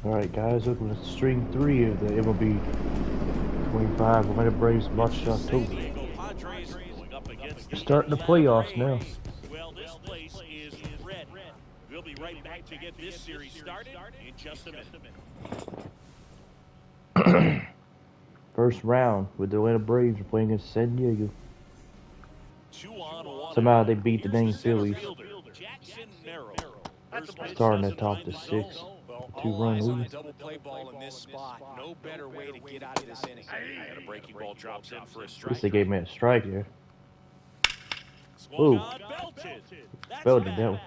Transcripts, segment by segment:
Alright guys, welcome to string 3 of the MLB 25 Atlanta Braves March to October. Starting the playoffs now. Well, this place is red. We'll be right back to get this series started in just a minute. First round with the Atlanta Braves are playing against San Diego. Somehow they beat the dang Phillies. Starting at top the 6. 2-run lead. Double play ball in this spot. No better way to get out of this inning. And a breaking ball drops in for a At strike. least they gave me a strike there. Ooh. Belted that one.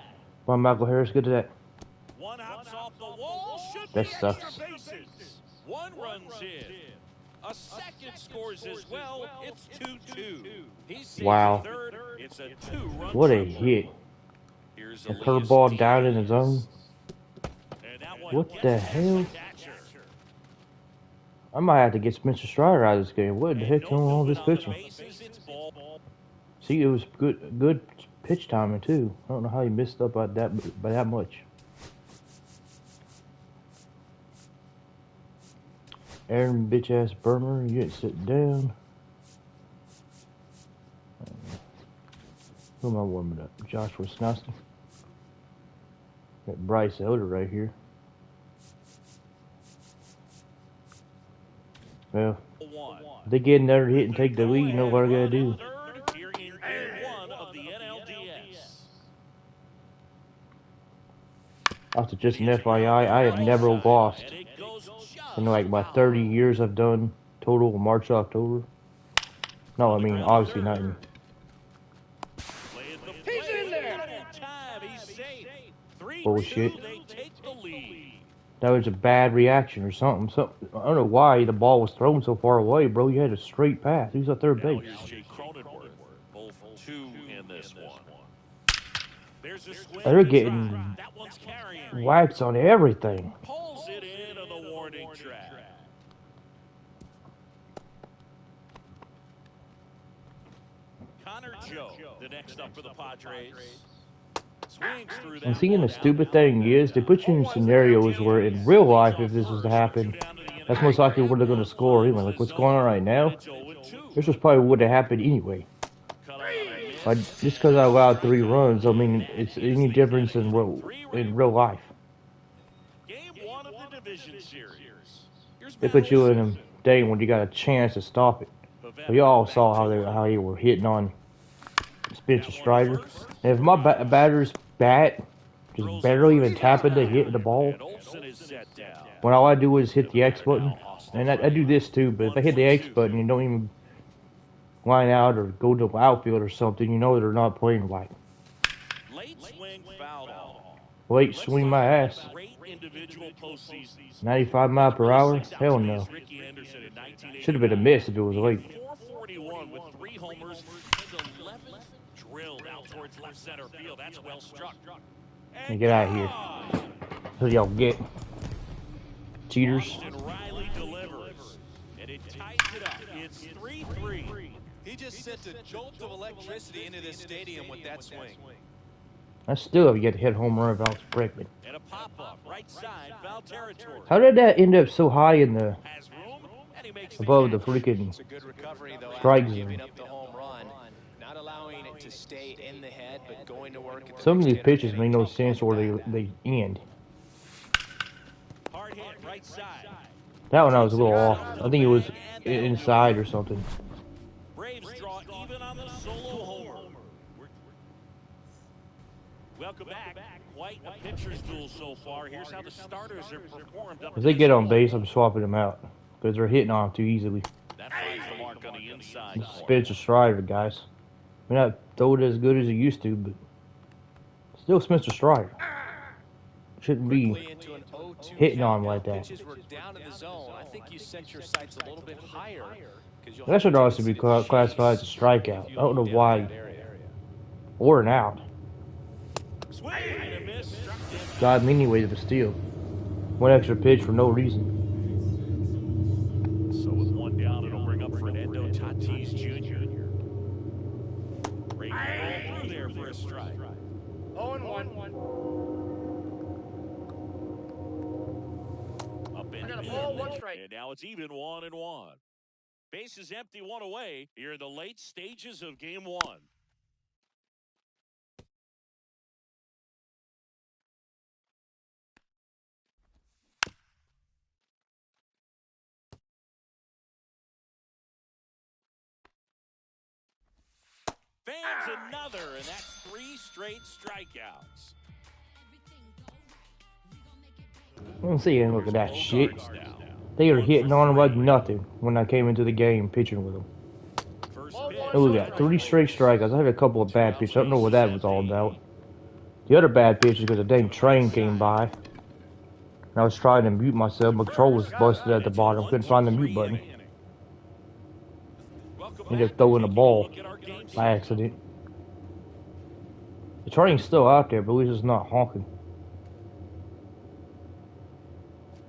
Come on, Michael Harris, good to that. One hops off the wall. That sucks. One runs in. A second scores as well. It's 2-2. Wow. It's a 2-run. What a hit. A curveball down in the zone. What the hell? I might have to get Spencer Strider out of this game. What the heck's going on with this pitching? See, it was good pitch timing too. I don't know how he missed up by that much. Aaron bitch ass Burmer, you didn't sit down. Who am I warming up? Joshua Snosty. Got Bryce Elder right here. Well, if they get another hit and take the lead, you know what I gotta do. After just an FYI, I have never lost in like my 30 years I've done total March to October. No, I mean obviously not in. He's in there. Bullshit. That was a bad reaction or something. I don't know why the ball was thrown so far away, bro. You had a straight pass. Who's at third base? They're getting wax on everything. Pulls it into the warning track. Connor Joe, the next up for the Padres. And seeing the stupid thing is, they put you in scenarios where in real life, if this was to happen, that's most likely where they're going to score anyway. Like what's going on right now, this was probably would have happened anyway. Like, just because I allowed 3 runs, I mean, it's any difference in real life. They put you in a day when you got a chance to stop it. But y'all saw how they were hitting on Spencer Strider. And if my batter's bat just barely even tapping to hit the ball, when all I do is hit the X button, and I do this too, but if I hit the X button and don't even line out or go to the outfield or something, you know they're not playing right. Late swing my ass. 95 miles per hour? Hell no. Should have been a miss if it was late. 441 with 3 homers and 11 drilled out towards left center field. That's well struck. And get out of here. That's what y'all get. Cheaters. Riley delivers, and it ties it up. It's 3-3. He just sent a jolt of electricity into this stadium with that swing. I still have yet to hit home run of Alex Bregman. And a pop-up right side, foul territory. How did that end up so high in the above the freaking strike zone? Not allowing it to stay in the head, but going to work at the Some of these pitches make no sense where they end. Hard hit right side. That one I was a little off. I think it was inside or something. Braves draw even on the solo homer. Welcome back. Quite a pitcher's duel so far. Here's how the starters are performed. If they get on base, I'm swapping them out because they're hitting on them too easily. That finds the mark on the inside. This is Spencer Strider, guys. We're not throwing it as good as he used to, but still Spencer Strider. Shouldn't be hitting on him like that. That should also be classified as a strikeout. I don't know why. Or an out. Got him anyways, but still. One extra pitch for no reason. So with 1 down, it'll bring up Fernando Tatis Jr. Breaking ball through there for a strike. 0-1. And now it's even 1-1. Bases empty, one away. Here in the late stages of game one. Fans another, and that's 3 straight strikeouts. Let's see, and look at that shit. They are hitting on him like nothing when I came into the game pitching with them. And look at that, 3 straight strikeouts. I had a couple of bad pitches. I don't know what that was all about. The other bad pitch is because a dang train came by. And I was trying to mute myself. My control was busted at the bottom. Couldn't find the mute button. Ended up throwing the ball by accident. The train's still out there, but at least it's not honking.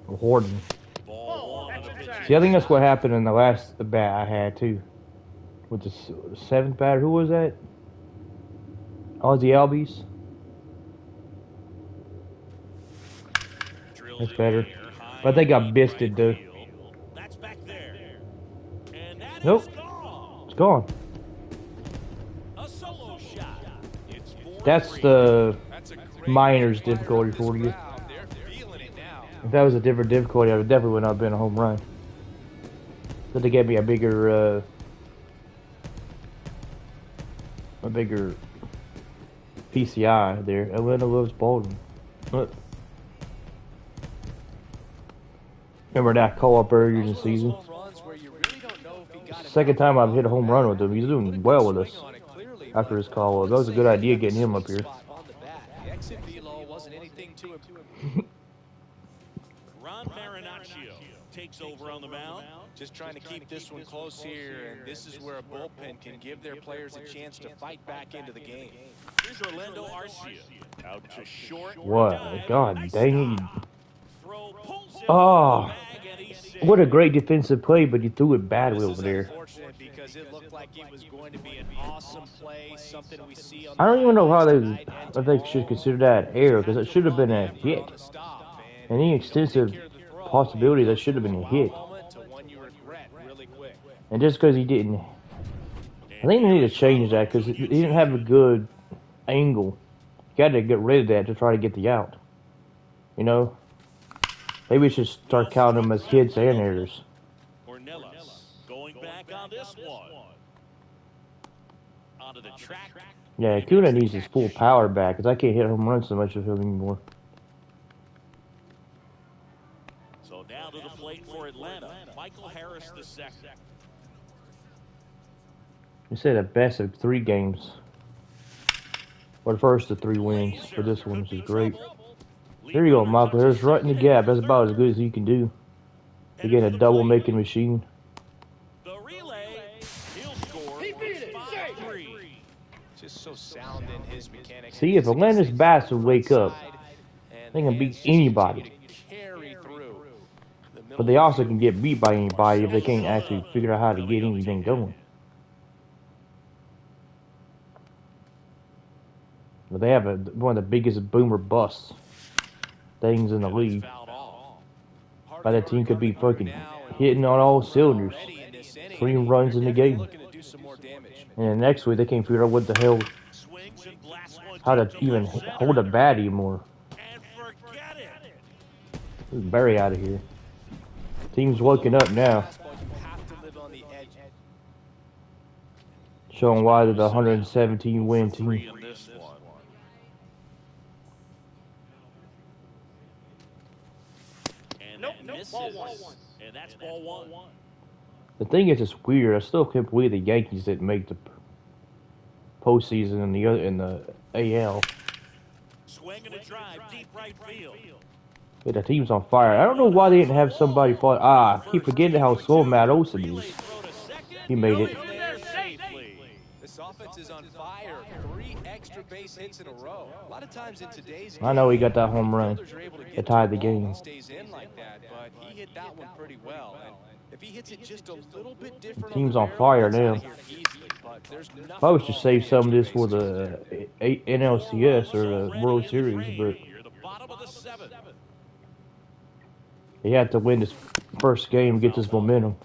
Or hoarding. See, I think that's what happened in the last bat I had, too. With the 7th batter. Who was that? Ozzy Albies? That's better. But they got bisted, though. Nope. It's gone. That's the minor's difficulty for you. If that was a different difficulty, I would definitely would not have been a home run. But they gave me a bigger PCI there. Atlanta loves Baldwin. Look. Remember that call-up earlier in the season? Second time I've hit a home run with him. He's doing well with us after his call-up. That was a good idea getting him up here. Ron Marinaccio takes over on the mound. Just trying to keep this one close here, and this is where a bullpen can give their players a chance to fight back into the game. Here's Orlando Arcia. Out to short. What? God dang it. Oh, what a great defensive play, but you threw it badly over there. Because it looked like it was going to be an awesome play, something we see on I don't even know how they should consider that an error, because it should have been a hit. Any extensive possibility that should have been a hit. And just because he didn't, I think they need to change that, because he didn't have a good angle. You got to get rid of that to try to get the out. You know? Maybe we should start counting them as hits and errors. Going back on this one. Onto the track. Yeah, Acuna needs his full power back, because I can't hit home runs so much of him anymore. So now to the plate for Atlanta, Michael Harris the second. You said a best of 3 games. Or the first of 3 wins for this one, which is great. There you go, Michael Harris, right in the gap. That's about as good as you can do. You're getting a double-making machine. The relay, he'll score 5-3. Just so sound in his mechanics. See, if Atlanta's bats would wake up, they can beat anybody. But they also can get beat by anybody if they can't actually figure out how to get anything going. But they have one of the biggest boomer busts things in the league. But that team could be fucking hitting on all cylinders. 3 runs in the game. And then next week they can't figure out what the hell, how to even hold a bat anymore. Barry out of here. Team's waking up now. Showing why they're the 117 win team. And that's ball 1. The thing is, it's weird. I still can't believe the Yankees didn't make the postseason in the AL. Swinging a drive, deep right field. Yeah, the team's on fire. I don't know why they didn't have somebody fall. I keep forgetting how slow Matt Olson is. He made it. This offense is on fire. 3 extra base hits in a row. A lot of times in today's I know he got that home run that tied the game. Stays in like that, but he hit that one pretty well. And if he hits it just a little bit different, Team's on fire now. I wish to save some of this for the NLCS or the World Series, but He had to win this first game to get this momentum.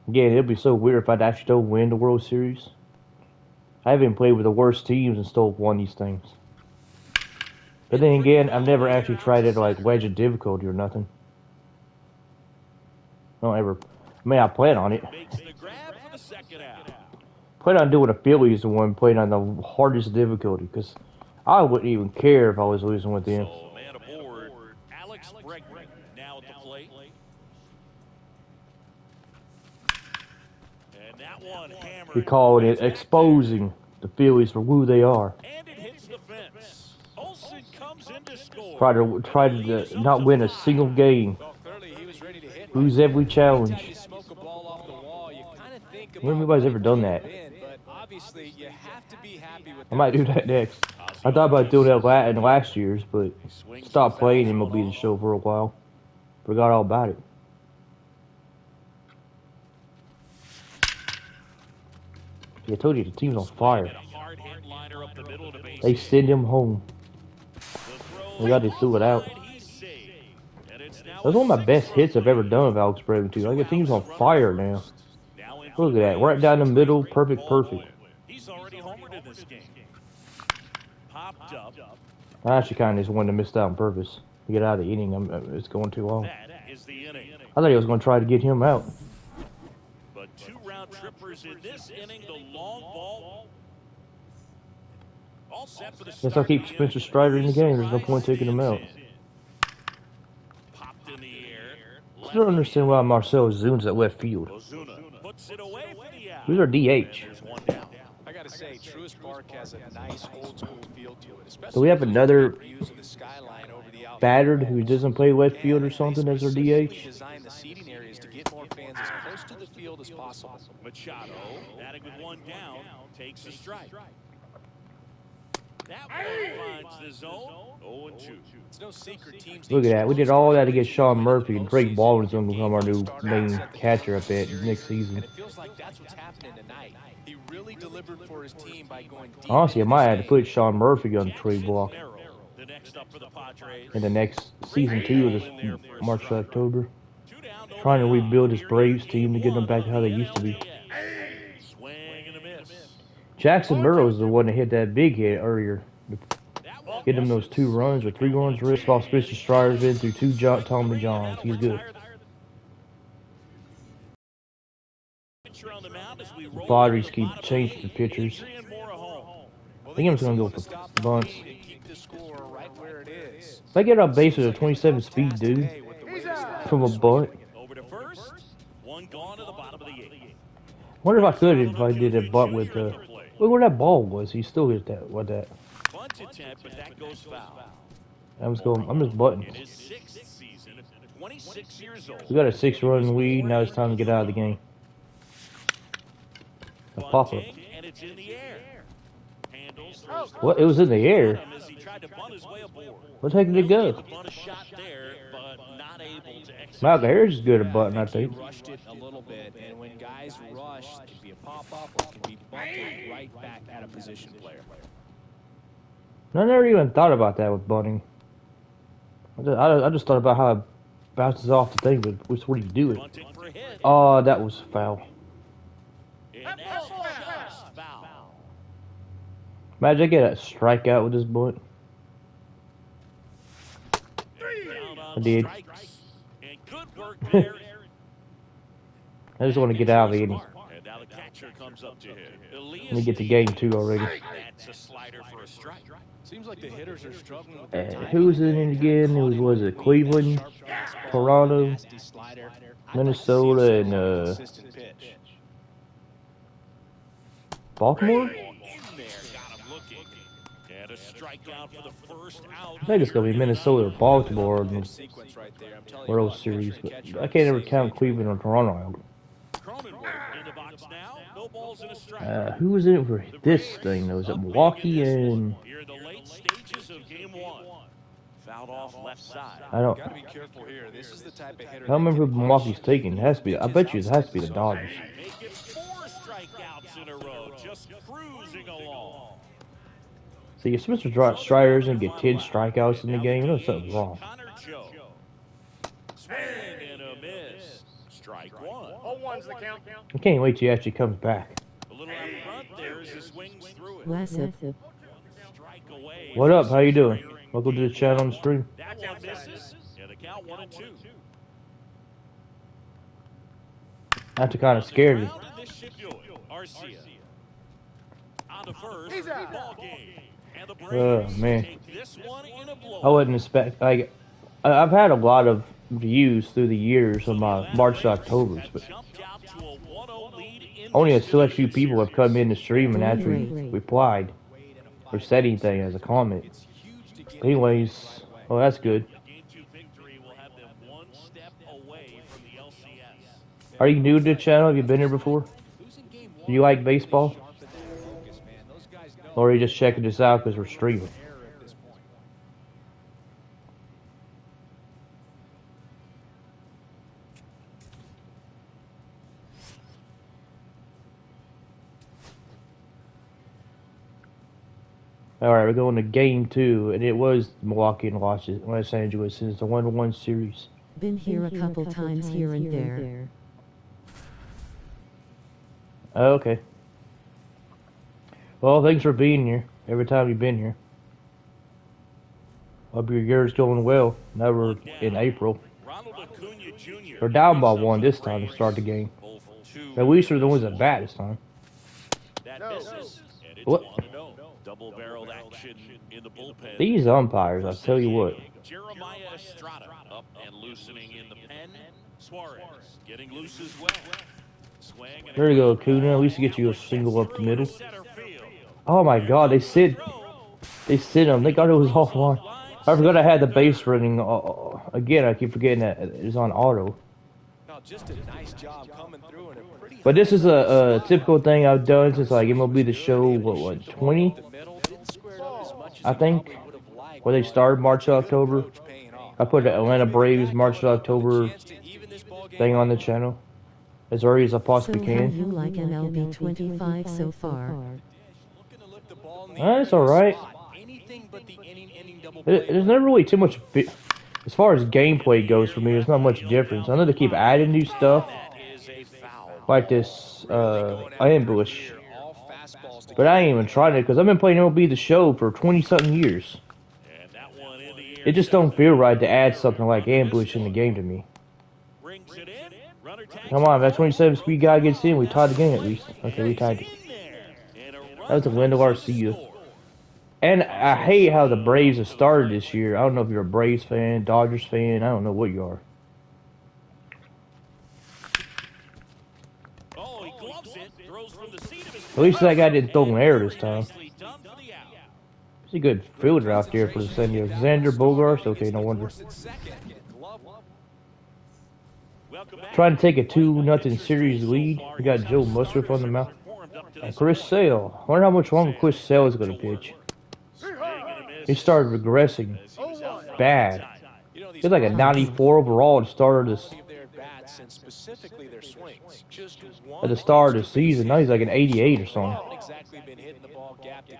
Again, it'd be so weird if I'd actually still win the World Series. I haven't played with the worst teams and still won these things. But then again, I've never actually tried it like wedge of difficulty or nothing. I don't ever. I mean, I plan on it. Plan on doing a Phillies the one playing on the hardest difficulty because I wouldn't even care if I was losing with them. So, man aboard, Alex Bregman now at the plate. And that one hammered. He called it exposing the Phillies for who they are. And it hits the fence. Olsen comes in to score. Try to not win a single game. Well, clearly he was ready to hit. Lose every challenge. Anytime you smoke a ball off the wall, you kind of think about When anybody's ever done that? but obviously you have to be happy with I might do that next. I thought about doing that in last year's, but stopped playing MLB The Show for a while. Forgot all about it. I told you the team's on fire. They send him home. We got to threw it out. That's one of my best hits I've ever done with Alex Bregman too. Like the team's on fire now. Look at that, right down the middle, perfect. He's already homered in this game. Popped up. I actually kind of just wanted to miss that on purpose to get out of the inning. It's going too long. That is the inning. I thought he was going to try to get him out. But 2 round trippers in this inning. The long ball. All set for the Guess I'll keep Spencer Strider in the game. There's no point taking him out. Popped in the air. I don't understand why Marcell Zune's at left field. Puts it away for the out. Who's our DH? There's one down. I gotta say, Truist Park has a nice old school feel to it. Especially Do we have another using the skyline over the outfield. battered who doesn't play left field or something as our DH? Designed the seating areas to get more fans as close to the field as possible. Machado, batting with 1 down, takes a strike. That one finds the zone. 0-2. It's no secret teams. Look at that. We did all that to get Sean Murphy, and Drake Baldwin's going to become our new main catcher up at next season. And it feels like that's what's happening tonight. He really delivered for his team by going deep. Honestly, I might have to put Sean Murphy on the trade block The next up for the Padres. in the next season 2 of this March to October. Trying to rebuild this Braves team to get them back to how they used to be. Swing and a miss. Jackson Burrow is the one that hit that big hit earlier. Get him those 2 runs or 3 runs. Risk off Spencer Strider's in through 2 Tommy Johns. He's good. Padres keep changing the pitchers. I think I'm just going to go for bunts. If I get on base with a 27 speed dude from a bunt, Over to first. 1 gone to the bottom of the 8th. wonder if I could if I did a bunt with look where that ball was. He still hit that. What that? Bunt attempt, but that goes foul. I'm just butting. In his 6th season, 26 years old. We got a 6-run lead. Now it's time to get out of the game. A pop up. Bunting, and it's in the air. Handles, throws What? It was in the air. as he tried to bunt his way aboard. What the heck did it go? The bunt a shot there, but not able to execute. Malcolm Harris is good at butting, I think. Rushed it a little bit, and when guys rush, it can be a pop-up or it can be bunted right back at a position player. I never even thought about that with bunting. I just thought about how it bounces off the thing, but what do you do with it? Bunting for a hit. Oh, that was foul. And that's just foul. Imagine I get a strikeout with this bunt. Down on I did. strikes. And good work there. I just want to get out of the inning. And now the catcher comes up to him. Let me get to game 2 already. That's a slider for a strike. Seems like the hitters are struggling with their Who was in it again? It was it Cleveland, Toronto, Minnesota, and Baltimore? In there, got him looking. And a strikeout for the first out. I think it's gonna be Minnesota or Baltimore in the World Series, but I can't ever count Cleveland or Toronto out. Cronenworth in the box now. No balls in a strike. Who was in it for this thing though? Was it Milwaukee and Here in the late stages of game 1. Fouled off left side. I don't Gotta be careful here. This is the type of hitter. I don't remember who Milwaukee's taking. It has to be. I bet you it has to be the Dodgers. Make it 4 strikeouts in a row. Just cruising along. See, if Spencer Strider doesn't get 10 strikeouts in the game, you know something's wrong. Connor Joe Swing and a miss. Strike one. 0-1's the count. I can't wait till he actually comes back. A little out front there as he swings through it. Massive. Strike away. What up? How you doing? Welcome to the channel on the stream. That one misses. And the count 1-2. That's kind of scared me. This should do it. Arcia. On the first ball game. And the Braves Man. take this one in a blow. I wouldn't expect, like, I've had a lot of views through the years of my March to Octobers, but Jumped out to a 1-0 lead in only a the select few people have come in the stream and actually replied or said anything as a comment. Anyways, well, that's good. Game 2 victory will have them one step away from the LCS. Are you new to the channel? Have you been here before? Do you like baseball? Or are you just checking this out because we're streaming? Alright, we're going to game 2, and it was Milwaukee and Los Angeles. It's a 1-1 series. Been here a couple times here and there. Oh, okay. Well, thanks for being here. Every time you've been here. Hope your year's going well. Now we're in April. Ronald Acuna Jr. We're down by 1 this time to start the game. At least we're the ones that bat this time. That misses, and it's What? 1-0. Double-barreled action in the bullpen. These umpires, I tell you what. Jeremiah Estrada up and loosening in the pen. Suarez getting loose as well. Swing and There you go, Acuna. At least get you a single up the middle. center field. Oh my God, they sit him. They got it was offline. I forgot I had the base running. Again, I keep forgetting that it's on auto. Now, just a nice job coming through and a pretty But this is a typical thing I've done since like MLB The Show, what 20? I think, where they started March to October. I put the Atlanta Braves March to October thing on the channel as early as I possibly So how can. you like MLB 25 so far? That's alright. There's not really too much, as far as gameplay goes for me, there's not much difference. I know they keep adding new stuff, like this ambush. But I ain't even tried it, because I've been playing MLB The Show for 20-something years. It just don't feel right to add something like ambush in the game to me. Come on, that 27 speed guy gets in, we tied the game at least. Okay, we tied it. That was the Wendell Garcia. And I hate how the Braves have started this year. I don't know if you're a Braves fan, Dodgers fan, I don't know what you are. At least that guy didn't throw an error this time. He's a good fielder out there for the San Diego. Xander Bogaerts? Okay, no wonder. Trying to take a 2-0 series lead. We got Joe Musgrove on the mound. And Chris Sale. I wonder how much longer Chris Sale is going to pitch. He started regressing bad. He's like a 94 overall at the start of this. At the start of the season, now he's like an 88 or something.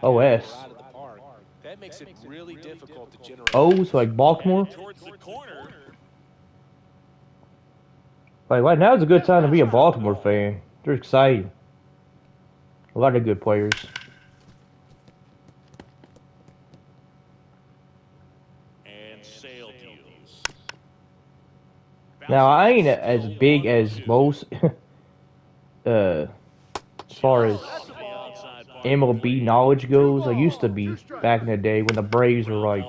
OS. Oh, so like Baltimore? Like right now is a good time to be a Baltimore fan. They're exciting. A lot of good players. Now I ain't as big as most as far as MLB knowledge goes. I used to be back in the day when the Braves were like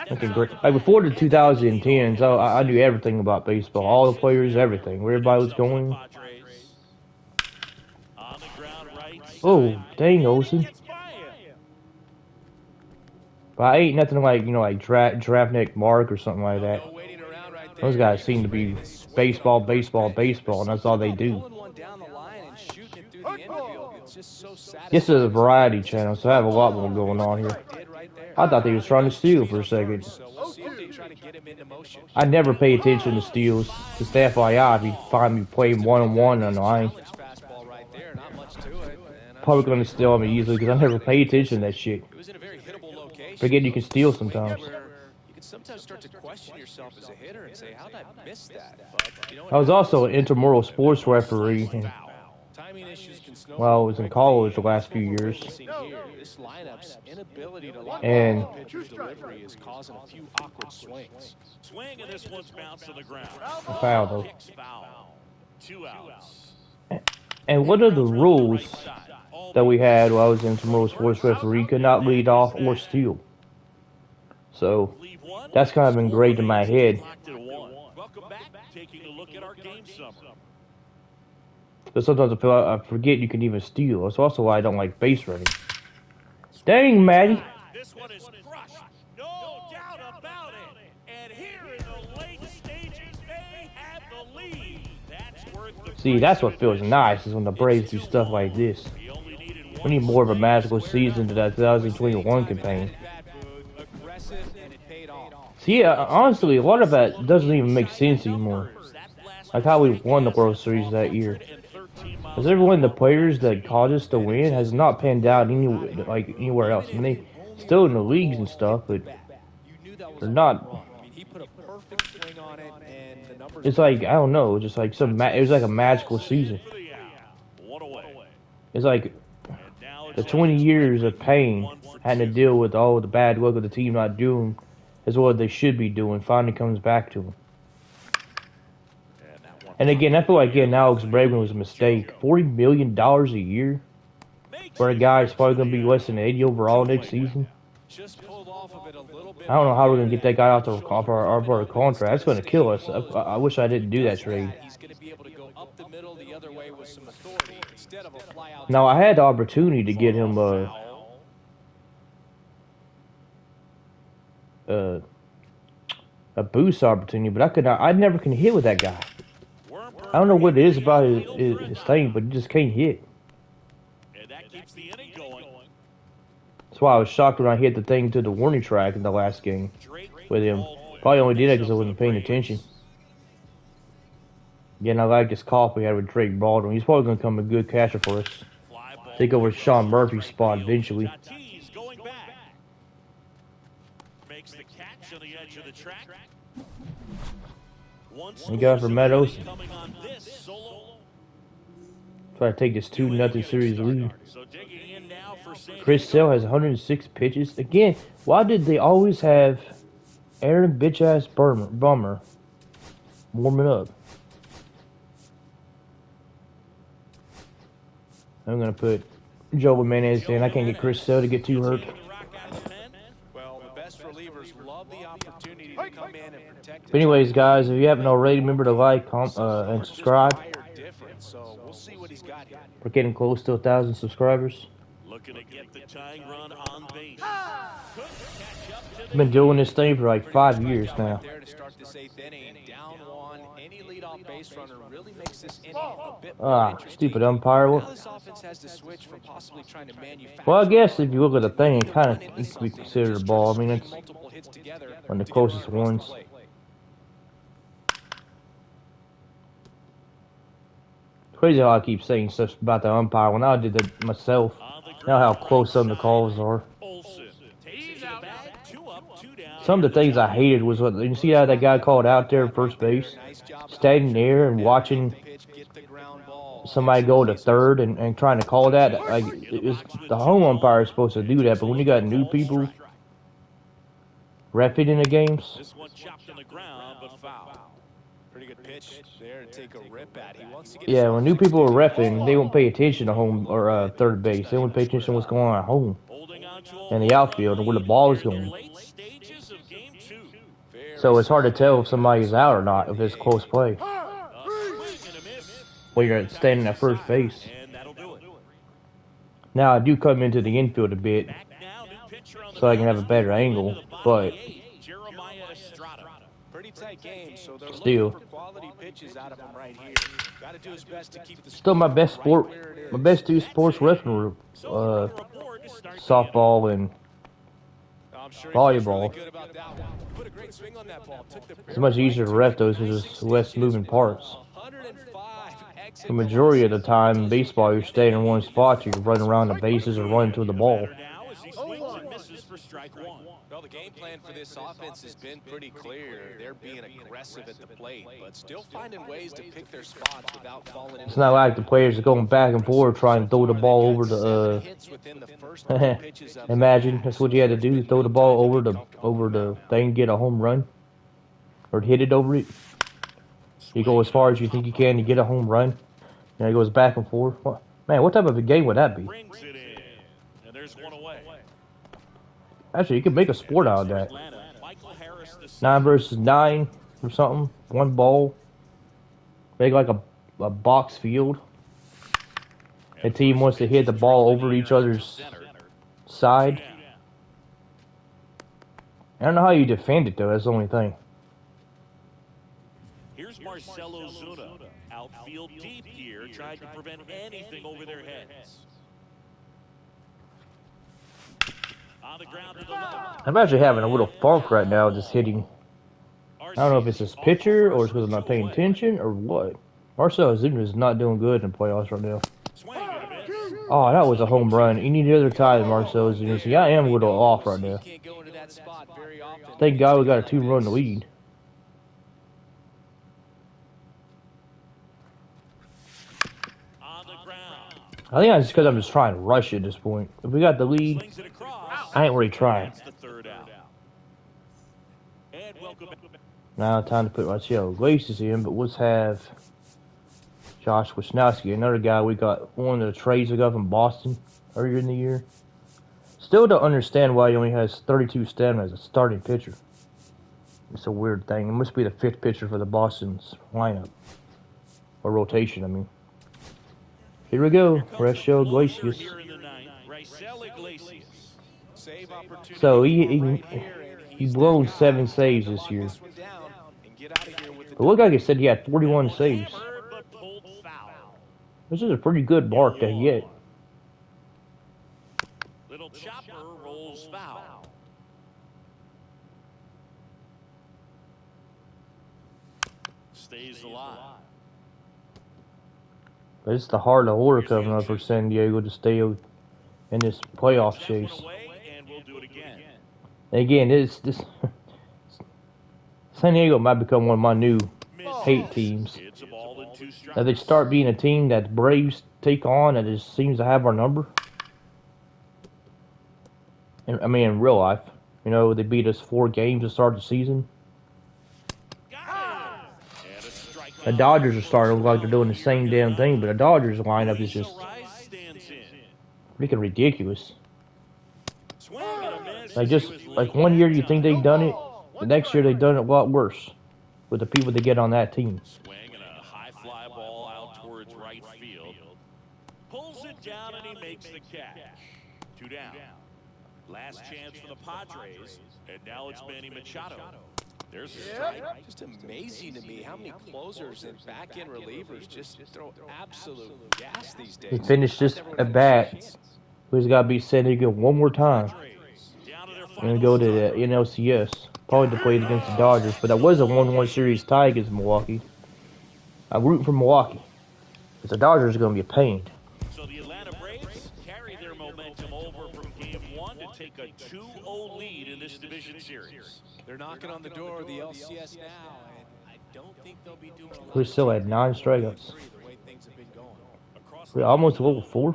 looking great. Like before the 2010s, I knew everything about baseball, all the players, everything, where everybody was going. Oh, dang, Olsen. But I ain't nothing like, you know, like Draftnik Mark or something like that. Those guys seem to be baseball, baseball, baseball, and that's all they do. This is a variety channel, so I have a lot more going on here. I thought they was trying to steal for a second. I never pay attention to steals. Just FYI, if you find me playing one-on-one, I ain't probably gonna steal me easily because I never pay attention to that shit. Forget you can steal sometimes. sometimes start to question yourself as a hitter and say, how did I miss that? But, you know, I was also an intramural sports referee timing issues can while I snowball. was in college the last few years. This lineup's inability to lock And the pitcher's delivery is causing a few awkward swings. Swing, and this one's bounced to the ground. foul though. Kicks foul. 2 outs. And what are the rules that we had while I was in intramural sports referee? You could not lead off or steal. So that's kind of engraved in my head. Welcome back. Taking a look at our game summary. But sometimes I forget you can even steal. That's also why I don't like base running. Dang, Maddie. This one is crushed. No doubt about it. And here in the late stages, they have the lead. That's worth the See, that's what feels nice is when the Braves do stuff like this. We need more of a magical season to that 2021 campaign. See, honestly, a lot of that doesn't even make sense anymore. Like how we won the World Series that year. Because everyone, the players that caused us to win has not panned out anywhere else. I mean, they still in the leagues and stuff, but they're not. It's like, I don't know, just like it was like a magical season. It's like the 20 years of pain having to deal with all the bad luck of the team not doing is what they should be doing. Finally comes back to them. And again, I feel like getting Alex Bregman was a mistake. $40 million a year for a guy who's probably going to be less than 80 overall next season. I don't know how we're going to get that guy off our contract. That's going to kill us. I wish I didn't do that trade. Now, I had the opportunity to get him a boost opportunity, but I never can hit with that guy. I don't know what it is about his thing, but he just can't hit. That's why I was shocked when I hit the thing to the warning track in the last game with him. Probably only did it because I wasn't paying attention. Again, I like this cough we had with Drake Baldwin. He's probably going to become a good catcher for us. Take over Sean Murphy's spot eventually. Makes the catch on the edge of the track. You got for Meadows. Try to take this 2-0 series lead. Chris Sale has 106 pitches. Again, why did they always have Aaron bitch-ass Bummer warming up? I'm going to put Joe Jimenez in. I can't get Chris Sale to get too hurt. But anyways, guys, if you haven't already, remember to like, and subscribe. We're getting close to 1,000 subscribers. Looking to get the tying run on base. I've been doing this thing for like 5 years now. Stupid umpire. Well, I guess if you look at the thing, it kind of needs to be considered a ball. I mean, it's one of the closest ones. Crazy how I keep saying stuff about the umpire when I did that myself. Now how close some of the calls are. Some of the things I hated was what you see how that guy called out there at first base, standing there and watching somebody go to third and trying to call that. Like the home umpire is supposed to do that, but when you got new people reffing in the games. This one chopped on the ground, but foul. Pretty good pitch there to take a rip at. He wants to get yeah, when new people are reffing, they won't pay attention to home or third base. They won't pay attention to what's going on at home and the outfield and where the ball is going. So it's hard to tell if somebody's out or not if it's close play. Well, you're standing at first base. Now I do come into the infield a bit so I can have a better angle, but still. Still my best two sports refereeing softball and volleyball. It's much easier to ref those because there's less moving parts. The majority of the time in baseball, you're staying in one spot. You can run around the bases or run to the ball. Well, the game plan for this offense has been pretty clear. They're being aggressive at the plate, but still finding ways to pick their spots without falling into. It's not like the players are going back and forth trying to throw the ball over the. Imagine that's what you had to do: throw the ball over the thing, get a home run, or hit it over it. You go as far as you think you can to get a home run. And it goes back and forth. Man, what type of a game would that be? And there's one away. Actually, you could make a sport out of that. 9 versus 9 or something. One ball. Make like a box field. A team wants to hit the ball over each other's side. I don't know how you defend it, though. That's the only thing. Here's Marcelo Zuna. Outfield deep here, trying to prevent anything over their heads. On the ground to the left. I'm actually having a little funk right now just hitting. I don't know if it's his pitcher or it's because I'm not paying attention or what. Marcelo Zuna is not doing good in playoffs right now. Oh, that was a home run. You need the other tie than Marcelo Zuna. See, I am a little off right now. Thank God we got a 2-run lead. I think that's because I'm just trying to rush at this point. If we got the lead, I ain't really trying. Now time to put Marcelo Iglesias in, but let's have Josh Wisnowski, another guy we got one of the trades we got from Boston earlier in the year. Still don't understand why he only has 32 stamina as a starting pitcher. It's a weird thing. It must be the 5th pitcher for the Boston's lineup. Or rotation, I mean. Here we go, Marcelo Iglesias. So he blown 7 saves this year. It looked like it said he had 41 saves. This is a pretty good mark to get. Little chopper rolls foul. Stays alive. But it's the heart of order coming up for San Diego to stay in this playoff chase. And again, this San Diego might become one of my new hate teams. If they start being a team that Braves take on that just seems to have our number. I mean, in real life. You know, they beat us 4 games to start the season. The Dodgers are starting to look like they're doing the same damn thing, but the Dodgers lineup is just freaking ridiculous. Like one year you think they've done it, the next year they've done it a lot worse with the people they get on that team. Swing and a high fly ball out towards right field. Pulls it down and he makes the catch. 2 down. Last chance for the Padres, and now it's Manny Machado. There's a strike. Just amazing to me how many closers and back-end relievers just throw absolute gas these days. He finished this at bat. He's got to beat San Diego one more time. And go to the NLCS. Probably to play against the Dodgers, but that was a 1-1 series tie against Milwaukee. I'm rooting for Milwaukee. Because the Dodgers are going to be a pain. So the Atlanta Braves carry their momentum over from game 1 to take a 2-0 lead in this division series. They're knocking on the door of the LCS now, and I don't think they'll be doing a lot. We're still at 9 strikeouts. We're almost level 4.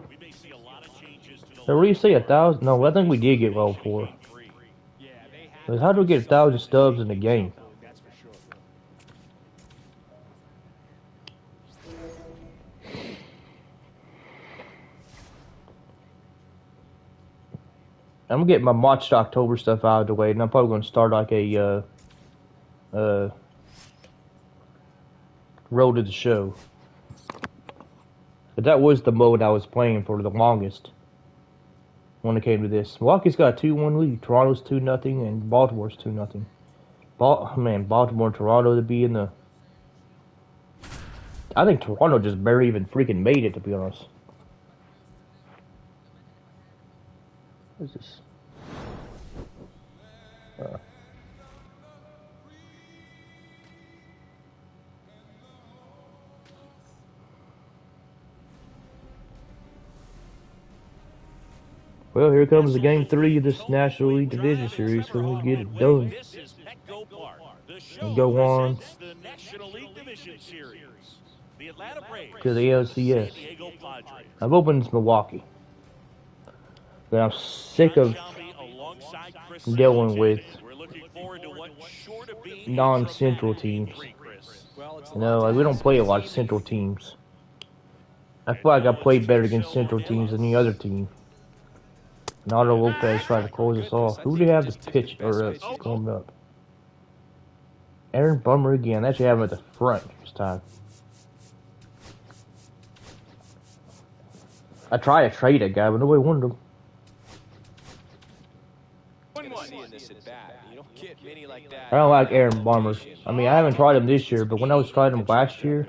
So what do you say, 1,000? No, I think we did get level 4. But how do we get 1,000 stubs in the game? I'm getting my March to October stuff out of the way, and I'm probably going to start like a road to the show. But that was the mode I was playing for the longest when it came to this. Milwaukee's got a 2-1 lead. Toronto's 2-0, and Baltimore's 2-0. Baltimore and Toronto to be in the... I think Toronto just barely even freaking made it, to be honest. What is this? Well, here comes the game 3 of this National League Division Series. Can we get it done? This is Petco Park. The show And go on presents the National League Division Series. The Atlanta Braves to the LCS. San Diego Padres. I'm hoping it's Milwaukee. But I'm sick of dealing with non-central teams. You know, like we don't play a lot of central teams. I feel like I played better against central teams than any other team. Nato Lopez tried to close us off. Who do they have to pitch or coming up? Aaron Bummer again. They actually have him at the front this time. I tried to trade that guy, but nobody wanted him. I don't like Aaron Bummer. I mean, I haven't tried him this year, but when I was trying him last year,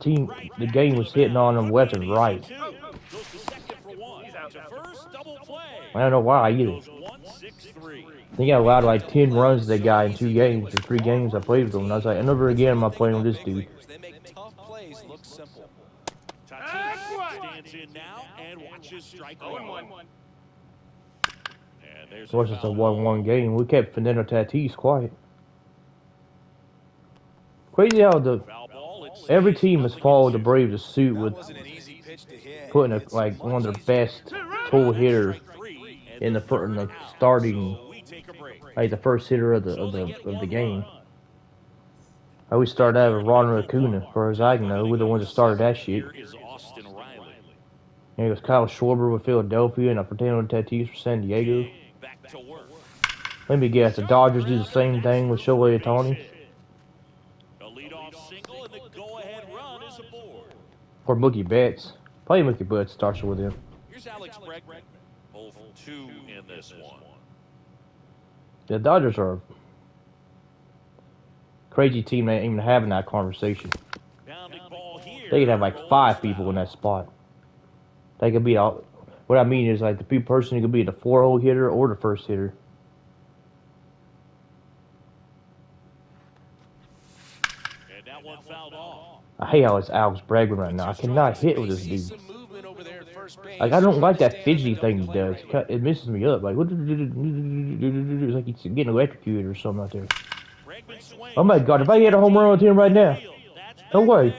the game was hitting on him left and right. I don't know why either. I think I allowed like 10 runs to that guy in 2 games or 3 games I played with him. And I was like, never again am I playing with this dude. Of course, it's a 1-1 game. We kept Fernando Tatis quiet. Crazy how every team has followed the Braves a suit with putting like one of their best tool hitters in the starting, like the first hitter of the game. I always started out with Ronald Acuna, as far as I know. We're the ones that started that shit. And it was Kyle Schwarber with Philadelphia and Fernando Tatis for San Diego. Let me guess, the Dodgers do the same thing with Shohei Ohtani? Or Mookie Betts. Probably Mookie Betts starts with him. Here's Alex Bregman. 0 for 2 in this one. The Dodgers are a crazy team that ain't even having that conversation. They could have like 5 people in that spot. They could be all. What I mean is like the person who could be the 4-hole hitter or the first hitter. And that one fouled off. I hate how it's Alex Bregman right now. I cannot hit with this dude. Like, I don't like that fidgety thing he does. It messes me up. Like, it's like he's getting electrocuted or something out there. Oh my god, if I hit a home run with him right now. No way.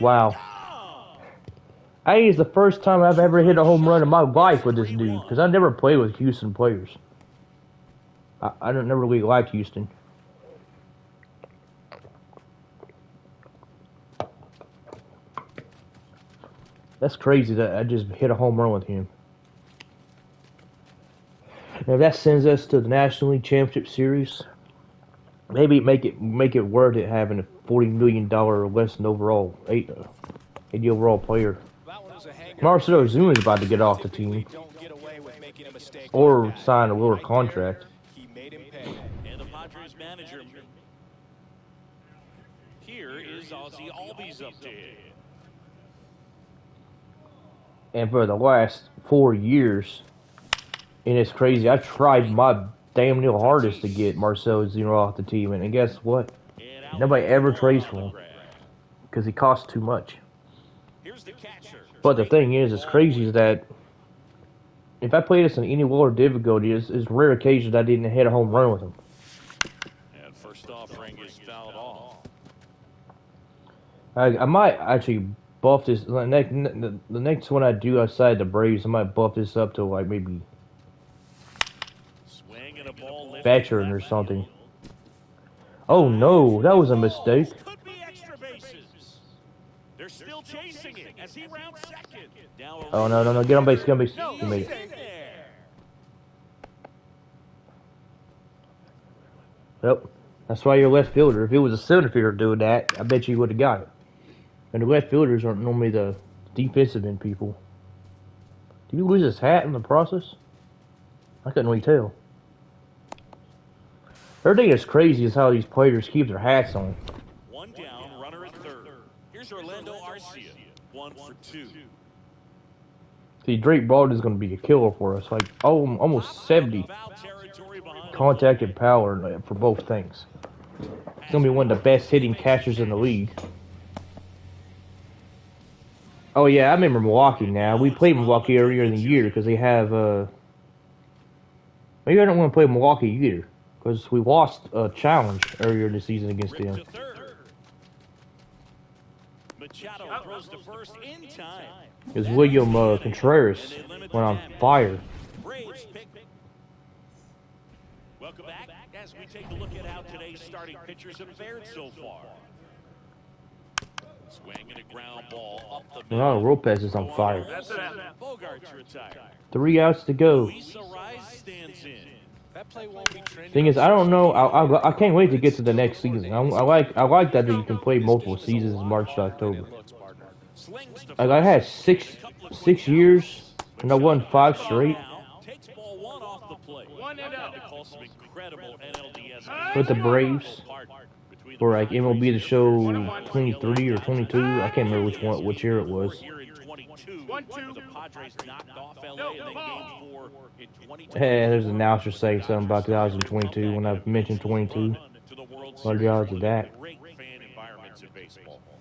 Wow. I think it's the first time I've ever hit a home run in my life with this dude. Because I never played with Houston players. I don't never really like Houston. That's crazy that I just hit a home run with him. Now if that sends us to the National League Championship Series, maybe make it worth it having a $40 million or less than overall 80 overall player. Marcell Ozuna is about to get off the team or sign a lower contract. And the Padres manager here is Ozzy Albies up to him. And for the last 4 years, and it's crazy, I tried my damn near hardest to get Marcell Ozuna off the team, and guess what? Nobody ever trades for him because he costs too much. But the thing is, it's crazy is that if I played this in any lower difficulty, it's rare occasions I didn't hit a home run with him. And first offering is fouled off. I might actually buff this. The next one I do outside the Braves, I might buff this up to like maybe veteran or something. Oh no, that was a mistake. Could be extra bases. They're still chasing it as he rounds second. Oh no, get on base, get on base. He made it. Yep. That's why you're a left fielder. If it was a center fielder doing that, I bet you would have got it. And the left fielders aren't normally the defensive end people. Did you lose his hat in the process? I couldn't really tell. Everything that's crazy is how these players keep their hats on. One down, runner at third. Here's Orlando Arcia. 1 for 2. See, Drake Baldwin is going to be a killer for us. Like, almost 70 contact and power for both things. He's going to be one of the best hitting catchers in the league. Oh yeah, I remember Milwaukee now. We played Milwaukee earlier in the year because they have maybe I don't want to play Milwaukee either because we lost a challenge earlier this season against them. Machado throws to first in time. Because William Contreras went on fire. Braves pick. Welcome back as we take a look at how today's starting pitchers have fared so far. Swinging a ground ball up the middle. Ronaldo Lopez is on fire. Bogart's retired. 3 outs to go. Luis Ariz stands in. That play won't be trending. Thing is, I don't know. I can't wait to get to the next season. I like that you can play multiple seasons in March to October. Like I had six years and I won 5 straight. Takes ball 1 off the plate. To call some incredible NLDS With the Braves. Or like MLB The Show 23 or 22. I can't remember which year it was. Hey, there's an announcer saying something about 2022 when I've mentioned 22. What are the odds of that?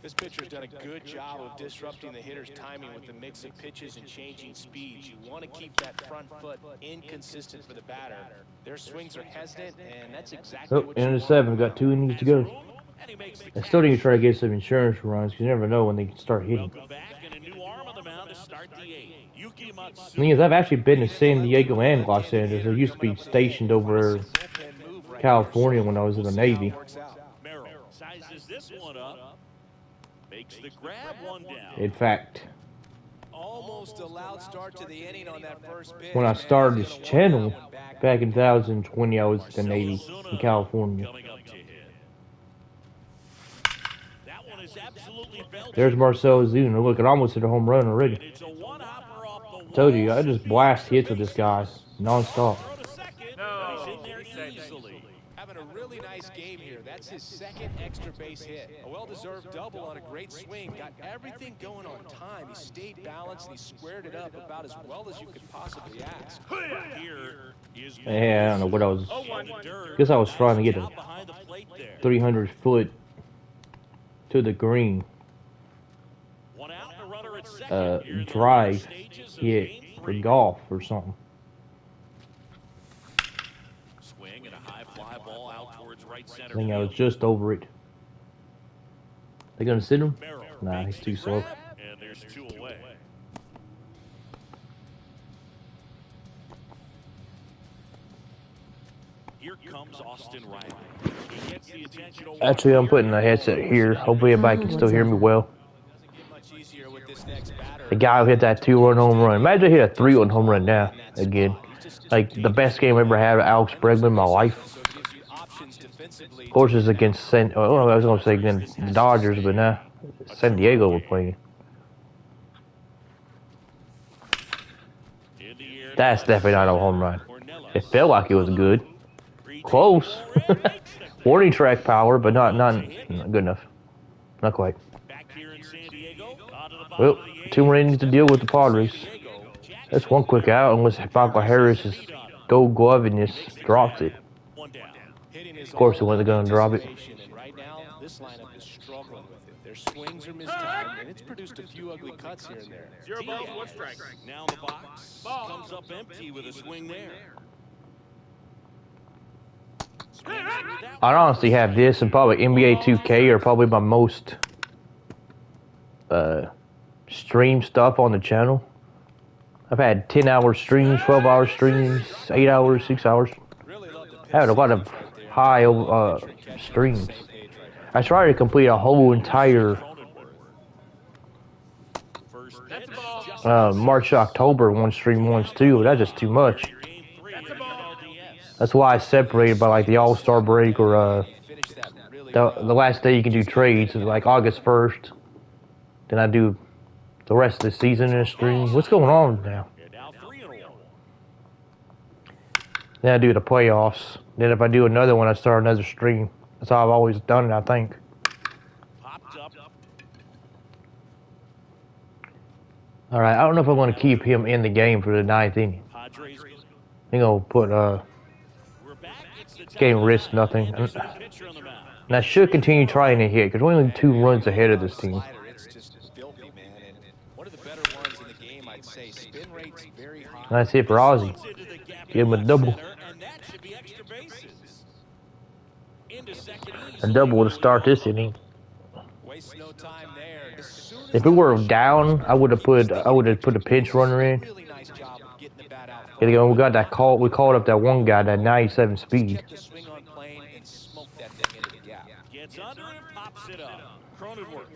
This pitcher's done a good job of disrupting the hitter's timing with the mix of pitches and changing speeds. You want to keep that front foot inconsistent for the batter. Their swings are hesitant, and that's exactly what you end of want. 7, got 2 innings to go. I still need to try to get some insurance runs because you never know when they can start hitting. The thing is, I've actually been to San Diego and Los Angeles. I used to be stationed over California when I was in the Navy. Sizes this one up. Makes the grab one down. In fact, Almost a loud start to the inning on that first pitch. when I started this channel back in 2020, I was in the Navy in California. That one is absolutely belted. There's Marcell Ozuna. Look, it almost hit a home run already. It's a one-hopper off the Told you, I just blast hits with this guy non-stop. throw to second. He's in there easily. Having a really nice game here. That's his second extra base hit. A well-deserved double on a great swing. Got everything going on time. He stayed balanced and he squared it up about as well as you could possibly ask. Here is Yeah, I don't know what I was. Guess I was trying to get a behind the plate there. 300-foot to the green One out and a runner at second. Here in the drive stages of hit game for 3. golf or something. Swing and a high fly ball out towards right I center. think I was just over it. They gonna sit him? Merrill Nah, makes he's too the slow. grab, and there's 2 away. Here comes Austin Riley. He gets the attention of Actually, I'm putting a headset here. Hopefully, everybody can still hear me well. Much easier with this next batter. The guy who hit that 2-run home run. Imagine he hit a 3-run home run now again. Like the best game I ever had with Alex Bregman in my life. So it gives you options defensively. Of course, it's against I was gonna say against the Dodgers, but now San Diego we're playing. in the air. That's definitely not a home run. It felt like it was good. Close. Warning track power, but not good enough. Not quite. Back here in San Diego. Onto the bottom Well, of the 2 more innings to deal with the Padres. That's one quick out unless Michael Harris is gold glove and just drops it. one down. Of course, he wasn't going to drop it. And right now, this lineup is struggling with it. Their swings are mistimed, and it's produced a few ugly cuts here and there. Zero balls, 1 strike. Now in the box. Comes up empty with a swing there. I'd honestly have this and probably NBA 2K are probably my most stream stuff on the channel. I've had 10-hour streams, 12-hour streams, 8 hours, 6 hours. I had a lot of high streams. I tried to complete a whole entire March to October one stream once too, but that's just too much. That's why I separated by like the All-Star break or the last day you can do trades is like August 1st. Then I do the rest of the season in a stream. What's going on now? Then I do the playoffs. Then if I do another one, I start another stream. That's how I've always done it, I think. All right, I don't know if I want to keep him in the game for the 9th inning. I think I'll put game risk nothing. And I should continue trying to hit because we're only 2 runs ahead of this team. That's it for Ozzy. Give him a double. A double to start this inning. Waste no time there. If we were down, I would have put a pinch runner in. Really nice job of getting the bat out. We got that call. We called up that one guy, that 97 speed. Kept the swing on plane and smoked that thing into the gap. Gets under and pops it up. Cronenworth.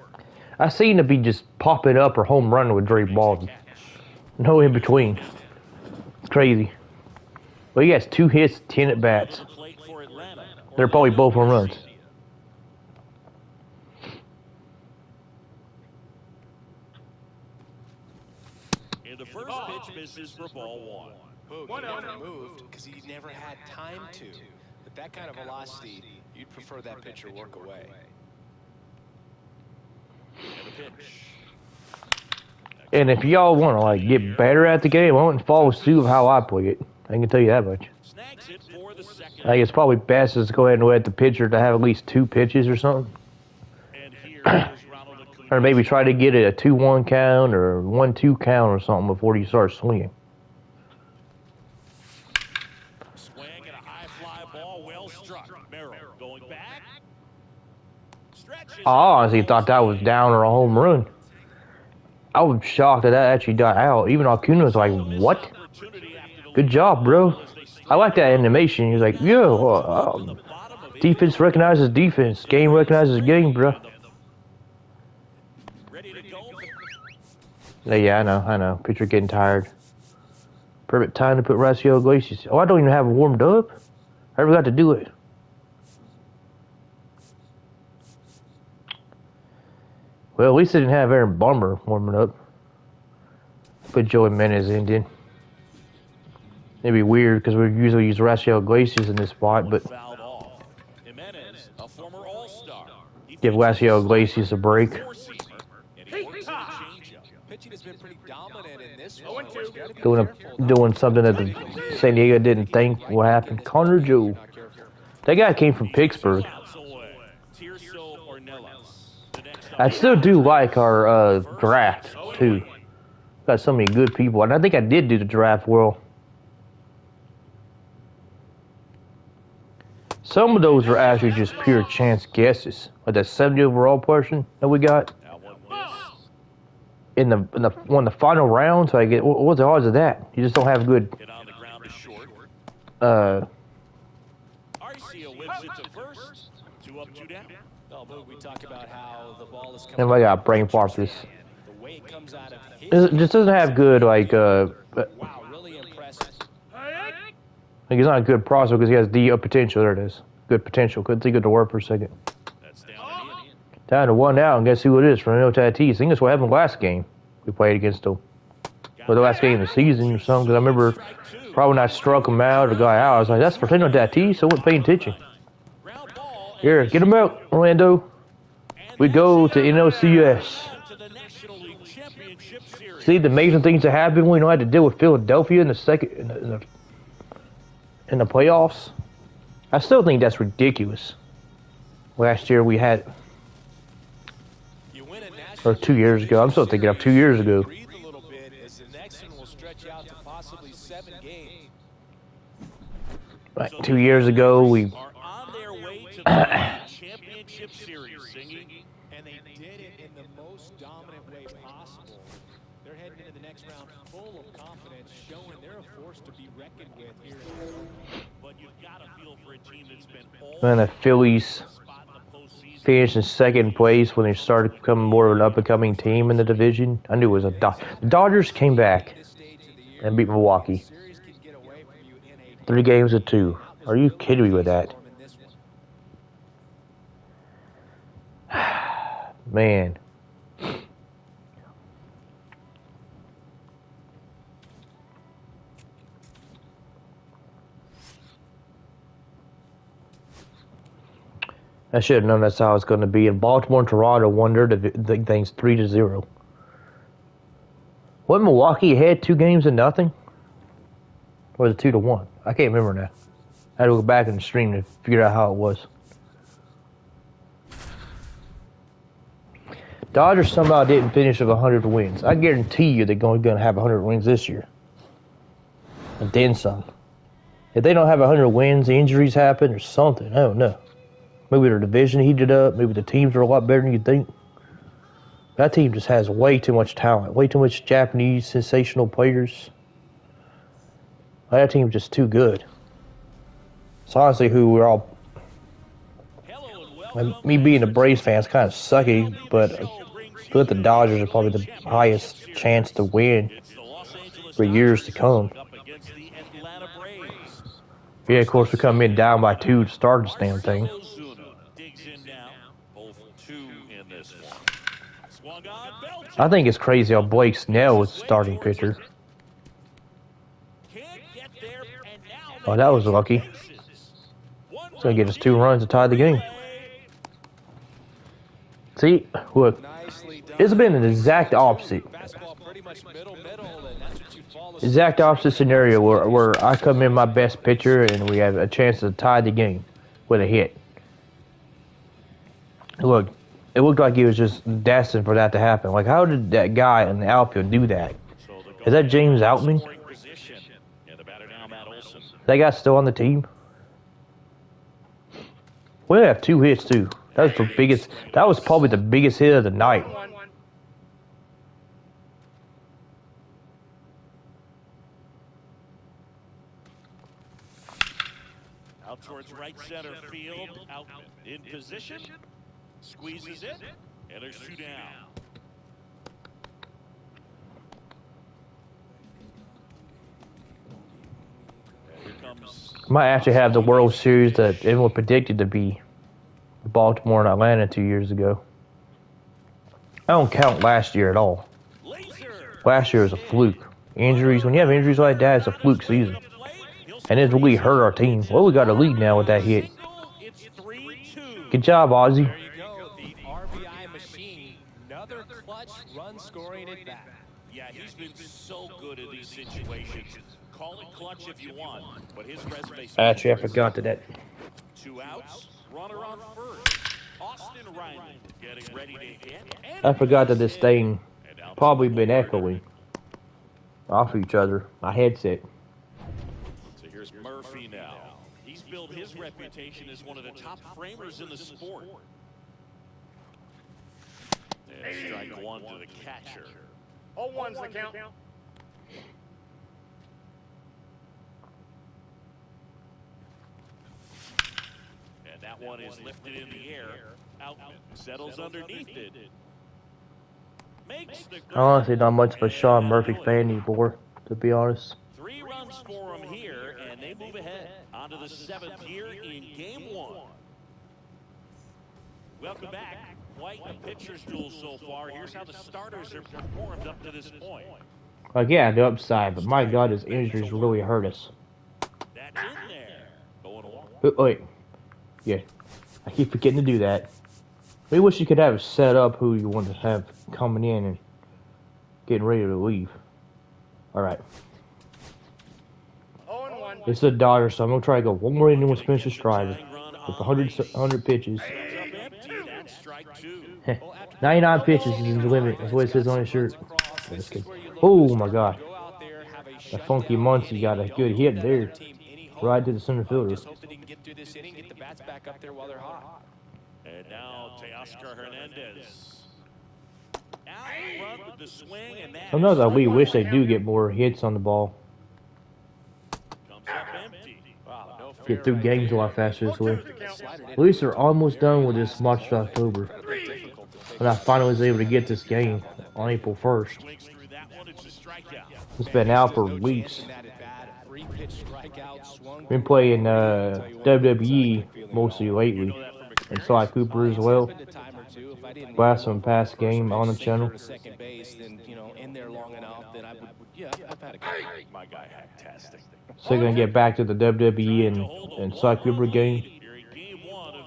I seen it be just popping up or home running with Drake Baldwin. No in between. It's crazy. But he has 2 hits, 10 at bats. They're probably both home runs. And the first pitch misses for ball 1. He never moved because he never had time to. But that kind of velocity, you'd prefer that pitcher work away. And a pitch. And if y'all want to like get better at the game, I wouldn't follow suit of how I play it. I can tell you that much. Snags it for the second. I think it's probably best to go ahead and let the pitcher to have at least 2 pitches or something. And here is Ronald Acuna. Or maybe try to get it a 2-1 count or 1-2 count or something before you start swinging. Swing and a high fly ball, well struck. Merrill going back. Stretches. I honestly thought that was down or a home run. I was shocked that actually got out. Even Acuna was like, what? Good job, bro. I like that animation. He was like, yo, defense recognizes defense. Game recognizes game, bro. Yeah, I know. Pitcher getting tired. Perfect time to put Raciel Iglesias. Oh, I don't even have it warmed up. I forgot to do it. Well, at least I didn't have Aaron Bummer warming up. Put Joey Menez in, did. It'd be weird because we usually use Raciel Iglesias in this spot, but give Raciel Iglesias a break. Doing something that the San Diego didn't think would happen. Connor Joe. That guy came from Pittsburgh. I still do like our draft, too. Got so many good people. And I think I did do the draft well. Some of those were actually just pure chance guesses. Like that 70 overall person that we got. In the final rounds, I get what's the odds of that? You just don't have good. Arcia whips it to first. 2 up, 2 down. We talk about how the ball is coming. I got brain fart for this. It just doesn't have good like. Wow, really impressive. Like he's not a good processor because he has the potential. There it is. Good potential. Couldn't think of the word for a second. That's down to 1 out, and guess who it is? Fernando Tatis. I think that's what happened last game we played against him. Or the last game of the season or something. Because I remember probably when I struck him out or got out, I was like, that's Fernando Tatis. So I wasn't paying attention. Here, get him out, Orlando. We go to NLCS. See the amazing things that happen when we don't have to deal with Philadelphia in the in the playoffs. I still think that's ridiculous. Last year we had, or 2 years ago. I'm still thinking of 2 years ago. Right, 2 years ago we. Championship Series singing, and they did it in the most dominant way possible. They're heading into the next round full of confidence, showing they're a force to be reckoned with here. But you've got to feel for a team that's been And the Phillies finished in second place when they started becoming more of an up-and-coming team in the division. I knew it was a the Dodgers came back and beat Milwaukee. 3 games to 2. Are you kidding me with that? Man. I should have known that's how it's going to be. And Baltimore and Toronto won their things 3-0. What, Milwaukee had 2 games to nothing? Or was it 2-1? I can't remember now. I had to go back in the stream to figure out how it was. Dodgers somehow didn't finish with 100 wins. I guarantee you they're going to have 100 wins this year. and then some. If they don't have 100 wins, injuries happen or something. I don't know. Maybe their division heated up. Maybe the teams are a lot better than you think. That team just has way too much talent. Way too much Japanese sensational players. That team's just too good. It's honestly who we're all... Me being a Braves fan is kind of sucky, but I feel like the Dodgers are probably the highest chance to win for years to come. Yeah, of course, we come in down by 2 to start this damn thing. I think it's crazy how Blake Snell was the starting pitcher. Oh, that was lucky. It's going to get us 2 runs to tie the game. See, look, it's been an exact opposite. Exact opposite scenario where I come in my best pitcher and we have a chance to tie the game with a hit. Look, it looked like he was just destined for that to happen. Like, how did that guy in the outfield do that? Is that James Outman? That guy's still on the team? We have 2 hits too. That was the biggest. That was probably the biggest hit of the night. Out towards right center field. Out in position. Squeezes it. And there's 2 down. Might actually have the World Series that everyone predicted to be Baltimore and Atlanta 2 years ago. I don't count last year at all. Last year was a fluke. Injuries, when you have injuries like that, it's a fluke season. And it really hurt our team. Well, we got a lead now with that hit. Good job, Ozzy. There you go, the RBI machine. Another clutch run scoring at bat. Yeah, he's been so good in these situations. Call it clutch if you want, but his resume. Actually, I forgot that. 2 outs, runner on first. Austin Riley getting ready to hit. I forgot that this thing probably been echoing off each other. My headset. So here's Murphy now. He's built his reputation as one of the top framers in the sport. And strike 1 to the catcher. 0-1's the count. And that one is lifted in the air. Outman settles underneath it. Makes the I'm honestly not much of a Sean Murphy fan anymore, to be honest. 3 runs for him here, and they move ahead onto the 7th year in Game 1. Welcome back. Quite a pitcher's duel so far. Here's how the starters have performed up to this point. Like, yeah, the upside, but my God, his injuries really hurt us. That's in there. Going along. Wait. Yeah, I keep forgetting to do that. We wish you could have set up who you want to have coming in and getting ready to leave. Alright. 0-1. It's the Dodgers, so I'm going to try to go one more inning with Spencer Strider with 100 pitches. 99 pitches is his limit. That's what it says on his shirt. Oh my God. That funky Muncie got a good hit there. Right to the center fielder. And now Teoscar Hernandez. Out front with the swing, and that Sometimes I really wish they do get more hits on the ball. comes up empty. Wow, no fair Get through right games a there. lot faster this way. Slider At least they're almost done with this March to October. When I finally was able to get this game on April 1st. Swings through that one, it's a strikeout. It's been out for weeks. Been playing WWE mostly lately. And Sly Cooper as well. Last some past game on the channel. My guy, fantastic. So gonna get back to the WWE and Sly Cooper game.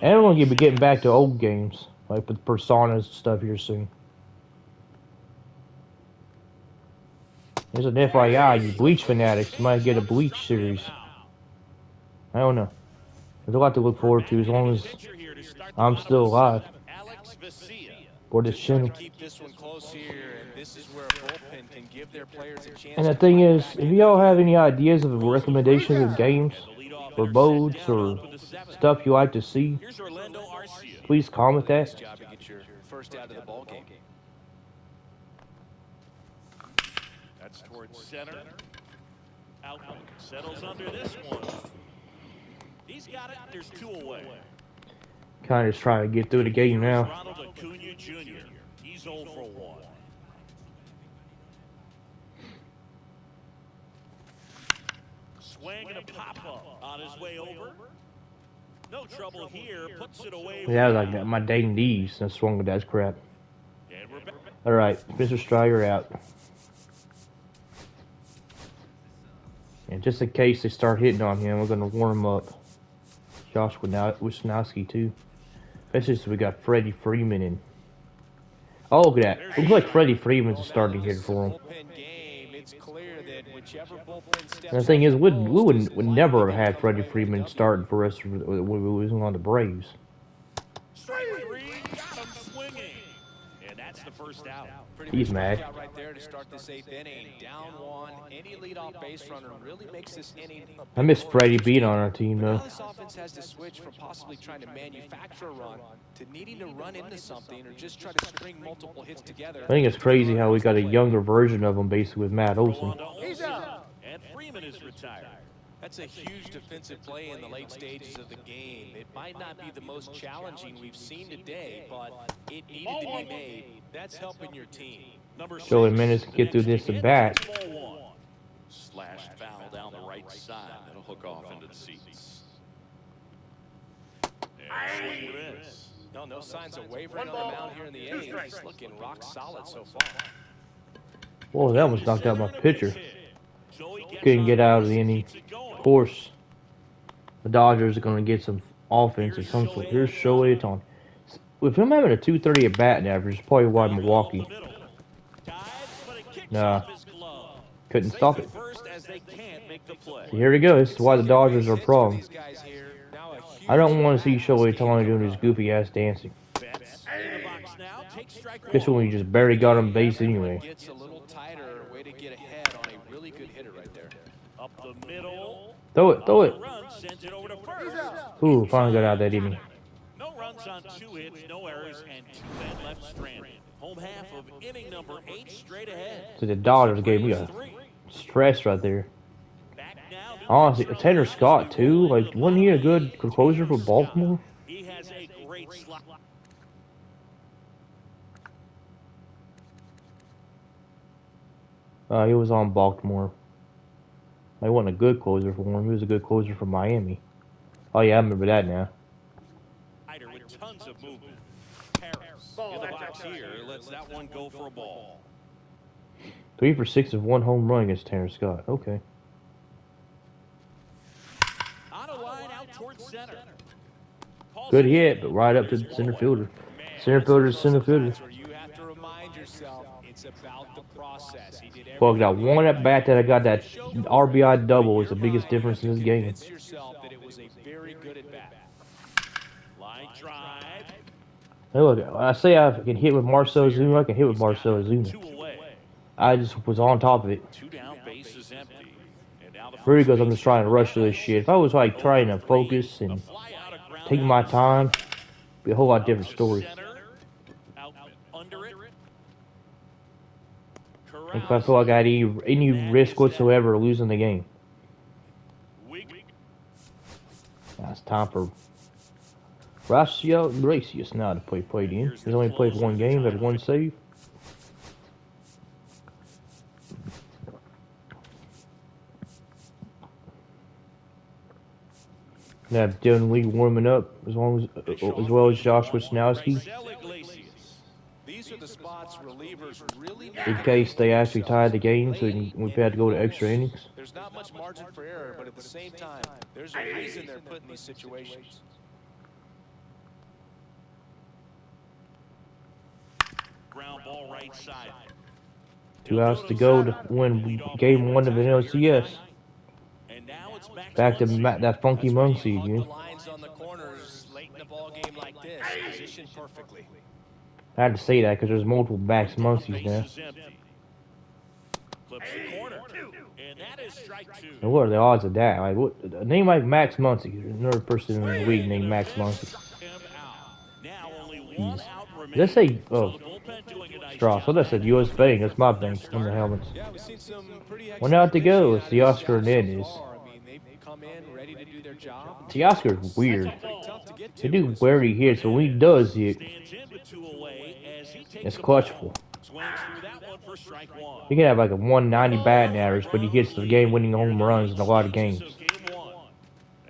And we're gonna be getting back to old games. Like with Personas and stuff here soon. There's an FYI, you Bleach fanatics might get a Bleach series. I don't know. There's a lot to look forward to as long as I'm still alive. Alex Vesia. Or the Just trying to chin. keep this one close here, and this is where a bullpen can give their players a chance And the to thing fight is, back if into y'all the have game. any ideas of recommendations of games And the leadoff or hitter sent modes down to or open the seventh. stuff you like to see, Here's Orlando Arcia. please comment Really nice that. job to get your first out of the ball game. That's towards center. Outfield settles under this one. He's got it. There's 2 away. Kind of just trying to get through the game Here's now. Ronald Acuna Jr. He's 0 for 1. Swing and a pop-up on his way over. No trouble here. Puts it away. Yeah, like my dang knees. That's wrong with that crap. And we're back. All right, Mr. Strider out. And just in case they start hitting on him, we're gonna warm him up. Josh Wisnowski too. Especially since we got Freddie Freeman in. Oh, look at that. Looks like Freddie Freeman's a starting hitter for him. And the thing is, we would never have had Freddie Freeman starting for us when we was on the Braves. Strike 3, got him swinging. And that's the first out. He's mad. Right there to start this 8th inning. Down 1. Any leadoff base runner really makes this inning. I miss Freddie being on our team Now though. this offense has to switch from possibly trying to manufacture a run to needing to run into something or just try to string multiple hits together. I think it's crazy how we got a younger version of him basically with Matt Olson. He's out. And Freeman is retired. That's a huge defensive play in the late stages of the game. It might not be the most challenging we've seen today, but it needed to be made. That's helping your team. Joey Menace can get through this at bat. Slashed foul down the right side. That'll hook off into the seats. And swing and miss. No signs of wavering on the mound here in the 8th. He's looking rock solid so far. Whoa, that almost knocked out my pitcher. Couldn't get out of the inning. Of course, the Dodgers are going to get some offense at some point. Here's Shohei Ohtani. With him having a 230 at bat average, probably why Milwaukee. Nah, couldn't stop it. So here we go. This is why the Dodgers are a problem. I don't want to see Shohei Ohtani doing his goofy ass dancing. Especially when you just barely got him base anyway. Gets a little tighter, way to get ahead on a really good hitter right there. Up the middle. Throw it, throw it. Sends it over to first. Ooh, finally got out of that inning. No runs on 2 hits, no errors, and 2 men left stranded. Home half of inning number 8 straight ahead. So the Dodgers gave me a stress right there. Honestly, Tanner Scott too. Like, wasn't he a good closer for Baltimore? He has a great slot. He was on Baltimore. He wasn't a good closer for him. He was a good closer for Miami. Oh yeah, I remember that now. With tons of movement. Harris in the box here lets that one go for a ball. 3 for 6 of 1 home run against Tanner Scott. Okay. On a line out towards center. Good hit, but right up to the center fielder. Center fielder to center fielder. You have to remind yourself it's about the process. He did Well, I got one at bat that I got that RBI double is the biggest difference in this game. convince yourself that it was a very good at bat. Line drive. Hey, look, when I say I can hit with Marcell Ozuna, I can hit with Marcell Ozuna. 2 away. I just was on top of it. 2 down, bases empty. And now the Really, because I'm just trying to rush through this shit. If I was like trying to focus and fly out of ground take my time, it'd be a whole lot different story. center. Out under it. If I feel like I had any risk whatsoever of losing the game. Now it's time for Gracious now to play played in. He's only played 1 game, had 1 save. Now Dylan Lee warming up as well as Josh Wisnowski. These are the spots relievers really In case they actually tied the game, so we've had to go to extra innings. There's not much margin for error, but at the same time, there's a reason they're put in these situations. Ground ball right side. 2 outs to go to win game 1 of the LCS. And now it's Back to that funky Muncie again. The lines on the corners late in the ball game like this, positioned perfectly. I had to say that because there's multiple Max Muncies now. Clips the corner. And that is strike two. And what are the odds of that? Like, what a name like Max Muncy? There's another person in the league named Max Muncy. Now only one Jeez. out remaining. Let's say, So oh, the bullpen doing a nice Strauss. job Well, that said U.S. Bank. That's my bank on the helmets. Yeah, we've seen some pretty One out to go. It's the Oscar Oscar Hernandez. I mean, they've come in ready to do their job. The Oscar's weird. Tough to get to. They do where he hits, but when he does hit, Stands in with two away as he takes it's the ball. clutchful. Swings through that one for strike one. He can have like a 190 batting average, but he hits the game-winning home runs in a lot of games. So game one.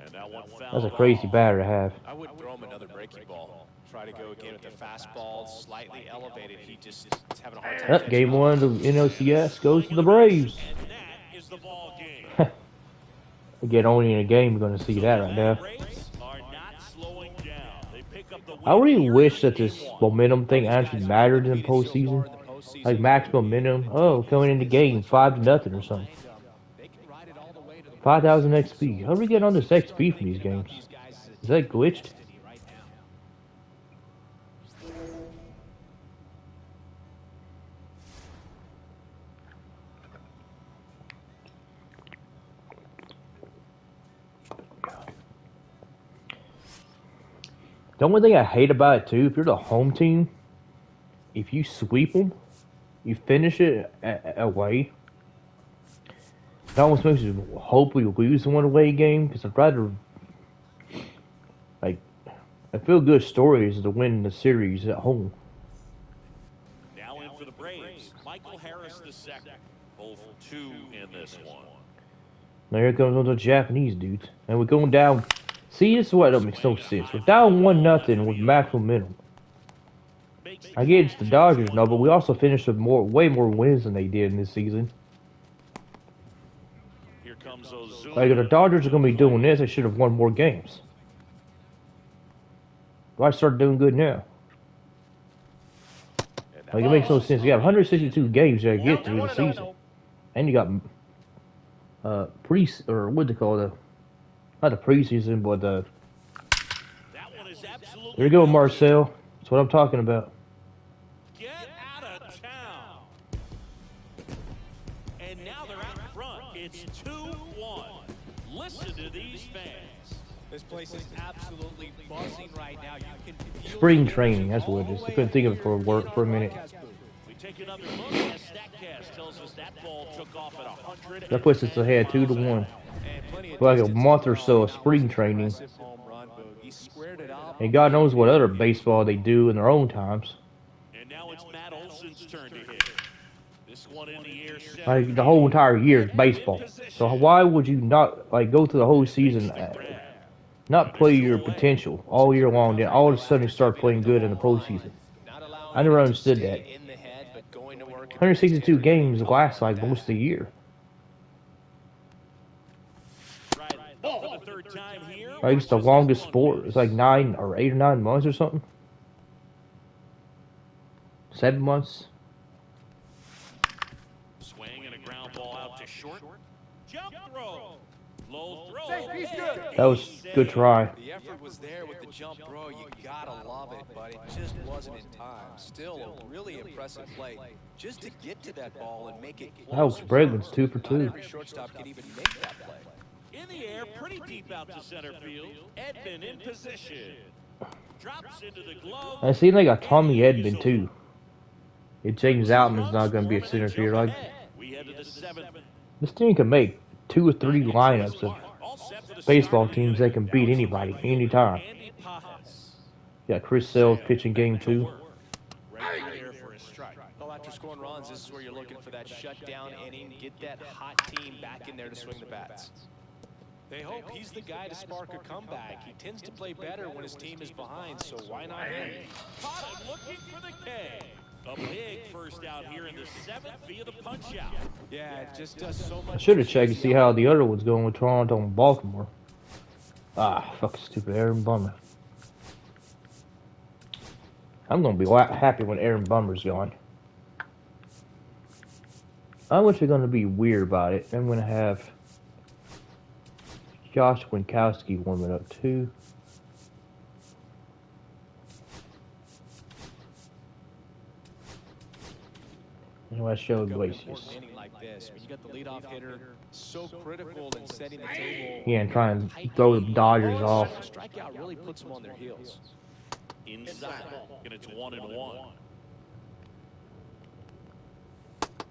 And that one That's fouled a crazy off. batter to have. I would throw him another breaking ball. Try to go again with the fastball, slightly elevated. He just is having a hard time. Up, game one of NLCS goes to the Braves. And that is the ball game. Again, only in a game we're going to see that right now. Braves are not slowing down. They pick up the win I really here wish in that this game one. momentum thing actually mattered in the postseason. Like max momentum. Oh, coming into game 5-0 or something. 5,000 XP. How do we get on this XP from these games? Is that glitched? The only thing I hate about it too, if you're the home team, if you sweep them, you finish it away. That almost makes you hopefully lose one away game because I'd rather, like, I feel good stories to win the series at home. Now in for the Braves, Michael Harris the second. 0 for 2 in this one. Now here comes one of the Japanese dudes, and we're going down. See, this is what that makes no sense. We're down 1-0 with max momentum. I get it's the Dodgers, no, but we also finished with way more wins than they did in this season. Here comes Ozuna. Like, if the Dodgers are going to be doing this, they should have won more games. Why start doing good now? Like, it makes no sense. You got 162 games you got to get through the season. And you got, what they call it? Not the preseason, but the... That one is absolutely There you go, Marcel. That's what I'm talking about. Get out of town. And now they're out in front. It's 2-1. Listen to these fans. This place is absolutely buzzing right now. You can feel Spring training, that's what it is. I couldn't think of it for a minute. We take another look as StatCast tells us that ball took off at 100. That puts us ahead 2-1. For like a month or so of spring training. And God knows what other baseball they do in their own times. And now it's Matt Olson's turn to hit. This one in the air. Like the whole entire year is baseball. So why would you not like go through the whole season, not play your potential all year long, then all of a sudden start playing good in the postseason? I never understood that. 162 games lasts like most of the year. Like it's the longest sport. It's like 8 or 9 months or something. 7 months. Swing and a ground ball out to short. Jump throw. Low throw. That was a good try. The effort was there with the jump throw. You gotta love it, but it just wasn't in time. Still a really impressive play. Just to get to that ball and make it close. That was Bregman's 2 for 2. Not every shortstop can even make that play. In the air, pretty deep out to center field. Edman in position. Drops into the glove. I see they got Tommy Edman too. If James Outman's not going to be a center fielder, like We head to the 7th. this team can make 2 or 3 lineups of baseball teams that can beat anybody anytime. Andy Pajas. You got Chris Sale pitching game 2. Right there for a strike. Well, after scoring runs, this is where you're looking for that shutdown inning. Get that hot team back in there to swing the bats. They hope he's the guy to spark a comeback. He tends to play better when his team is behind, so why not him? Caught him looking for the K. A big first out here in the 7th via the punch out. Yeah, it just does so much. I should have checked to see how the other one's going with Toronto and Baltimore. Ah, fucking stupid Aaron Bummer. I'm going to be happy when Aaron Bummer's gone. I'm actually going to be weird about it. I'm going to have Josh Winkowski warming up too. Let's show Go in an important Iglesias. inning like this, when you got the leadoff hitter so critical in setting the table. Yeah, and try and throw the Dodgers off. Strikeout really puts them on their heels. Inside, and it's 1-1.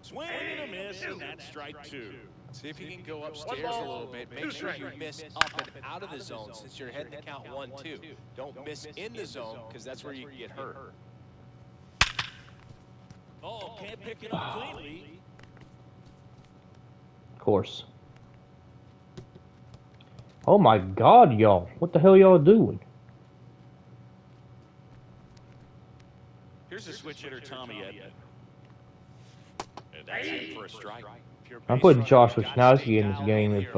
Swing and a miss, and that's strike 2. See if you can go upstairs a little bit. Make sure you miss up and out of the zone since you're heading to count 1-2. Don't miss in the zone because that's where you can get hurt. Oh, can't pick it up cleanly. Of course. Oh my God, y'all! What the hell y'all doing? Here's a switch hitter, Tommy Edman. And that's it for a strike. I'm putting Josh Wisnowski in this game if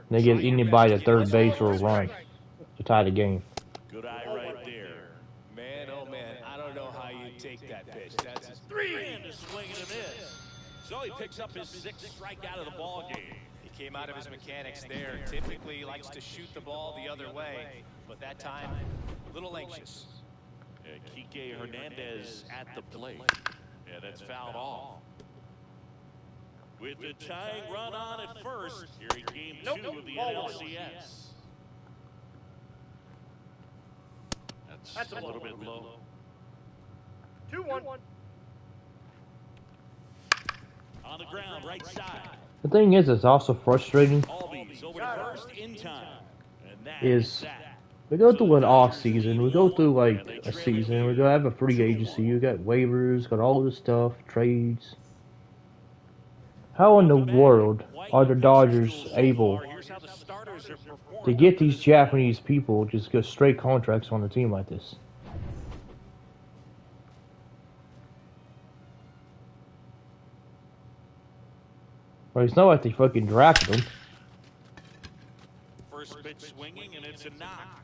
they get anybody to third base or a run to tie the game. Good eye right there. Man, oh man, I don't know how you take that pitch. That's his 3 and a swing and a miss. So he picks up his 6th strikeout of the ball game. He came out of his mechanics there. Typically he likes to shoot the ball the other way, but that time a little anxious. Kike Hernandez at the plate. Yeah, that's fouled off. With the tying run on at first, here in game 2 of the NLCS. That's a little bit low. 2-1. On the ground, right side. The thing is, it's also frustrating. Albies over to first in time. And that Is that. we go through an off season, we go through like a season, we go have a free agency, you got waivers, got all this stuff, trades. How in the world are the Dodgers able to get these Japanese people just get straight contracts on a team like this? Well, it's not like they fucking drafted them. First pitch swinging, and it's a knock.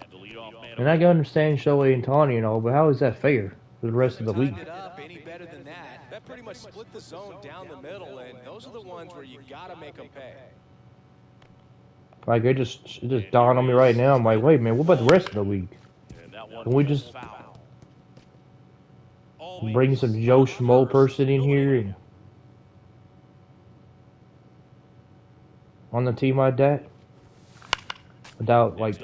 And the leadoff man. And I can understand Shohei and Tani and all, but how is that fair for the rest of the league? Timed it up any better than that. That pretty much split the zone down the middle, and those are the ones where you got to make them pay. Like, it just dawned on me right now. I'm like, wait, man, what about the rest of the league? Can we just bring some Joe Schmo person in here and on the team like that without like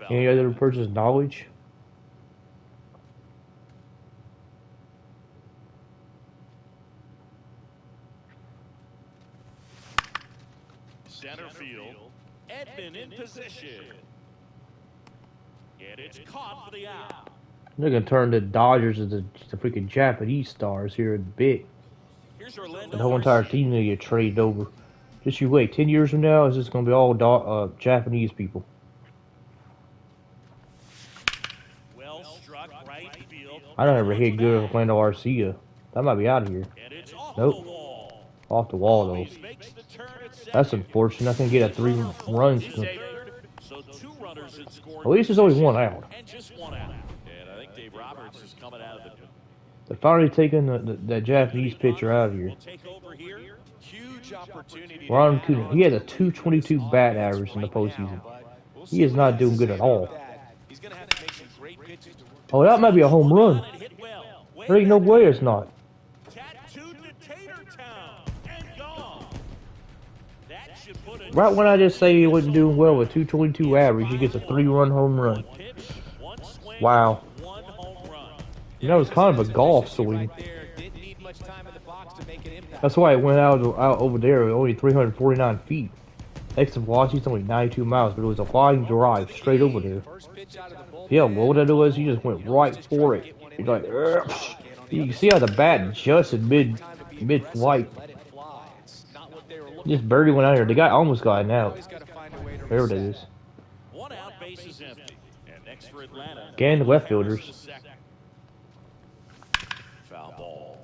any other person's knowledge? Center field, Edman in position. And it's caught for the out. They're gonna turn the Dodgers into the freaking Japanese stars here in a bit. Here's Orlando. The whole entire team gonna get traded over. Just you wait. 10 years from now, it's just gonna be all Japanese people. Well struck right field. I don't ever hit good with Orlando Arcia. That might be out of here. And it's off Nope. the wall. Off the wall though. Makes the turn at second. That's unfortunate. I can get a 3 runs. So 2 runners had scored. At least there's only 1 out. And just 1 out. And I think Dave Roberts is coming out of the. They're finally taking the Japanese pitcher out of here. Will take over here. Huge opportunity. Ron Acuña, he has a 222 bat average in the postseason. He is not doing good at all. He's going to have to make some great pitches. Oh, that might be a home run. There ain't no way it's not. Tattooed to Tater Town and gone. That should put a Right when I just say he wasn't doing well with 222 average, he gets a 3-run home run. pitch, 1 swing, Wow. 1 home run. And that was kind of a golf swing. Didn't need much time in the box to make an impact. That's why it went out over there, only 349 feet. Extra velocity is only 92 miles, but it was a line drive straight over there. First pitch out of the bullpen. Yeah, what that was, he just went right for it. He's like, "Ugh." You can see how the bat adjusted mid-flight. Let it fly. It's not what they were looking Just barely went out here. The guy almost got it out. Always got to find a way to There it reset. is. 1 out, base is empty. And next for Atlanta. Again, the left fielders. Foul ball.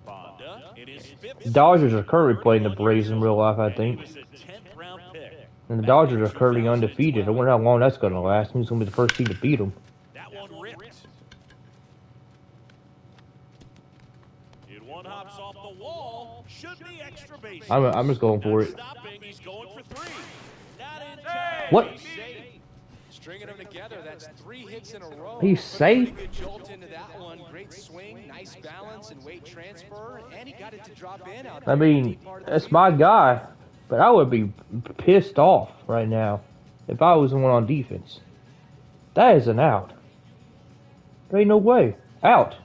Bonda in his 5th. The Dodgers are currently playing the Braves in real life, I He think. was a 10th round pick. And the Dodgers are currently undefeated. I wonder how long that's going to last. Who's going to be the first team to beat them? That one ripped. It one hops off the wall. Should be extra base. I'm just going for it. Stopping. He's going for 3. Not in time. What? Stringing them together, that's 3 hits in a row. He's safe. Pretty good jolt into that one. Great swing, nice balance and weight transfer, and he got it to drop in out there. I mean, that's my guy, but I would be pissed off right now if I was the one on defense. That is an out. There ain't no way. Out.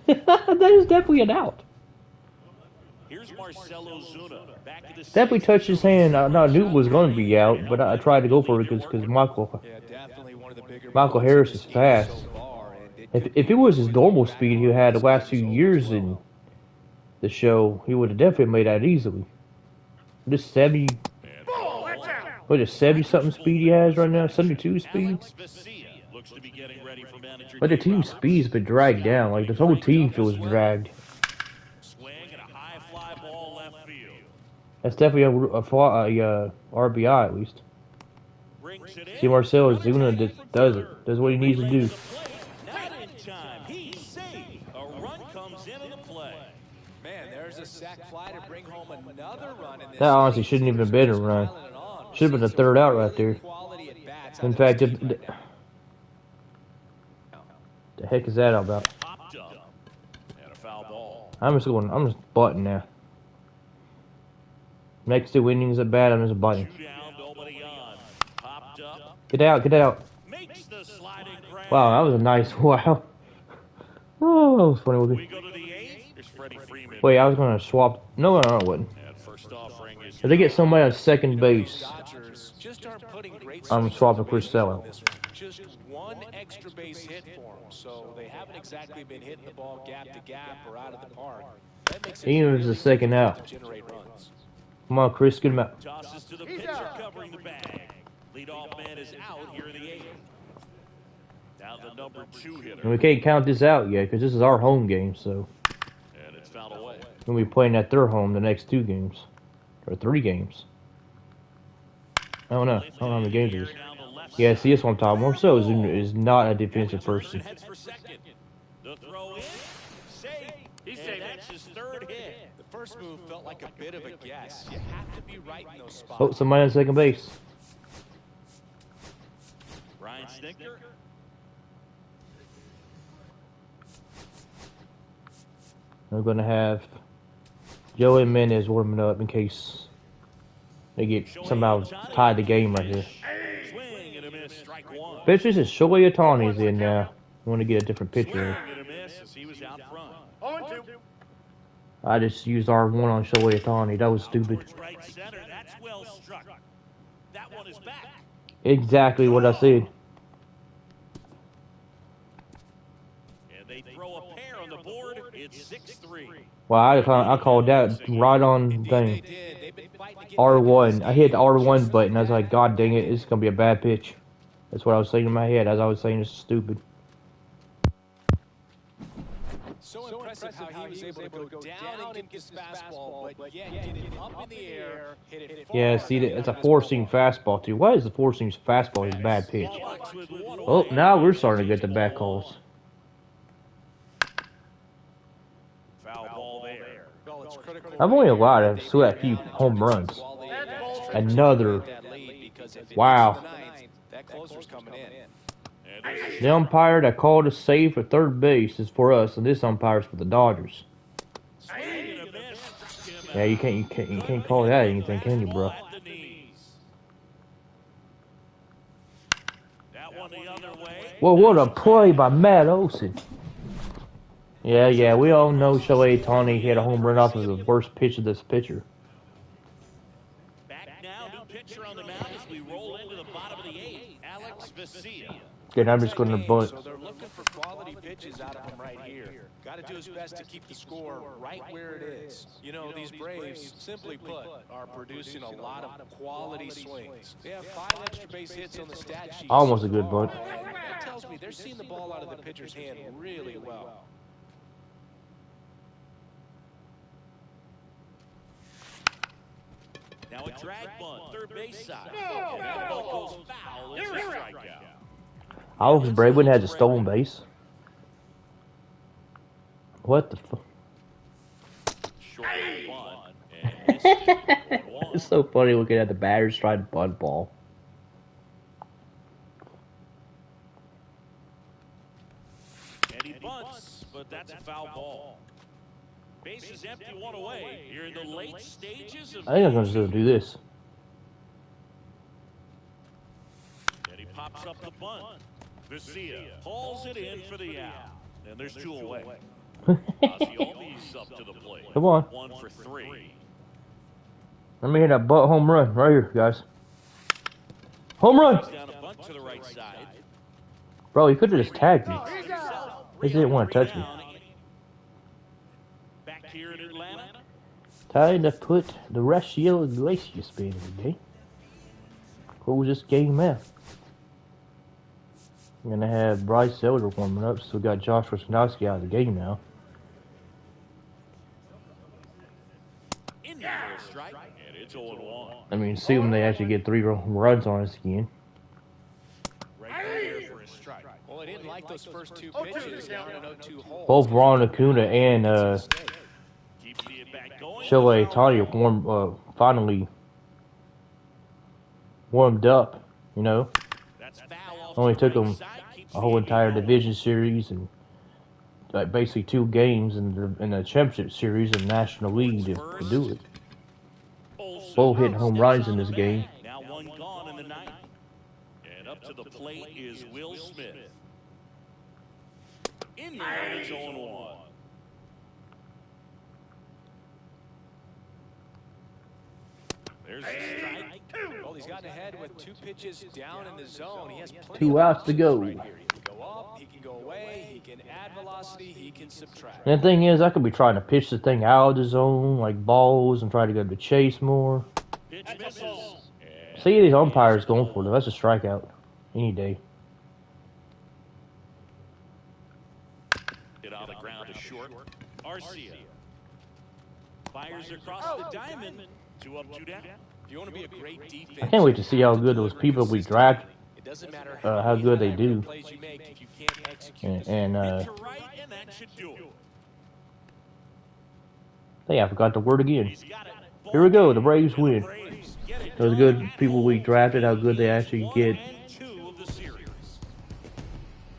That is definitely an out. Here's Marcelo Zuna. Definitely touched his hand. I knew it was going to be out, but I tried to go for it because Michael Harris is fast. If it was his normal speed he had the last few years in the show, he would have definitely made that easily. This 70, what is 70-something speed he has right now? 72 speed? But the team's speed's been dragged down. Like, this whole team feels dragged. That's definitely a RBI at least. See, Marcelo Zuna does it. Does what he needs to do. That honestly shouldn't even have been a run. Should have been a third out right there. In fact, the heck is that all about? I'm just butting now. Next 2 innings at bat, I'm just butting. Get out, get out. Wow, that was a nice wow. Oh, that was funny with me. Wait, I was gonna swap. No, I wouldn't. If they get somebody on second base, I'm swapping Cristello. Just 1 extra base hit for them, so they haven't exactly been hitting the ball gap to gap or out of the park. Even if it's the second out. Come on, Chris, get him out. Tosses to the pitcher covering the bag. Leadoff man is out here in the 8th. Now the number 2 hitter. And we can't count this out yet because this is our home game, so. And it's fouled away. We'll be playing at their home the next 2 games. Or 3 games. I don't know. I don't know how many games it is. Yeah, see, that's what I'm talking about. Marcelo Zuna is not a defensive person. The throw in. Safe. He's safe. That's his 3rd hit. The first move felt like a bit of a guess. You have to be right in those spots. Oh, somebody on second base. Ryan Snicker. We're going to have Joey Menez warming up in case they get somehow tied the game right here. Swing and a miss, strike 1. Pitchers is Shohei Ohtani's in now. I want to get a different pitcher. And a miss as he was out front. 0-2. I just used R1 on Shohei Ohtani. That was stupid. Right center. That's well struck. That one is back. Exactly what I said. And they throw a pair on the board. It's 6-3. Well, I called that right on thing. R1. I hit the R1 button. I was like, God dang it, it's going to be a bad pitch. That's what I was saying in my head as I was saying it's stupid. So impressive how he was able to go down and get this fastball, but yet get it up in the air, hit it far. Yeah, see, it's a 4-seam fastball, too. Why is the 4-seam fastball a bad pitch? Oh, now we're starting to get the back calls. Foul ball there. I've only allowed a few home runs. Another. Wow. That closer's coming in. The umpire that called a save for third base is for us, and this umpire's for the Dodgers. Yeah, you can't call that anything, can you, bro? Well, what a play by Matt Olson. Yeah, we all know Shohei Ohtani hit a home run off of the worst pitch of this pitcher. Back now, new pitcher on the mound as we roll into the bottom of the 8th. Alex Vesia. Good, I'm just going to bunt. So they're looking for quality pitches out of him right here. Got to do his best to keep the score right where it is. You know, these Braves, simply put, are producing a lot of quality swings. They have 5 extra base hits on the stat sheet. Almost a good bunt. That tells me they're seeing the ball out of the pitcher's hand really well. Now a drag bunt, third base side. And that ball goes foul. It's a strikeout. I was Braidwood has a stolen base. What the fuck? Short bunt and missed it. 1-1. It's so funny looking at the batters trying to bunt ball. he bunts, but that's a foul ball. Base is empty, one away. You're in the late stages of I think I'm going to do this. and he pops up the bunt. Vicia pulls it in for the out. And there's 2 away. Ozzy up to the plate. Come on. 1 for 3. Let me hit that butt home run right here, guys. Home run! Down a bunt to the right side. Bro, he could have just tagged me. He didn't want to touch me. Back here in Atlanta. Time to put the Ratio Iglesias in today. Close this game out. I'm gonna have Bryce Elder warming up, so we got Josh Wisnowski out of the game now. In there for a strike, and it's 0-1. I mean, assuming they actually get 3 runs on us again. Right there for a strike. Well, I didn't like those first 2 pitches. Down an 0-2 hole. Both Ron Acuna and Keeps it back going. Shohei Ohtani finally warmed up, you know. That's foul off Only the took right them side, keeps a whole the entire going. division series and like basically 2 games in the championship series in the National League to do it. Olsen Both hitting home steps runs on in the this game. bag. Now 1 gone in the 9th. And up to the plate is Will Smith. In there, it's 0-1. There's a strike. Well, he's gotten ahead with 2 pitches down in the zone. He has plenty 2 of outs to options go. right here. He can go up, he can go away, he can add velocity, he can subtract. And the thing is, I could be trying to pitch the thing out of the zone, like balls, and try to go to chase more. Pitch misses. And See these umpires going for it. That's a strikeout any day. hit on the ground to short. Arcia fires across the diamond. 2 up, 2 down. If you want to be a great defense, I can't wait to see how good those people we draft, it doesn't matter how good they do. plays you make if you can't execute. And To right, and that should do it. hey, I forgot the word again. He's got it. Here we go. The Braves win. Braves get it Those done. good people we drafted, how good they actually get. 1 and 2 of the series.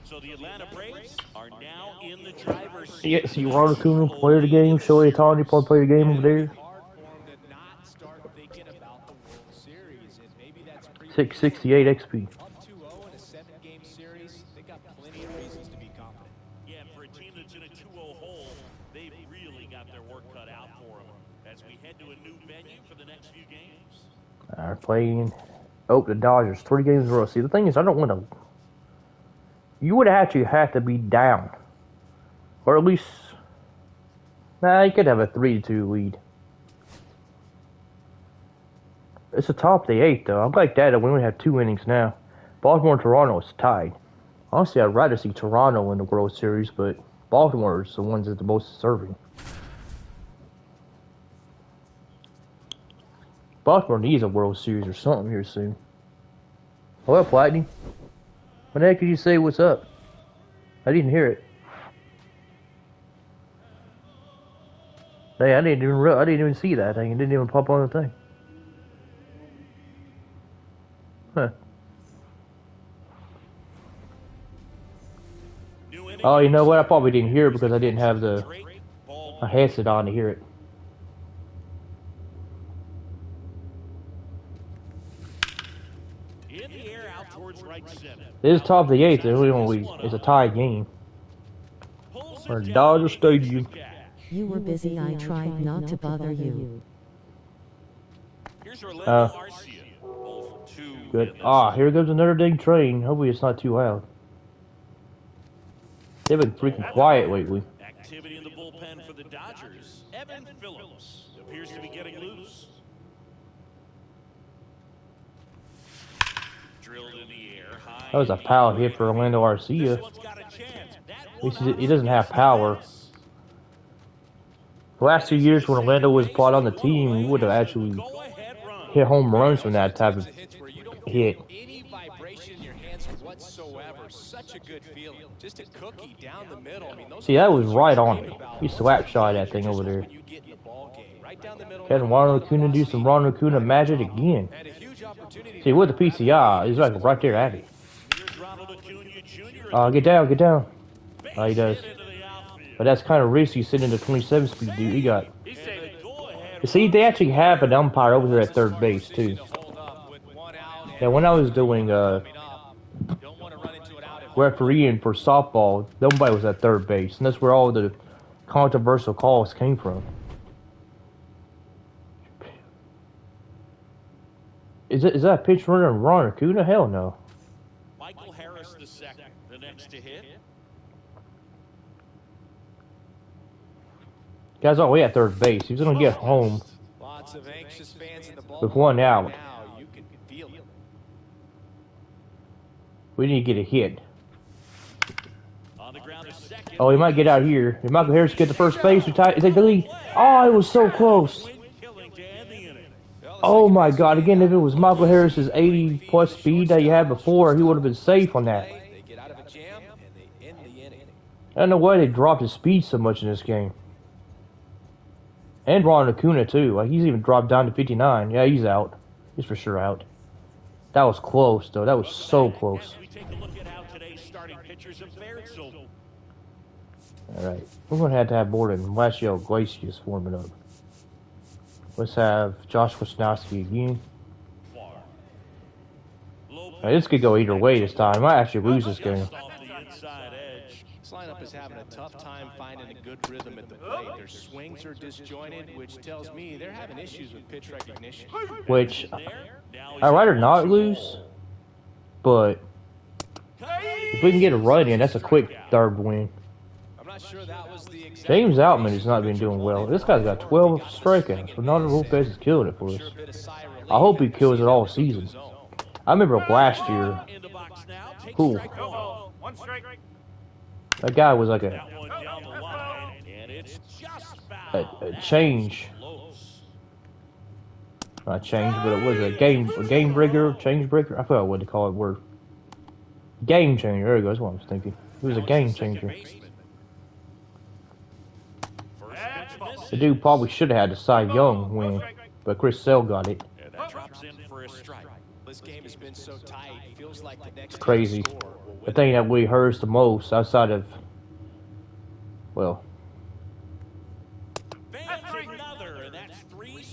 So the Atlanta Braves are now in the driver's seat. Yeah, see Ronald Acuna play the game. Shohei Ohtani play the game over there. Hard for him to not start thinking about the World Series, and maybe that's 668 XP. up 2-0 in a 7-game series. They got plenty of reasons to be confident. Yeah, for a team that's in a 2-0 hole, they've really got their work cut out for them as we head to a new venue for the next few games. Are playing. Oh, the Dodgers 3 games in a row. See, the thing is, I don't want to. You would actually have to be down, or at least. Nah, you could have a 3-2 lead. It's a top of the 8th, though. I'm like that. We only have 2 innings now. Baltimore and Toronto is tied. Honestly, I'd rather see Toronto in the World Series, but Baltimore is the ones that's the most deserving. Baltimore needs a World Series or something here soon. Hello, Platinum. When the heck did you say what's up? I didn't hear it. Hey, I didn't even see that thing. It didn't even pop on the thing. Huh. Oh, you know what? I probably didn't hear it because I didn't have the headset on to hear it. In the air out towards right center. This is top of the 8th. It's a tie game. Pulls Or it down Dodger and Stadium. makes the catch. You were busy, I tried not to bother you. Here's Orlando Arcia. 0 for 2 Good. in this. Ah, here goes another dang train. Hopefully it's not too loud. They've been freaking quiet lately. Activity in the bullpen for the Dodgers. Evan Phillips appears to be getting loose. Drilled in the air. High That was a and power deep. hit for Orlando This Arcia. one's got a chance. That At least one he doesn't have power. The last 2 years when Orlando was brought on the team, we would have actually Go ahead run. hit home runs from that type of Hits where you don't hit. feel any vibration in your hands whatsoever. Such a good feeling. Just a cookie down the middle. I mean, those See, that was right on me. He slap shot that thing over there. when you get in the ball game. Right down the middle. Can Ronald Acuna do some Ronald Acuna magic again? And a huge opportunity. See, with the PCI, he's like right there at it. Here's Ronald Acuna Jr. Get down, get down. He does. But that's kind of risky sitting at 27 speed, dude. He got. See, they actually have an umpire over there at third base too. Yeah, when I was doing refereeing for softball, nobody was at third base, and that's where all the controversial calls came from. Is that a pitch runner and Ron Acuna? Hell no. Michael Harris the second, the next to hit. Guy's all the way at third base. He's gonna get home Lots of anxious fans in the with one out. now. You can feel it. We need to get a hit. On the ground to second. Oh, he might get out here. If Michael Harris get the first base, is it the lead? Oh, it was so close. Oh my God! Again, if it was Michael Harris's 80+ speed that he had before, he would have been safe on that. They get out of a jam and they end the inning. I don't know why they dropped his speed so much in this game. And Ron Acuna too. Like he's even dropped down to 59. Yeah, he's out. He's for sure out. That was close though. That was so close. All right, we're gonna have to have more than Washio Glacius forming up. Let's have Josh Wisnowski again. Right, this could go either way this time. I might actually lose this game. This lineup is having a tough time finding a good rhythm at the plate. Their swings are disjointed, which tells me they're having issues with pitch recognition. Which I'd rather not lose, but if we can get a run in, that's a quick third win. Sure that was the James Outman has not been doing well. This guy's got 12 strikeouts. Fernando Lopez is killing it for us. I hope he kills it all season. I remember last year. Cool. That guy was like a change. Not change, but it was a game breaker, change breaker. I forgot what to call it. Word. Game changer. There you go. That's what I was thinking. He was a game changer. The dude probably should have had the Cy Young win, but Chris Sale got it. It's crazy. The thing that really hurts the most outside of, well,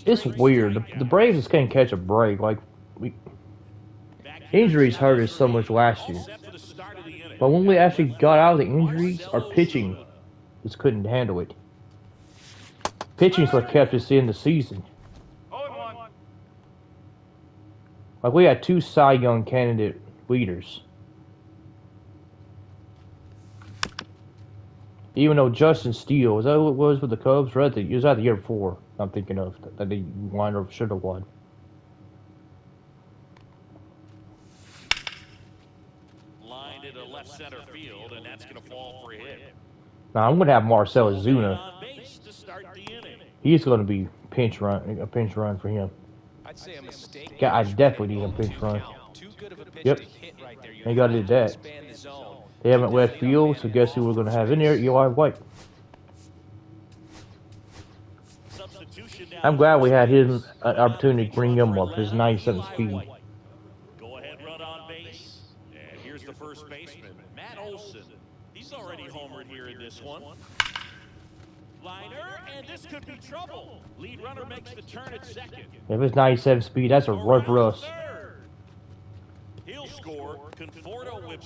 it's weird. The Braves just can't catch a break. Like, injuries hurt us so much last year. But when we actually got out of the injuries, our pitching just couldn't handle it. Pitching's what kept us in the season. Like, we had 2 Cy Young candidate leaders. Even though Justin Steele, is that who it was with the Cubs? Right? It was out the year before, I'm thinking of, that they won or should have won. Lined into left center field, and that's going to fall for a hit. Now, I'm going to have Marcell Ozuna. He's going to be a pinch run for him. I'd say a mistake. I definitely need a pinch run. Yep. They got to do that. They haven't left field, so guess who we're going to have in there? Eli White. I'm glad we had his opportunity to bring him up. His 97 speed. Go ahead, run on base. And here's the first baseman, Matt Olson. He's already homered here in this one. Liner, and this could be trouble. Lead runner makes the turn at second. If it's 97 speed, that's a run for us. He'll score. Conforto whips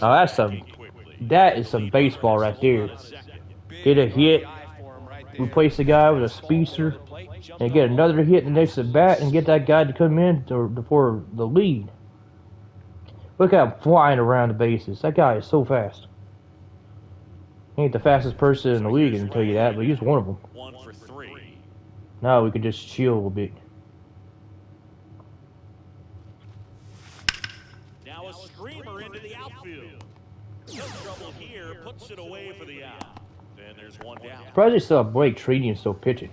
that is some baseball right there. Get a hit, replace the guy with a speedster, and get another hit in the next at bat, and get that guy to come in for the lead. Look at him flying around the bases. That guy is so fast. He ain't the fastest person in the league, I can tell you that, but he's one of them. 1 for 3. Now we can just chill a little bit. Now a screamer into the outfield. No trouble here, puts it away for the out. Then there's one down. Surprised they still have Blake Treaty and still pitching.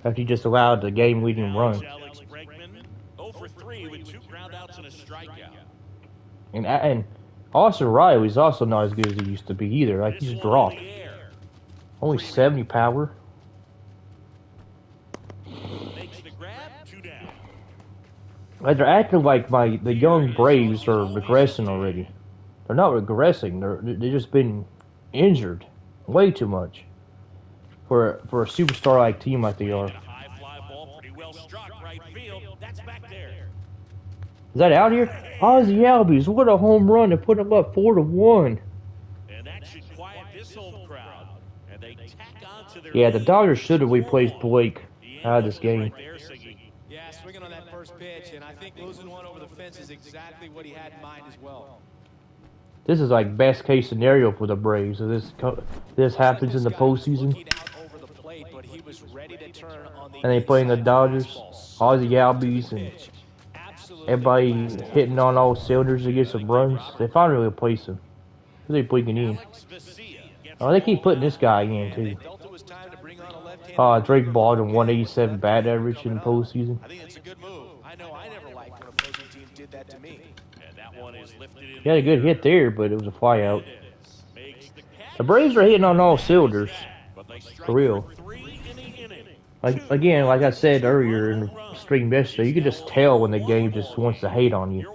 After he just allowed the game-leading run. Alex Bregman, 0 for 3 with 2 groundouts and a strikeout. And Austin Riley's also not as good as he used to be either. Like, he's dropped. Only 70 power. Makes the grab, 2 down. Like, they're acting like the young Braves are regressing already. They're not regressing. They've just been injured way too much for a superstar like team like they are. A high fly ball, pretty well struck right field. That's back there. Is that out here? Ozzy Albies, what a home run to put them up 4-1. And that should quiet this home crowd. And they tack on to their Yeah, the Dodgers should have replaced Blake out of this game. Yeah, swinging on that first pitch, and I think losing one over the fence is exactly what he had in mind as well. This is like best case scenario for the Braves. So this happens in the postseason, and they play in the Dodgers, Ozzy Albies, and everybody hitting on all cylinders to get some runs. They finally replace him. Who they blinking in? Oh, they keep putting this guy in too. Drake Baldwin 187 bat average in the postseason. I think it's a good move. I know I never liked when opposing teams did that to me. And that one is lifted in. He had a good hit there, but it was a fly out. The Braves are hitting on all cylinders, for real. Like I said earlier in the stream yesterday, you can just tell when the game just wants to hate on you.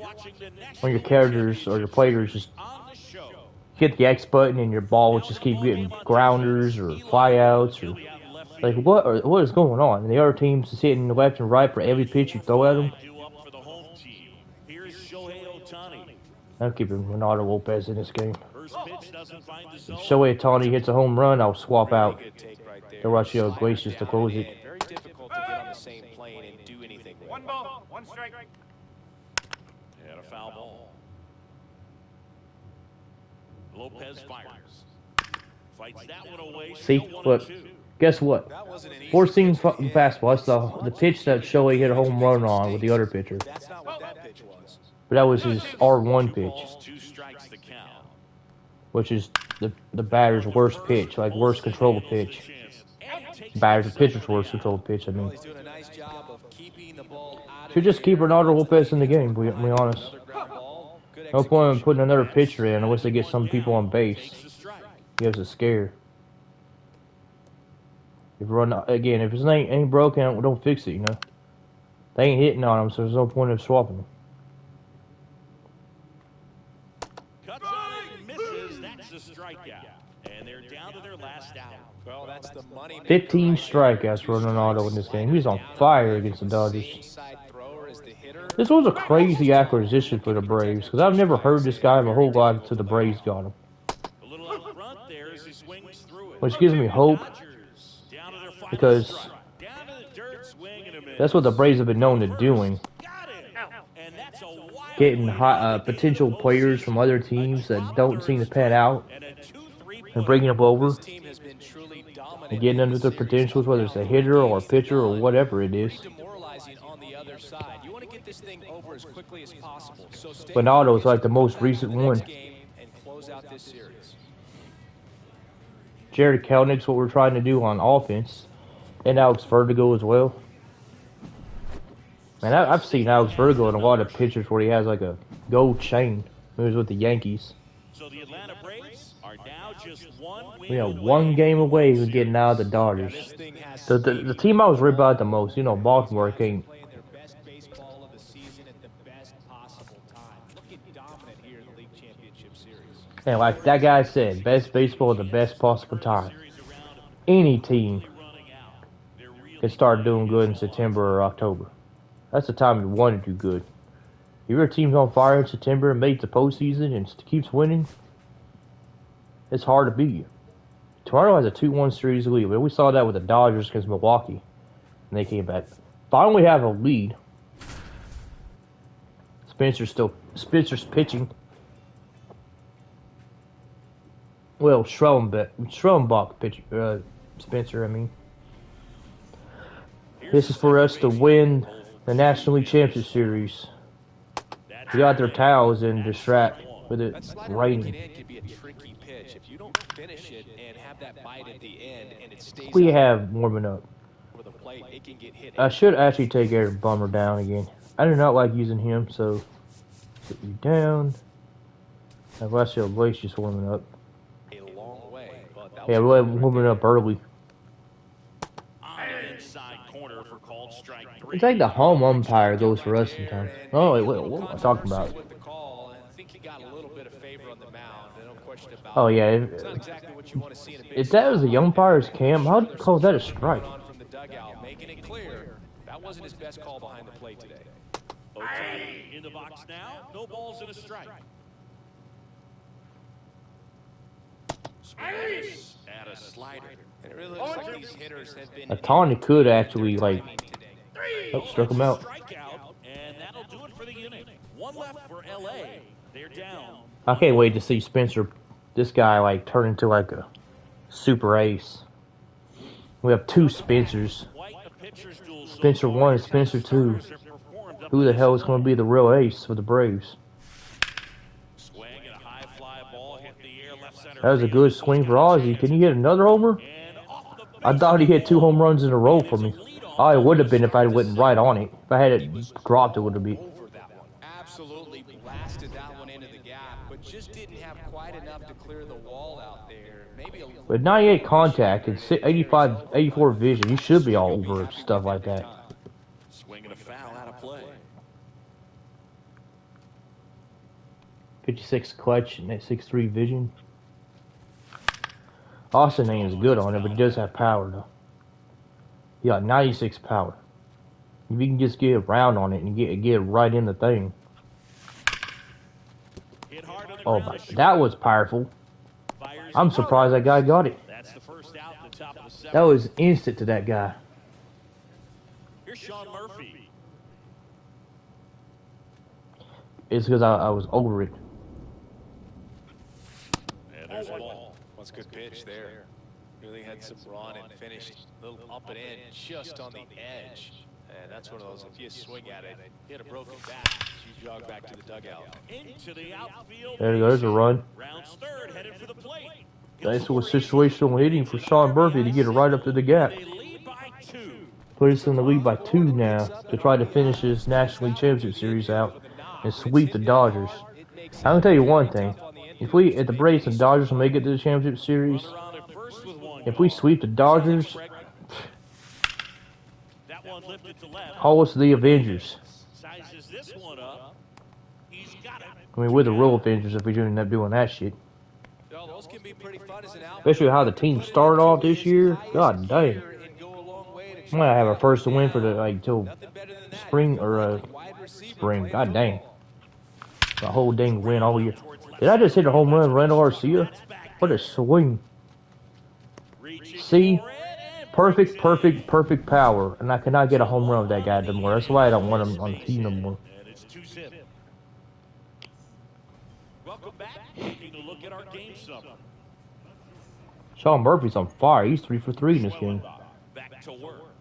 When your characters or your players just hit the X button and your balls just keep getting grounders or flyouts or like what is going on? And the other team's just hitting left and right for every pitch you throw at them. I'm keeping Ronaldo Lopez in this game. If Shohei Ohtani hits a home run, I'll swap out Horacio Iglesias to close it. Very difficult to get on the same plane and do anything. One ball, one strike. And a foul ball. Lopez fires. Fights that one away. See, look, guess what? Four-seam fastball. That's the pitch that Shohei hit a home run on with the other pitcher. That's not what that pitch was. But that was his R1 pitch, 2 strikes the count. which is the batter's worst pitch, like worst controlled pitch. The pitcher's worst controlled pitch, I mean. He's doing a nice job of keeping the ball out of Should just keep Ronaldo Lopez in the game, to be honest. No point in putting another pitcher in unless they get some people on base. He has a scare. If it ain't broken, don't fix it, you know. They ain't hitting on him, so there's no point in swapping them. Cuts on it, misses. That's a strikeout. And they're down to their last out. Well, that's the money. 15 strikeouts for Ronaldo in this game. He was on fire against the Dodgers. This was a crazy acquisition for the Braves, because I've never heard this guy my whole life until the Braves got him. A little up front there as he swings through it. Which gives me hope, Down to their final because strike. Down to the dirt, swing and a miss. that's what the Braves have been known to doing. Got it. And that's a wild Getting potential players from other teams that don't seem to pan out and a 2-3 and bringing them over Team has been truly dominant. and getting them to their potentials, whether it's a hitter or a pitcher or whatever it is. Demoralizing on the other side. You want to get this thing over as quickly as possible. So stay Ronaldo is like the most recent one. game and close out this series. Jared Kelnick's what we're trying to do on offense, and Alex Vertigo as well. Man, I've seen Alex Vertigo in a lot of pictures where he has like a gold chain. He was with the Yankees. So the Atlanta Braves are now just one win We are one game away from getting out of the Dodgers. The team I was worried about the most, Baltimore came. Playing their best baseball of the season at the best possible time. Looking dominant here in the league championship series. And like that guy said, best baseball at the best possible time. Any team can start doing good in September or October. That's the time you want to do good. If your team's on fire in September and makes the postseason and keeps winning, it's hard to beat you. Toronto has a 2-1 series lead, but we saw that with the Dodgers against Milwaukee, and they came back. Finally have a lead. Spencer's pitching. Well, Schrombach pitching. Spencer, I mean. This is for us to win the National League Championship Series. We got their towels and distract with it raining. Could be a tricky pitch. If you don't finish it and have that bite at the end and it stays We have warming up. over the plate, it can get hit. I should actually take Eric Bummer down again. I do not like using him, so put you down. Horacio Iglesias warming up. A long way, but that Yeah, we're warming up early. on the inside corner for called strike 3. It's like the home umpire goes for us sometimes. Oh, wait, what am I talking about? with the call, think he got a little bit of favor on the mound. No question about Oh yeah. it's not exactly what you want to see in a big If that was the umpire's cam, sure, how'd you there's call that a some strike? going on from the dugout, making it clear that wasn't his best call behind the plate today. Okay, in the box now, no balls and a strike. Swings at a slider. And it really looks like these hitters have been Tawny could actually, like, oh, struck him out. Strikeout, and that'll do it for the inning. One left for LA. They're down. I can't wait to see Spencer, this guy, like, turn into, like, a super ace. We have two Spencers. Spencer 1 and Spencer 2. Who the hell is going to be the real ace for the Braves? That was a good swing for Ozzie. Can he hit another homer? I thought he hit 2 home runs in a row for me. Oh, it would have been if I went right on it. If I had it dropped, it would have been. over that one. Absolutely blasted that one into the gap, but just didn't have quite enough to clear the wall out there. Maybe a With 98 contact and 84 vision, you should be all over stuff like that. Swinging a foul out of play. 56 clutch and that 6'3 vision. Austin ain't as good on it, but he does have power though. He got 96 power. If you can just get around on it and get right in the thing. Oh, that was powerful. I'm surprised that guy got it. That was instant to that guy. Here's Sean Murphy. It's because I was over it. And there's a ball. That's a good pitch there. Really had some run and finished a little up and in, just on the edge. And that's one of those, if you swing at it, hit a broken bat, you jog back to the dugout. Into the outfield. There you go, there's a run. Rounds third, headed for the plate. Nice little situational hitting for Sean Murphy to get it right up to the gap. They lead by 2. Put us in the lead by 2 now to try to finish this National League Championship Series out and sweep the Dodgers. I'm gonna tell you one thing: if the Braves and Dodgers make it to the Championship Series, if we sweep the Dodgers, call us the Avengers. Sizes this one up. He's got it. I mean, we're the real Avengers if we do end up doing that shit. Those can be pretty fun as an Especially how the team started off this year. God dang. I'm gonna have our first win for the till spring or spring. God dang. The whole dang win all year. Did I just hit a home run, Randall Garcia? What a swing. See? Perfect power. And I cannot get a home run with that guy anymore. That's why I don't want him on the team no more. Welcome back. Taking a look at our game summary. Sean Murphy's on fire. He's 3 for 3 in this game. Back to work.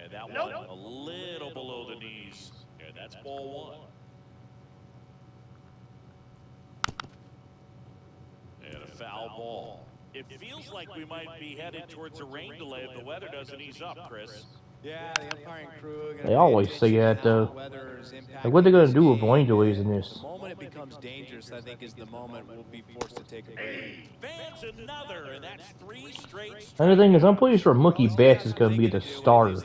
And that one a little below the knees. And that's ball 1. And a foul ball. It feels like we might be headed towards a rain delay if the weather doesn't ease up, Chris. Yeah, the umpiring crew. They always say that, though. Like, what are they going to do with rain delays in this? The moment it becomes dangerous, I think, is the moment we'll be forced to take a break. Fans another, and that's 3 straight. And the thing is, I'm pretty sure Mookie Betts is going to be the starter.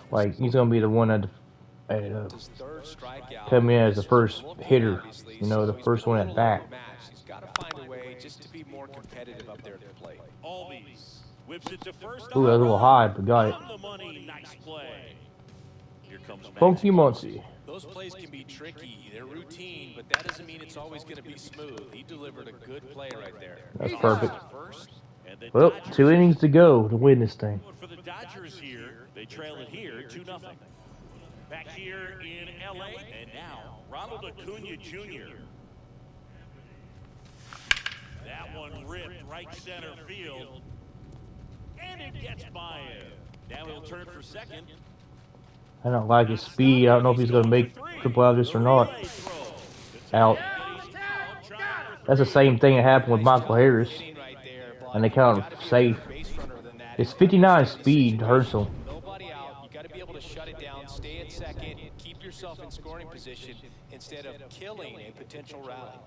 Like, he's going to be the one that come in as the first hitter. You know, the first one at bat. He's got to find a way just to be more competitive up there at the plate. Always whips it to first. Ooh, that's a little high, but got it. On the money, nice play. Here comes Funky Muncie. Those plays can be tricky. They're routine, but that doesn't mean it's always going to be smooth. He delivered a good play right there. That's perfect. Well, 2 innings to go to win this thing. For the Dodgers here, they trail it here 2-0. Back here in LA, and now Ronald Acuna Jr. That one ripped right center field. And it gets by him. Now he'll turn for second. I don't like his speed. I don't know if he's going to make triple out of this or not. Out. That's the same thing that happened with Michael Harris. And they count him safe. It's 59 speed hurts him. Nobody out. You got to be able to shut it down, stay at second, keep yourself in scoring position instead of killing a potential rally.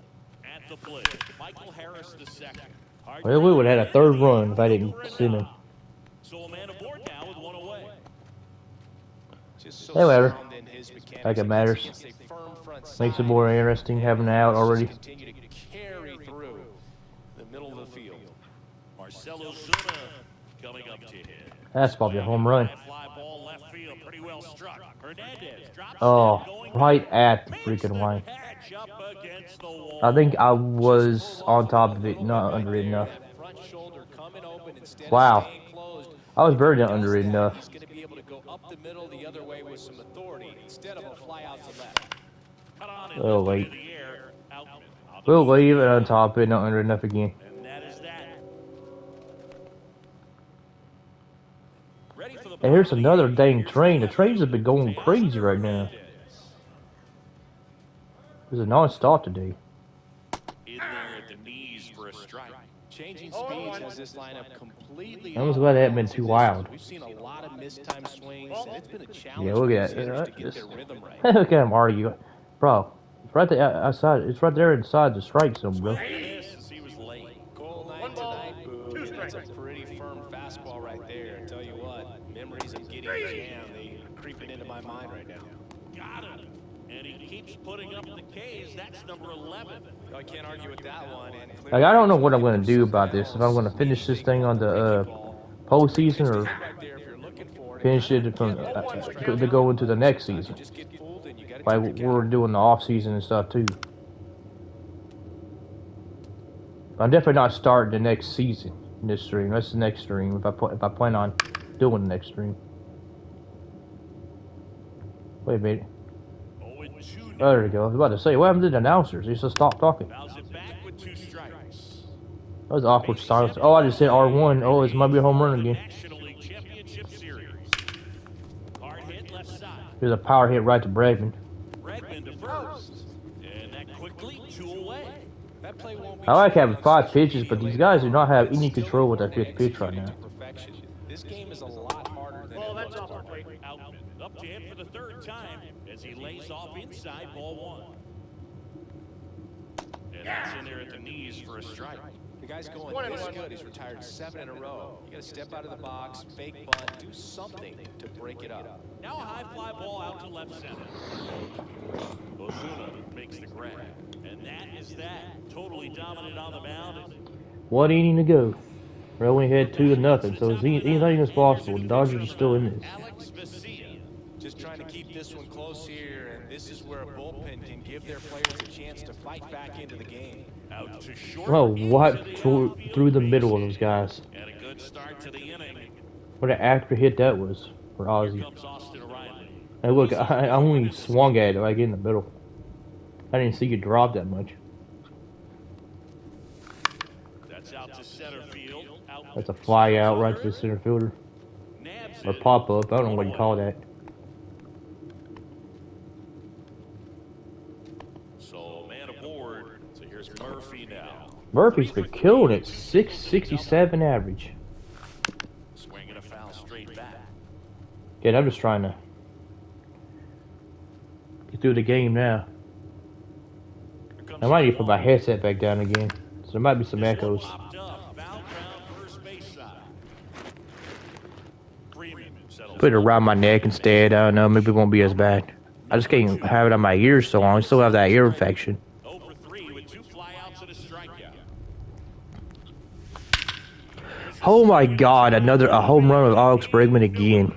At the plate, Michael Harris the second. Well, we would have had a 3rd run if I didn't send him. So a man aboard now with 1 away. Just so Hey, whatever. sound in his mechanics Like it matters. against a firm front Makes it side. more interesting having it out already. Continue to carry through the middle of the field. Marcelo Zuna coming up to hit. That's probably a home run. Fly ball left field, pretty well struck. Hernandez drops Oh, down, going right at the makes freaking line. catch up against the wall. I think I was on top of it, not under it enough. That front shoulder coming open instead Wow. of staying closed. I was barely When he under does it that, enough. He's going to be able to go up the middle the other way with some authority instead of a fly out to left. Cut on and Oh, lifted wait. in the air. Outman on the We'll move. leave it on top of it, not under enough again. And that is that. Ready for the And here's bottom of another the eighth. dang Here's train. The left trains field. have been going crazy right now. Hernandez. There's a non-stop today. In there at the knees for a strike. Changing Oh, speeds one. has this lineup completely. I'm just glad they haven't been off too balance. wild. We've seen a lot of mistimed swings, and it's been a challenge Yeah, look for at these that. hitters to get their rhythm right. Look at him argue. Bro, it's right there outside. It's right there inside the strike zone, bro. Look at this as he was late. Goal One night ball, tonight, two Boo. That's a strikes. pretty firm fastball right there. I tell you what, memories of getting jammed, they are creeping into my mind right now. Got him. And he keeps putting up the K's. That's number 11. I can't argue with that one. And Like, I don't know what I'm going to do about this. If I'm going to finish this thing on the postseason or finish it from to go into the next season. Like we're doing the off season and stuff too. I'm definitely not starting the next season in this stream. That's the next stream if I plan on doing the next stream. Wait a minute. Oh, and two Oh, there we go. I was about to say, what happened to the announcers? They just stopped talking. fouls it back with 2 strikes. That was awkward silence. Oh, I just said R1. Oh, this might be a home run again. National League Championship Series. Hard hit left side. There's a power hit right to Bregman. Bregman to first. And that quickly 2 away. That play won't be I like having 5 pitches, but these guys do not have any control with that 5th pitch right now. This game is a lot harder than Well, it that's looks. off the plate. Outman up to him for the 3rd time as he lays off inside ball 1. And that's in there at the knees for a strike. The guy's going One and this one. good. He's retired 7 in a row. You got to step out of the box, fake bunt, do something to break it up. Now a high fly ball out to left center. Ozuna makes the grab. And that is that. Totally dominant on the mound. 1 inning to go. We're only had 2-0, so anything is possible. The Dodgers are still in this. Alex Vesia. Just trying to keep this one close here, and this is where a bullpen can give their players a chance to fight back into the game. Out to short. Oh, what into the through the outfield middle of base. those guys. And a good start to the inning. What an accurate hit that was for Here Ozzy. comes Austin Riley. Hey, look, I only swung at it like in the middle. I didn't see you drop that much. That's out to center field. Out That's a fly out right to the center fielder. Nabs Or it. pop up. I don't know what you call that. So man aboard. So here's Murphy now. Murphy's been killing it. 667 average. Swinging a foul straight back. Yeah, I'm just trying to get through the game now. Here comes I might need to the put my one. headset back down again. So there might be some This one echoes. popped up. Foul ground first base side. Freeman settles Put it around my neck instead. I don't know. Maybe it won't be as bad. I just can't have it on my ears so long. I still have that ear infection. 0 for 3 with 2 flyouts and a strikeout. Oh my God! A home run with Alex Bregman again.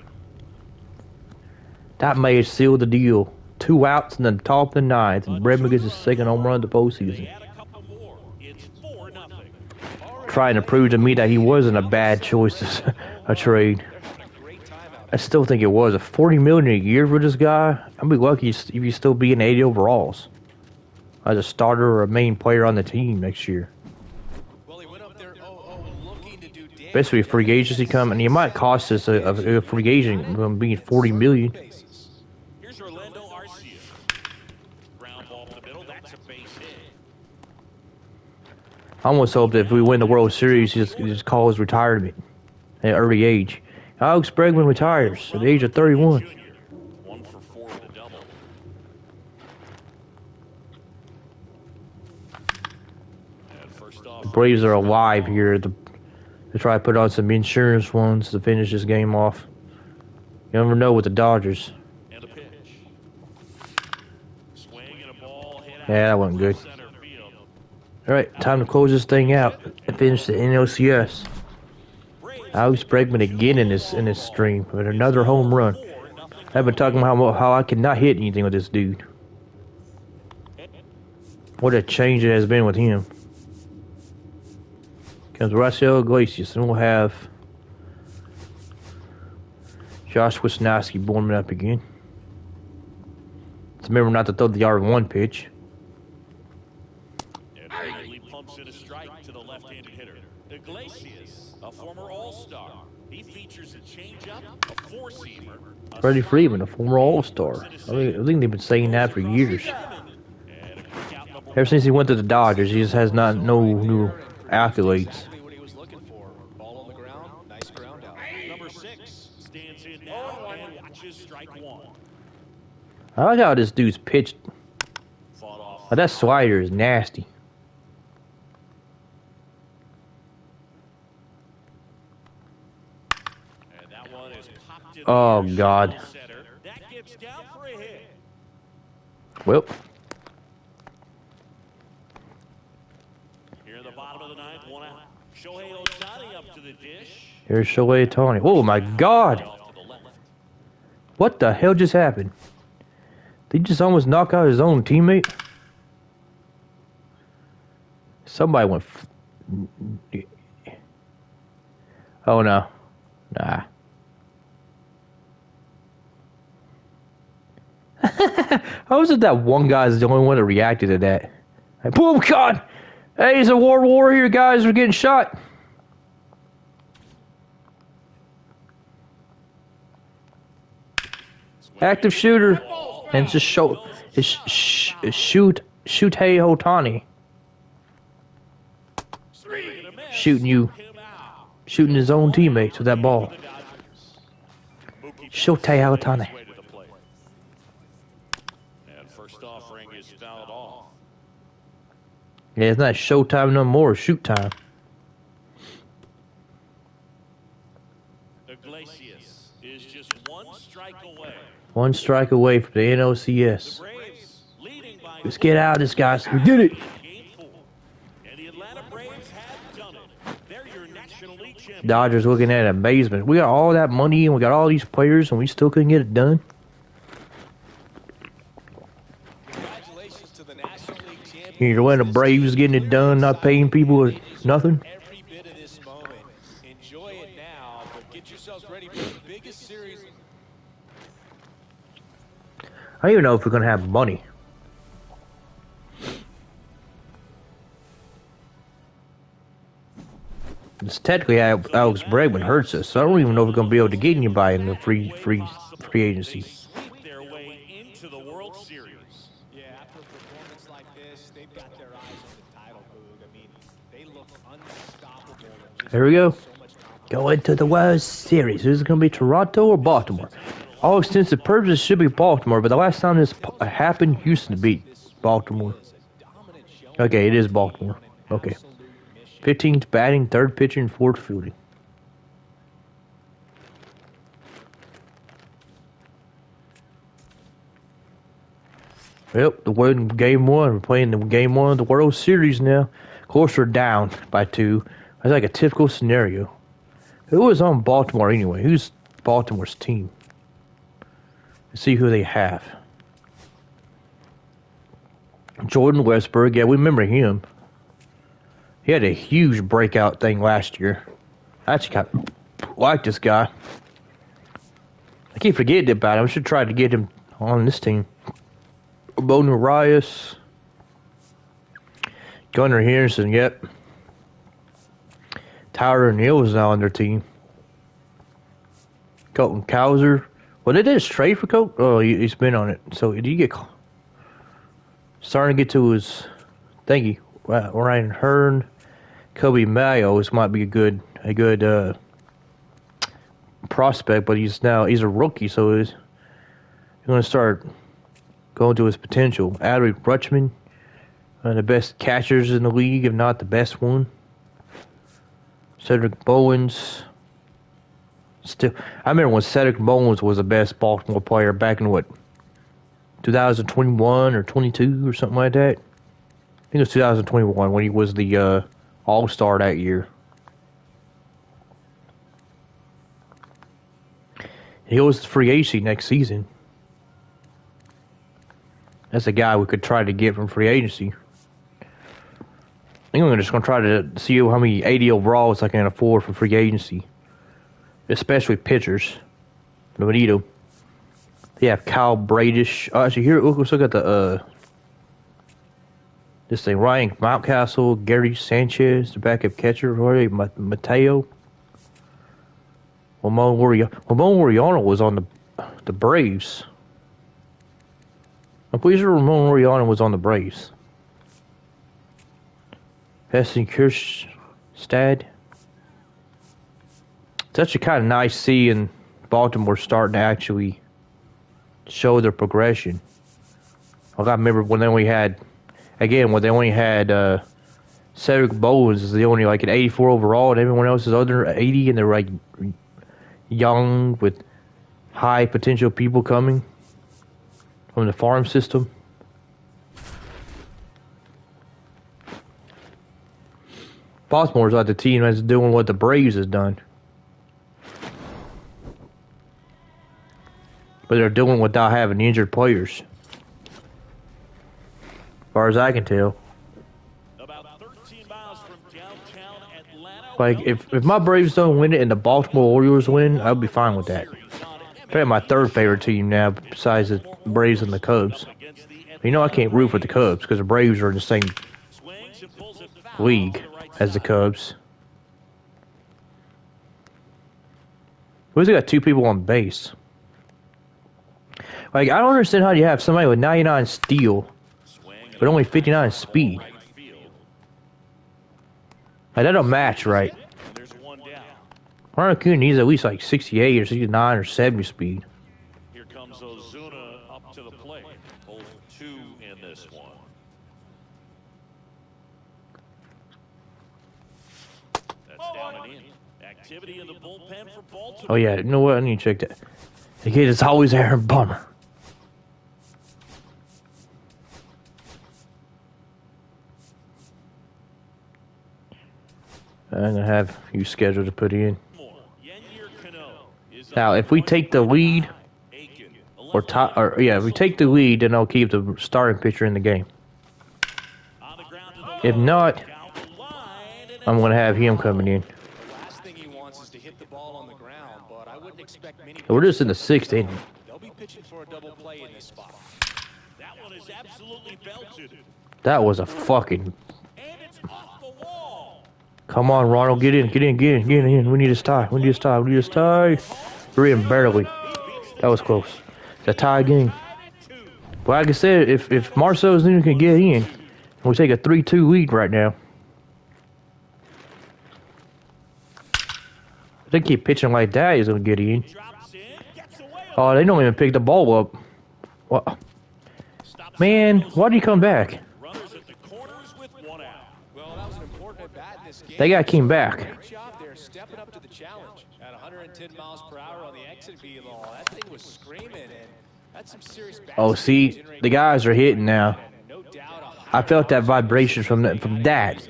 That may have sealed the deal. 2 outs in the top of the 9th, and Bregman gets his 2nd home run of the They postseason. add a couple more. It's 4-0. Trying to prove to me that he wasn't a bad choice as a trade. I still think it was a $40 million a year for this guy. I'd be lucky if he's still being 80 overalls as a starter or a main player on the team next year. Well, he went up there 0-0 looking to do damage. Especially a free agency coming, he might cost us a free agent from being $40 million. Here's Orlando Arcia. Ground ball to the middle. That's a base hit. I almost hope that if we win the World Series, he just call his retirement at an early age. Alex Bregman retires at the age of 31. Junior. 1 for 4 with a double. And first off, The Braves are alive here to try to put on some insurance ones to finish this game off. You never know with the Dodgers. Yeah, that wasn't good. Alright, time to close this thing out and finish the NLCS. Alex Bregman again in this stream with another home run. I've been talking about how I cannot hit anything with this dude. What a change it has been with him. Comes Raisel Iglesias, and we'll have Josh Wisnowski warming up again. Let's remember not to throw the R1 pitch. And pumps in a strike to the left-handed hitter. Iglesias, a former All-Star. He features a changeup, a four-seamer. Freddie Freeman, a former All-Star. I think they've been saying that for years. Ever since he went to the Dodgers, he just has no new accolades. What he was looking for. Ball on the ground, nice ground out. Number 6 stands in now and watches strike one. I like how this dude's pitched. Fought off. Oh, that slider is nasty. And that one is popped in Oh, the God. center. That gets down for a hit. Well, Here in the bottom of the ninth, one out. Shohei Ohtani up to the dish. here's Shohei Ohtani. Oh, my God. Off to the left. What the hell just happened? Did he just almost knock out his own teammate? Somebody went... Oh, no. Nah. How is it that one guy's the only one that reacted to that? Like, boom, God! Hey, he's a war here, guys. We're getting shot. Active shooter. And it's just shoot Hey Otani. Shooting you. Shooting his own teammates with that ball. Shohei Otani. And first offering is fouled off. Yeah, it's not showtime no more, it's shoot time. Iglesias is just one strike away. One strike away from the NLCS. Braves leading by Let's get out of this, guys. We did it. Game 4. And the Atlanta Braves have done it. They're your National League champions. Dodgers looking at amazement. We got all that money and we got all these players and we still couldn't get it done. Congratulations to the National League champions. You're letting the Braves getting it done, not paying people nothing. Every bit of this moment. Enjoy it now, but get yourselves ready for the biggest series. I don't even know if we're going to have money. It's technically Alex Bregman hurts us, so I don't even know if we're going to be able to get anybody in the free agency. Sweep their way into the World Series. Yeah, after a performance like this, they've got their eyes on the title, Boog. I mean, they look unstoppable. There we go. Go into the World Series. Is it going to be Toronto or Baltimore? All extensive purposes should be Baltimore, but the last time this happened, Houston beat Baltimore. Okay, it is Baltimore. Okay. 15th batting, 3rd pitching, 4th fielding. Yep, the win game 1. We're playing the game 1 of the World Series now. Of course, we're down by 2. That's like a typical scenario. Who was on Baltimore anyway? Who's Baltimore's team? Let's see who they have. Jordan Westburg. Yeah, we remember him. He had a huge breakout thing last year. I actually kind of like this guy. I keep forgetting about him. I should try to get him on this team. Bo Narias. Gunnar Henderson, yep. Tyler O'Neill is now on their team. Colton Cowser. Well, they did trade for Colt. Oh, he's been on it. So, did you get... Starting to get to his... Thank you. Ryan Hearn. Kobe Mayo. This might be a good prospect, but he's a rookie, so he's going to start going to his potential. Adley Rutschman. One of the best catchers in the league, if not the best one. Cedric Bowens. Still, I remember when Cedric Bowens was the best Baltimore player back in 2021 or 22 or something like that. I think it was 2021 when he was the All-Star that year. He goes to free agency next season. That's a guy we could try to get from free agency. I think I'm just going to try to see how many 80 overalls I can afford for free agency. Especially pitchers. Benito. They have Kyle Bradish. Oh, actually, here, let's look at the, this thing. Ryan Mountcastle, Gary Sanchez, the backup catcher, Jorge Mateo. Ramon Laureano was on the Braves. I'm pretty sure Ramon Laureano was on the Braves. Heston Kjerstad. It's actually kind of nice seeing Baltimore starting to actually show their progression. I remember when they only had, Cedric Bowens is the only like an 84 overall, and everyone else is under 80, and they're like young with high potential people coming from the farm system. Baltimore's like the team that's doing what the Braves has done. But they're doing without having injured players. As far as I can tell. About 13 miles from downtown Atlanta. Like, if my Braves don't win it and the Baltimore Orioles win, I'll be fine with that. They're my third favorite team now, besides the Braves and the Cubs. You know I can't root for the Cubs, because the Braves are in the same league as the Cubs. We also got two people on base. Like, I don't understand how you have somebody with 99 steal, but only 59 speed. Like, that don't match right. Ronald Acuna needs at least like 68 or 69 or 70 speed. Here comes Ozuna up to the plate. 0-2 in this one. That's down and in. Activity in the bullpen for Baltimore. Oh yeah, you know what? I need to check that. The kid is always Aaron Bummer. I'm gonna have you scheduled to put in. Now, if we take the lead, if we take the lead, then I'll keep the starting pitcher in the game. If not, I'm gonna have him coming in. We're just in the 6th inning. They'll be pitching for a double play in this spot. That one is absolutely belted. That was a fucking. And it's off the wall. Come on, Ronald, get in. We need this tie. We need this tie. We're in barely. That was close. It's a tie game. But like I said, if Marcell Ozuna can get in, we'll take a 3-2 lead right now. If they keep pitching like that, he's gonna get in. Oh, they don't even pick the ball up. What? Man, why did he come back? That guy came back. Great job there, stepping up to the challenge. At 110 miles per hour on the exit velo, that thing was screaming, and that's some serious. Oh, see, the guys are hitting now. I felt that vibration from that.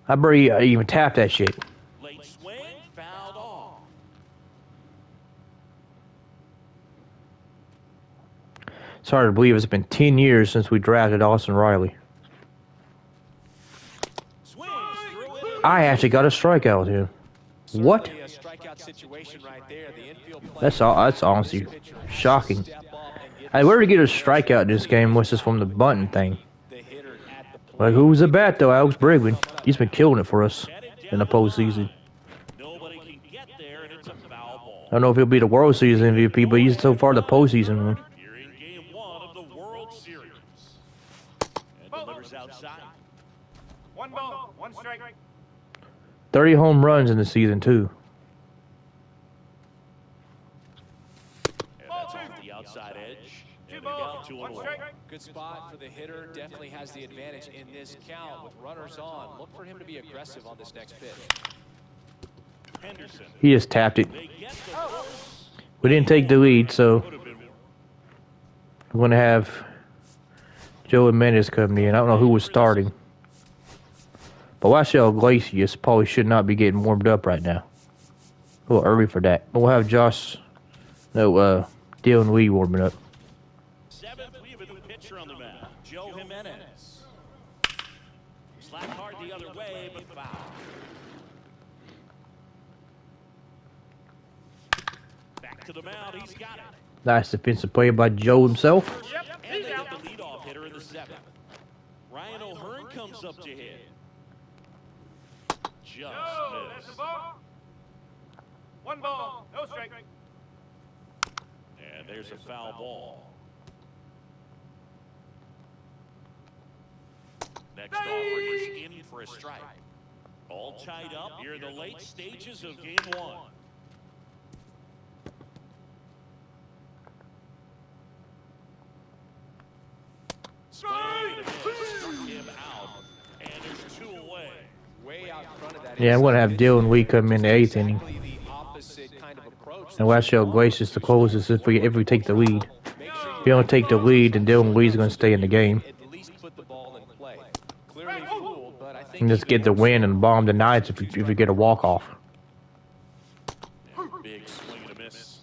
I barely even tapped that shit. Late swing, fouled off. It's hard to believe it's been 10 years since we drafted Austin Riley. I actually got a strikeout with him. What? That's honestly shocking. Hey, where did he get a strikeout in this game? Was this from the bunting thing? Like, who was the bat though? Alex Bregman. He's been killing it for us in the postseason. I don't know if he'll be the World Series MVP, but he's so far the postseason one. Here in game 1 of the World Series. And delivers outside. 1 ball, 1 strike. 30 home runs in the season too. And that's off the outside edge. And they're down 2-1. Good spot for the hitter. Definitely has the advantage in this count with runners on. Look for him to be aggressive on this next pitch. Henderson. He just tapped it. We didn't take the lead, so we're going to have Joe Jimenez coming in. I don't know who was starting. But Marcel Iglesias probably should not be getting warmed up right now. A little early for that. But we'll have Dylan Lee warming up. Seventh, we have a new pitcher on the mound, Joe Jimenez. Slapped hard the other way, but foul. Back to the mound, he's got it. Nice defensive play by Joe himself. And they get the leadoff hitter in the seventh. Ryan O'Hearn comes up to hit. Just That's missed. a ball. One ball, no strike. And there's a foul ball. Next offer is in for a strike. All tied up here in the late stages of game one. Swing and a miss. Struck him out. And there's two away. Way out in front of that. Yeah, I'm going to have Dylan Lee come in the 8th inning. Exactly the opposite kind of approach. And Marcel Iglesias to close this if we take the lead. If you don't take the lead, then Dylan Lee's going to stay in the game. At least put the ball in play. Clearly fooled, but I think And just get the win and bomb the Knights if we get a walk-off. Big swing and a miss.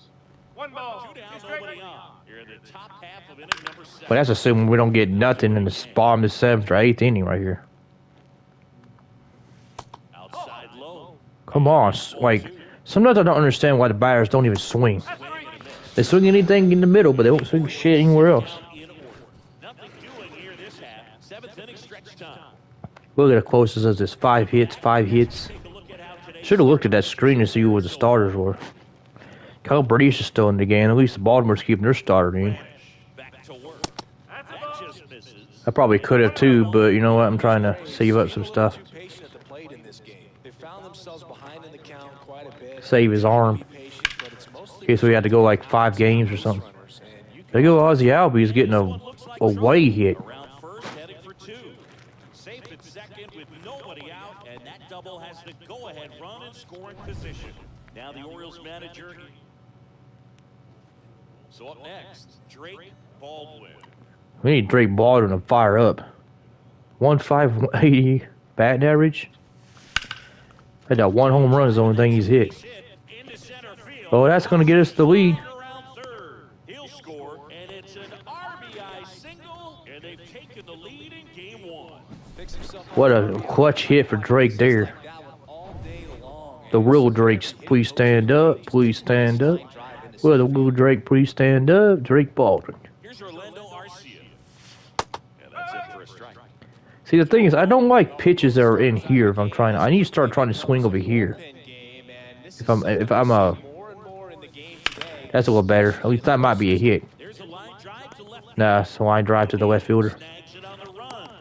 One ball, Two down, two strike. nobody on. Here in the top half of inning number 7. But that's assuming we don't get nothing in the bomb the 7th or 8th inning right here. Outside low. Come on, like, sometimes I don't understand why the batters don't even swing. They swing anything in the middle, but they don't swing shit anywhere else. In order. Nothing doing here this half. 7th inning stretch time. Look at the closest as this 5 hits, 5 hits. Take a look at how today's Should have looked at that screen to see what the starters were. Kyle Brady's is still in the game. At least the Baltimore's keeping their starter in. back to work. That's a That ball. just misses. I probably could have too, but you know what? I'm trying to save up some stuff. too patient at the plate in this game. They found themselves behind in the count quite a bit. Save his arm. Be patient, but it's mostly In case we had to go like 5 games or something. runners, and you There you go Ozzy Albies getting a way hit. Around first, heading for 2. Safe at second with nobody out, and that double has the go-ahead run in scoring position. Now the Orioles manager. So up next, Drake Baldwin. We need Drake Baldwin to fire up. 1.580 batting average. Had that 1 home run is the only thing he's hit. Hit into center field. Oh, that's going to get us the lead. Around third. He'll score, and it's an RBI single, and they've taken the lead in game 1. picks himself up. What a clutch hit for Drake there. That one all day long. The real Drake, please stand up. Please stand up. Well, the real Drake, please stand up. Drake Baldwin. Here's Orlando Arcia. And that's it for a strike. See, the thing is, I don't like pitches that are in here. If I'm trying, I need to start trying to swing over here. Game, and this If I'm more and more in the game today. that's a little better. At least that might be a hit. There's a line drive to left. Nah, so I drive to the left fielder. Snags it on the run.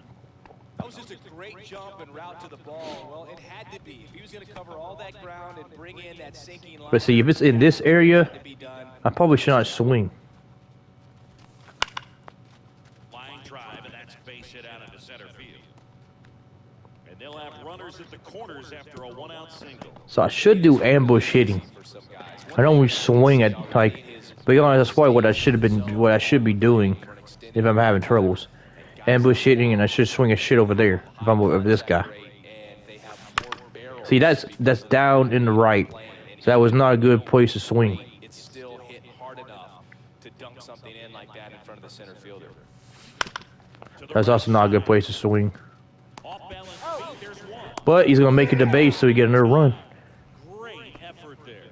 That was just a great jump and route to the ball. Well, it had to be. If he was going to cover all that ground and bring in that sinking line, But see, if it's in this area, to be done. I probably should not swing. Line drive, and that's base hit out into center field. And they'll have runners at the corners after a 1-out single. So I should do ambush hitting. For some guys. I don't really swing at like. To be honest, that's probably what I should have been. What I should be doing if I'm having troubles. Ambush hitting, and I should swing a shit over there if I'm over this guy. And they have more barrels. See, that's down in the right. So that was not a good place to swing. It's still hit hard enough to dunk something in like that in front of the center fielder. That's also not a good place to swing. Off balance feet, there's one. But he's gonna make it to base, so he get another run. Great effort there.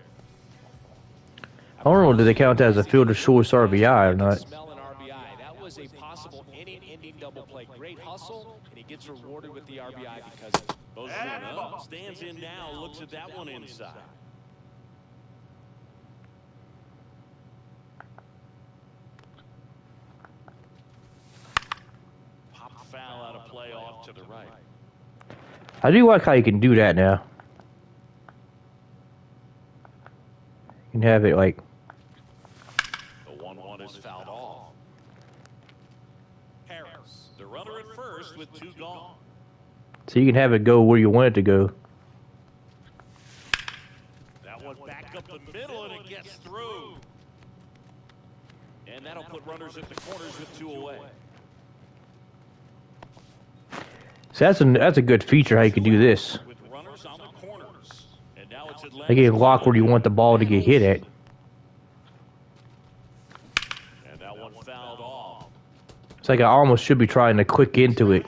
I don't know, do they count that as a fielder choice RBI or not? Smell an RBI. That was a possible inning-ending double play. Great hustle, and he gets rewarded with the RBI because of it. Ozuna stands in now, looks at that one inside. Pop foul out of play off to the right. I do like how you can do that now. You can have it like. The 1-1 is fouled off. Harris, the runner at first with 2 gone. So you can have it go where you want it to go. That one back up the middle and it gets through. And that'll put runners at the corners with 2 away. So that's a good feature how you can do this. With runners on the corners. And now it's They get locked where you want the ball to get hit at. And that one fouled off. It's like I almost should be trying to click into it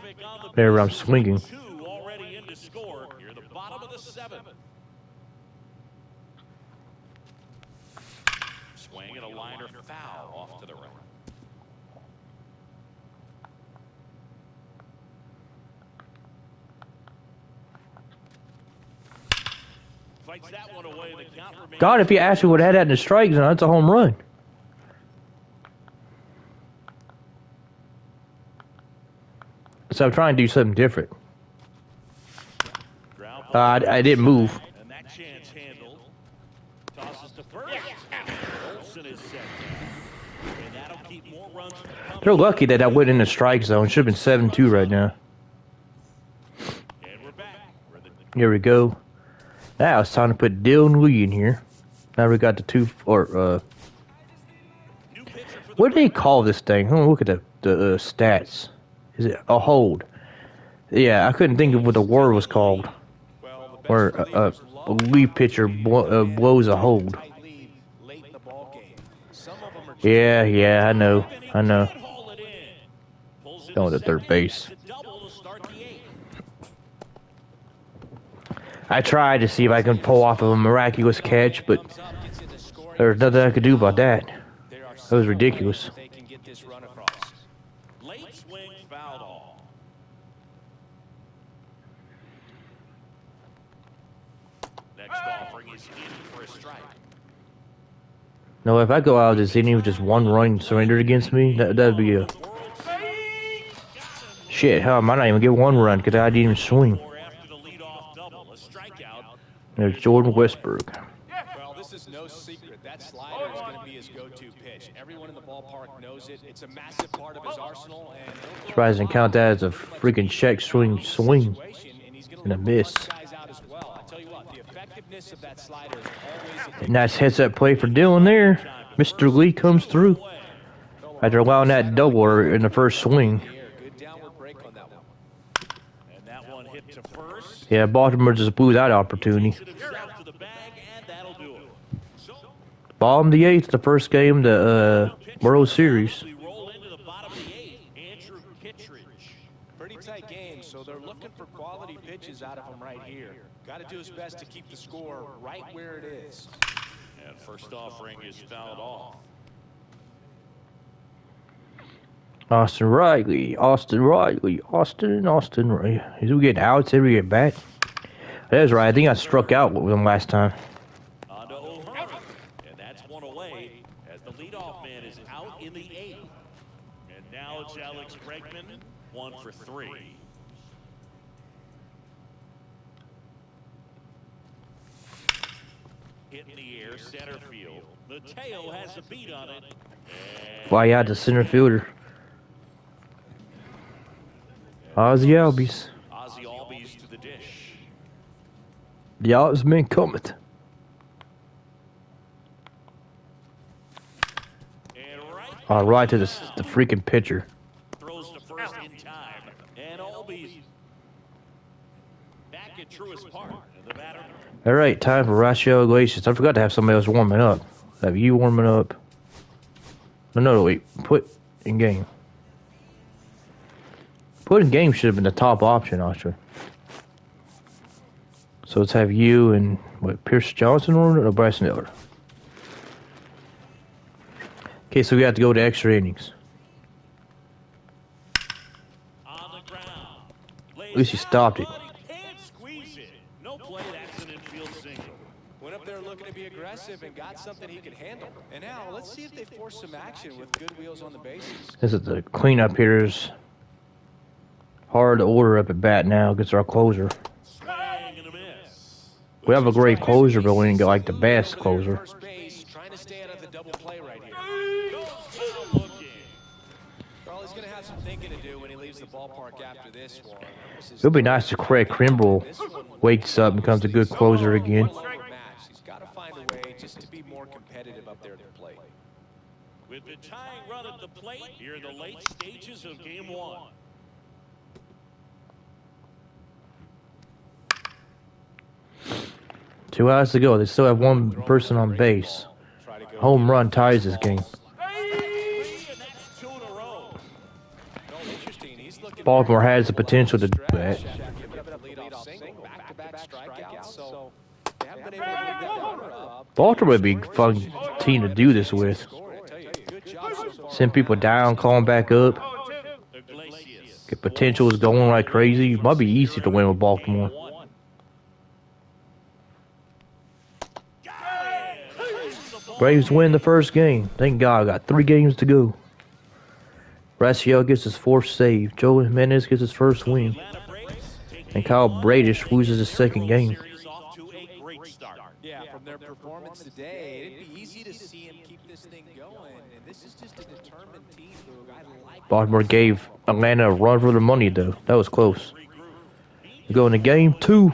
whenever I'm swinging. 2 already in to score. Near the bottom of the 7th. Swing and a liner foul off to the right. Fights that one away. The count remains. God, if you actually would have had that in the strike zone, that's a home run. So I'm trying to do something different. I didn't move. And that chance handled. Tosses to first. Olsen is set down. And that'll keep more runs coming. They're lucky that I went in the strike zone. Should have been 7-2 right now. And we're back. Here we go. Now it's time to put Dylan Lee in here. Now we got the two, or, what do they call this thing? Hold on, look at the stats. Is it a hold? Yeah, I couldn't think of what the word was called. Where a lead pitcher blows a hold. Yeah, I know. Going to third base. I tried to see if I can pull off of a miraculous catch, but there's nothing I could do about that. That was ridiculous. Late swing fouled off. Next offering is in for a strike. No, if I go out of this inning with just one run surrendered against me, that'd be a... Shit, how am I not even get one run because I didn't even swing. There's Jordan Westberg. Well, this is no secret. That slider is going to be his go-to pitch. Everyone in the ballpark knows it. It's a massive part of his arsenal. Surprised I didn't count that as a freaking check swing and a miss. Nice heads-up play for Dylan there. Mr. Lee comes through after allowing that doubler in the first swing. Yeah, Baltimore just blew that opportunity. Bottom of the 8th, the first game, the World Series. Pretty tight game, so they're looking for quality pitches out of him right here. Got to do his best to keep the score right where it is. And first offering is fouled off. Austin Riley. Is we getting outs every at bat? That's right. I think I struck out with him last time. On to O'Hearn. And that's one away as the leadoff man is out in the 8th. And now it's Alex Bregman, 1 for 3. Hit in the air, center field. Mateo has a beat on it. Why you had the center fielder? Ozzy Albies. Ozzy Albies to the dish. The Albies cometh. Right to the freaking pitcher. Throws to first in time. And Albies back at Truist Park. And the batter. All right, time for Rafael Iglesias. I forgot to have somebody else warming up. Have you warming up? No, wait. Put in game. Put in game should have been the top option, actually. So let's have you and Pierce Johnson or Bryson Miller. Okay, so we have to go to extra innings. On the ground. At least he stopped it. Can't squeeze it. No play, that's an infield single. Went up there looking to be aggressive and got something he could handle. And now let's see if they force some action with good wheels on the bases. This is the cleanup hitters. Hard to order up at bat now against our closer. Swing and a miss. We have a great closer, but we ain't got like the best closer. First base, trying to stay out of the double play right here. Well, he's going to have some thinking to do when he leaves the ballpark after this one. It would be nice if Craig Kimbrell wakes up and becomes a good closer again. He's got to find a way just to be more competitive up there at the plate. With the tying run at the plate here in the late stages of game 1. Two outs to go. They still have one person on base. Home run ties this game. Baltimore has the potential to do that. Baltimore would be a fun team to do this with. Send people down, call them back up. Get potentials going like crazy. It might be easy to win with Baltimore. Braves win the first game. Thank God. Got 3 games to go. Raciel gets his 4th save. Joe Jimenez gets his first win. And Kyle Bradish loses his 2nd game. Yeah, from their performance today, it'd be easy to see him keep this thing going. And this is just a determined team, Boog. I like Baltimore gave Atlanta a run for their money, though. That was close. We go into game 2.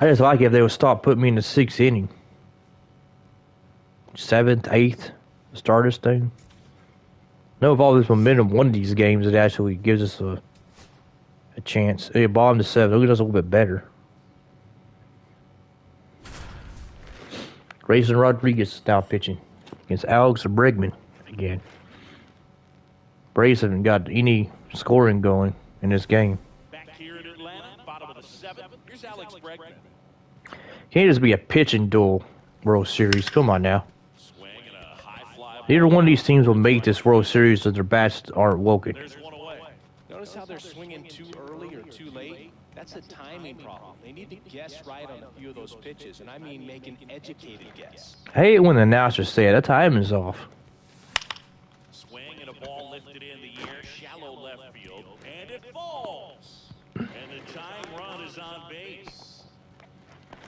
I just like it if they would stop putting me in the 6th inning. 7th, 8th, start this thing. Know if all this momentum won these games, it actually gives us a chance. Hey, bottom to 7. Look at us a little bit better. Grayson Rodriguez is now pitching against Alex Bregman again. Braves haven't got any scoring going in this game. Back here in Atlanta, bottom of the 7th. Here's Alex Bregman. Can't just be a pitching duel World Series. Come on now. Swing and a high fly. Neither one of these teams will make this World Series if their bats aren't woken. There's one away. Notice how they're swinging too early or too late? That's a timing problem. They need to guess right on a few of those pitches, and I mean make an educated guess. I hate when the announcers say that timing's off. Swing and a ball lifted in the air, shallow left field, and it falls. And the tying run is on base.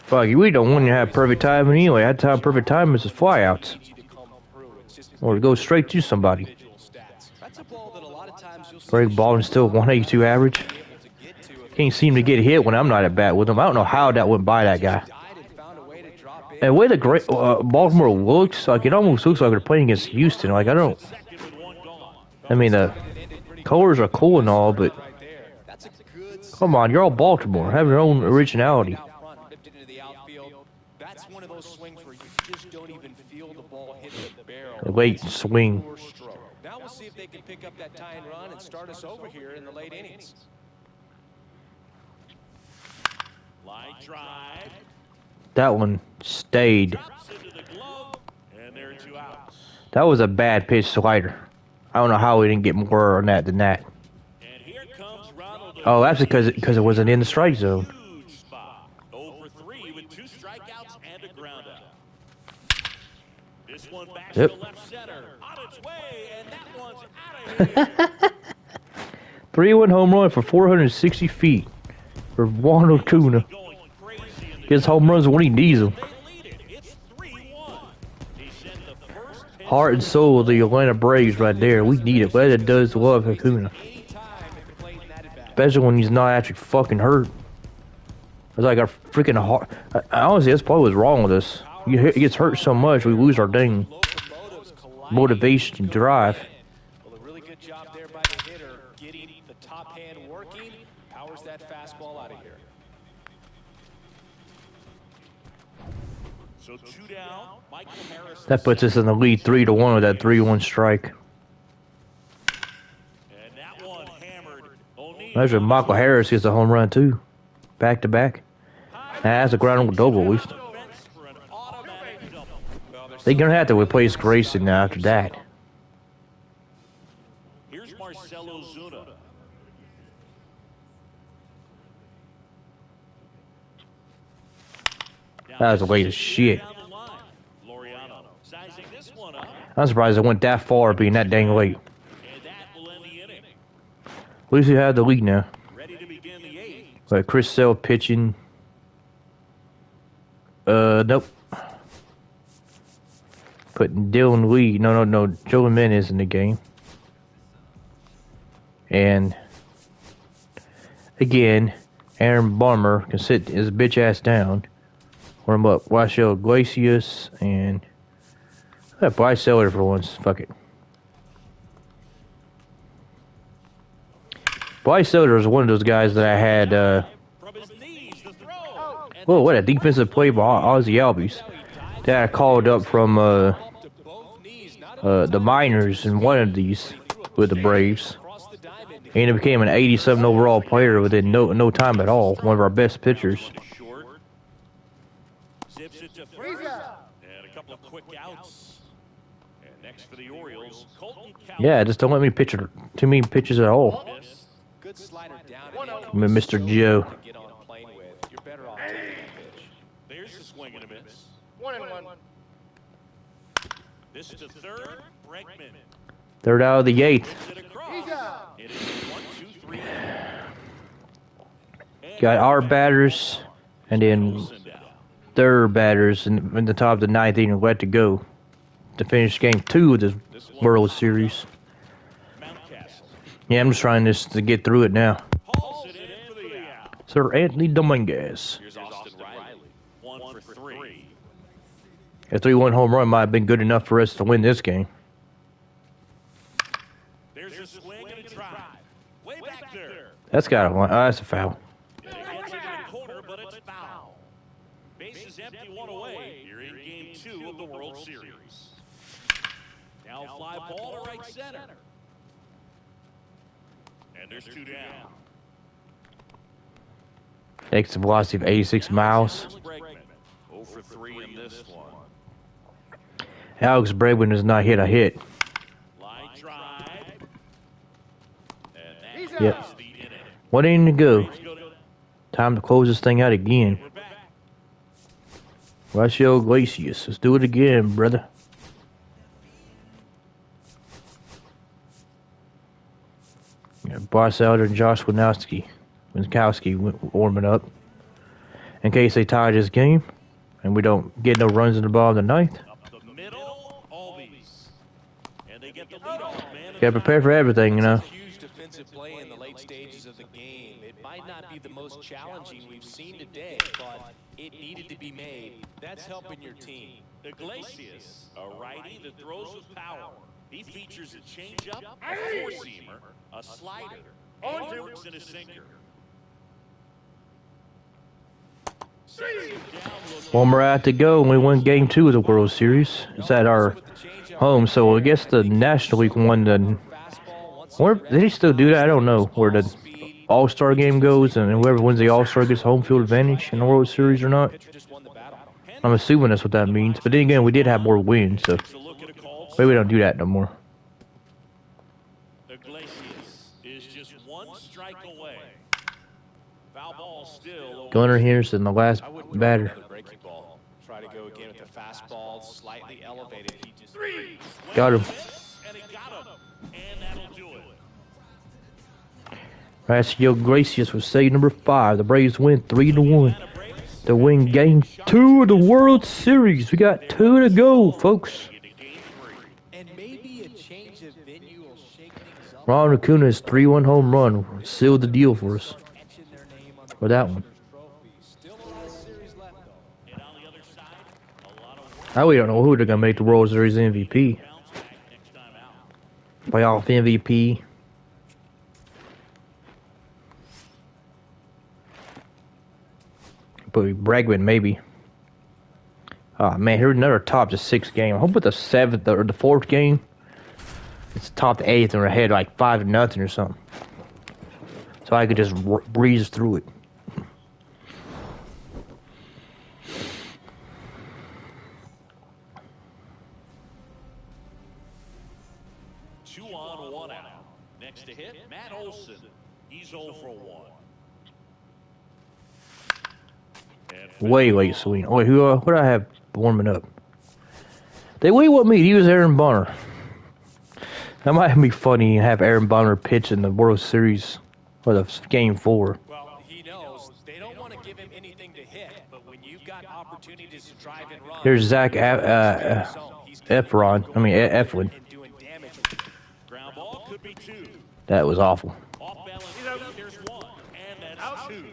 Fuck you, we don't want you to have perfect timing anyway. That time perfect timing is flyouts. Or to go straight to somebody. Greg Baldwin's still 182 average. Can't seem to get hit when I'm not at bat with him. I don't know how that went by that guy. And the way the Baltimore looks, like it almost looks like they're playing against Houston. Like I mean the colors are cool and all, but come on, you're all Baltimore. Have your own originality. The late swing. Now we'll see if they can pick up that tying run and start us over here in the late innings. Line drive. That one stayed. Into the glove, and there are 2 outs. That was a bad pitch slider. I don't know how we didn't get more on that than that. And here comes Ronald. Oh, that's because it wasn't in the strike zone. Huge spot. Over 3 with 2 strikeouts and a ground out. This one back to left center. On its way, and that one's out of here. 3-1 home run for 460 feet for Juan Acuna. His home runs when he needs them. Heart and soul of the Atlanta Braves right there. We need it. But it does love Acuna. Especially when he's not actually fucking hurt. It's like our freaking heart. Honestly, that's probably what's wrong with us. He gets hurt so much, we lose our dang motivation and drive. Well, a really good job there by the hitter, getting the top hand working, powers that fastball out of here. So 2 down. Michael Harris. That puts us in the lead 3-1 with that 3-1 strike. And that one hammered. Imagine Michael Harris gets a home run too, back to back. That's a ground double at least. They're gonna have to replace Grayson now after that. Here's Marcelo Zuna. That was late as shit. I'm surprised it went that far being that dang late. At least we have the lead now. But Chris Sale pitching. Nope. Putting Dylan Lee, no, Joe Jimenez in the game. And again, Aaron Barmer can sit his bitch ass down. Warm up Raciel Iglesias and Bryce Elder for once. Fuck it. Bryce Elder was one of those guys that I had. Whoa, what a defensive play by Ozzy Albies. That I called up from the minors in one of these with the Braves. And he became an 87 overall player within no time at all. One of our best pitchers. Zips it to first. And a couple of quick outs. And next for the Orioles, Colton Cowser. Yeah, just don't let me pitch too many pitches at all. Good slider down. I'm Mr. Joe. Get on a plane with. You're better off taking the pitch. There's the swing and a miss. 1-1. This to third, Bregman. Third out of the eighth. It is 1, 2, 3. Got our batters, and then their batters in the top of the ninth inning left to go to finish game 2 of this World Series. Yeah, I'm just trying to get through it now. Sir Anthony Dominguez. Here's Austin Riley. 1 for 3. A 3-1 home run might have been good enough for us to win this game. There's a swing and a drive. Way back there. That's got a that's a foul. It gets into the corner, but it's foul. Bases empty, one away. You're in game 2 of the World Series. Now fly ball to right center. And there's 2 down. Takes a velocity of 86 miles. 0 for 3 in this one. Alex Bregman has not hit a hit. Line drive. And He's that Yep. is the inning. 1 inning to go. Time to close this thing out again. We're back. Horacio Iglesias. Let's do it again, brother. Bryce Elder and Josh Winkowski warming up in case they tie this game and we don't get no runs in the bottom of the ninth. Up the middle, Albies. And they get the leadoff man. Gotta prepare for everything, you know. Huge defensive play in the late stages of the game. It might not be the most challenging we've seen today, but it needed to be made. That's helping your team. Iglesias, a righty that throws with power. He features a changeup, a four-seamer, a slider, and works in a sinker. One more out to go and we win game 2 of the World Series. It's at our home, so I guess the National League won the... Or did they still do that? I don't know where the All-Star game goes and whoever wins the All-Star gets home field advantage in the World Series or not. I'm assuming that's what that means. But then again, we did have more wins, so maybe we don't do that no more. Iglesias is just 1 strike away. Foul ball still. Gunnar Henderson, the last batter. Breaking ball. Try to go again with the fastball, slightly elevated. He just Got him. And he got him. And that'll do it. Horacio Iglesias was save number 5. The Braves win 3-1 to win game 2 of the World Series. We got 2 to go, folks. and maybe a change of venue will shake things up. Ron Acuna's 3-1 home run sealed the deal for us. Etching their name on the For that one. trophy. Still a lot of series left though. And on the other side, a lot of work. Now we don't know who they're going to make the World Series MVP. Bounce back next time out. Playoff MVP. But Bregman, maybe. Oh man, here's another top to 6 game. I hope with the 7th or the 4th game, it's top to 8th and we're ahead like 5-0 or something. So I could just breeze through it. Two on, 1 out. Next to hit, Matt Olson. He's 0 for 1. And Way late swing. Oh, wait, what do I have warming up? They wait what me to use Aaron Bonner. That might be funny and have Aaron Bonner pitch in the World Series or the game 4. Well, he knows they don't want to give him anything to hit, but when you've got opportunities to drive and run, Here's Zach Efron. I mean Eflin. and doing damage. ground ball could be 2. That was awful. Off balance, there's 1. And that's 2.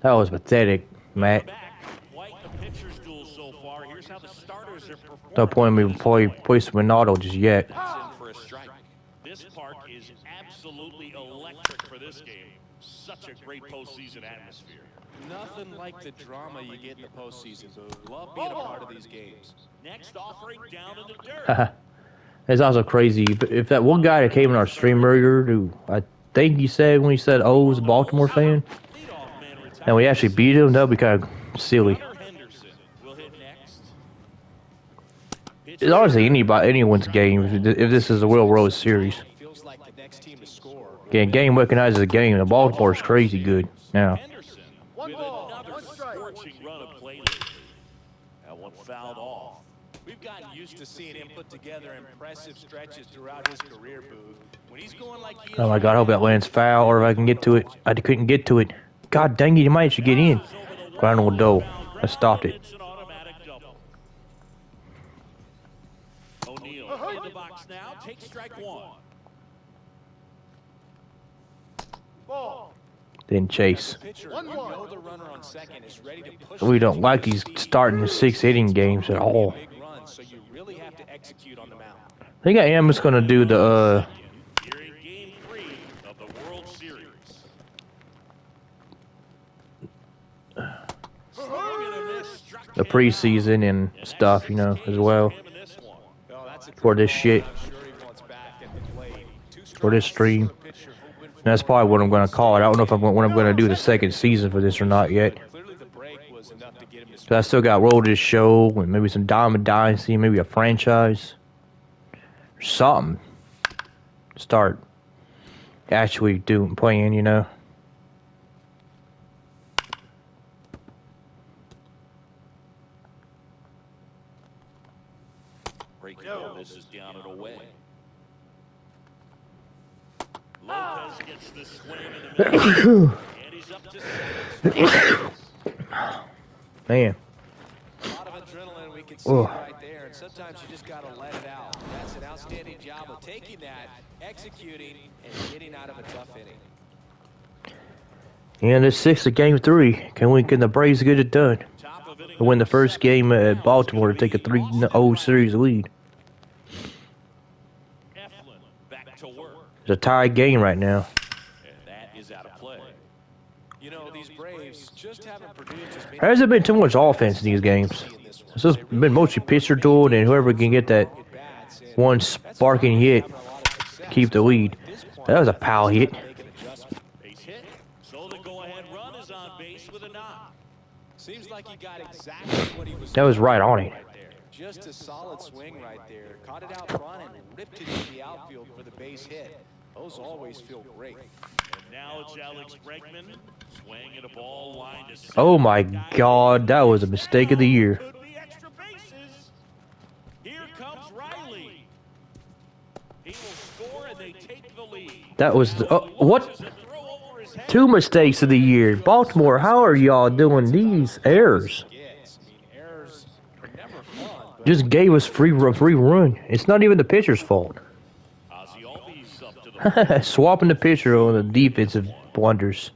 That was pathetic, Matt. Back, White the pitcher's duel so far. Here's how the starters batters are No point in me performing play some Ronaldo just yet. That's in for a strike. This park is absolutely electric for this game. Such a great postseason atmosphere. Nothing like the drama you get in the postseason, Boo. Love being a part of these games. Next offering down in the dirt. It's also crazy. If that one guy that came in our stream earlier, who I think he said when he said, "Oh, was a Baltimore fan," Leadoff man retires. and we actually beat him, that would be kind of silly. Hunter Henderson will hit next. It's honestly anyone's game if this is a World World Series. Feels like the next team to score. Again, game recognizes a game. And Baltimore's crazy good now. Henderson with another scorching run of play lately. That one fouled off. We've gotten used to seeing him put together impressive stretches throughout his career, Boo. When he's going like he is, Oh my God! I hope that lands foul, or if I can get to it. I couldn't get to it. God dang it! You might should get in. Ground dough. I stopped it. It's an automatic double. O'Neal in the box now. Take strike one. Then chase. pitcher, you know the runner on second is ready to push. We don't like these starting the 6th-inning games at all. Big run, so you really have to execute on the mound. I think I am just gonna do the Here in Game 3 of the World Series. Swing and a miss, struck the him preseason and stuff, you know, as well out. Him in this one. Oh, that's a for this shit, I'm sure he wants back at the plate. Two for this stream. pitcher hoping And that's probably what I'm gonna call it. I don't know if what I'm gonna do the second season for this or not yet. clearly the break was enough to get him to But I still got roll this show and maybe some Diamond Dynasty, maybe a franchise or something. Start actually playing, you know. Breaking ball, this is down and away. Lopez gets the swing in the middle. And he's up to 7. Man. A lot of adrenaline, we can see Oh. it right there, and sometimes you just got to let it out. That's an outstanding job of taking that, executing, and getting out of a tough inning. And it's 6th of Game 3. Can the Braves get it done? Top of inning To win the first game at Baltimore to take a 3-0 series lead. Eflin back to work. It's a tied game right now. And that is out of play. You know, these Braves just haven't produced as many. There hasn't been too much offense in these games. It's just been mostly pitcher duel and whoever can get that bats, and one sparking hit, having a lot of success. keep the lead. At this point, That was a pow hit. make an adjustment. Base hit. So the go-ahead run is on base with a knock. Seems like he got exactly what he was That was right on it. right there. Just a solid swing right there. Caught it out front and ripped it into the outfield for the base hit. Those always feel great. And now it's Alex Bregman. Swing at a ball line to center. Oh my God, that was a mistake of the year. Could be extra bases. Here comes Riley. He will score and they take the lead. That was what? Launches a throw over his head. 2 mistakes of the year. Baltimore, how are y'all doing these errors? Yes, I mean, errors are never fun, but Just gave us free run. It's not even the pitcher's fault. Ozzie Albies up to the Swapping the pitcher on the defensive blunders.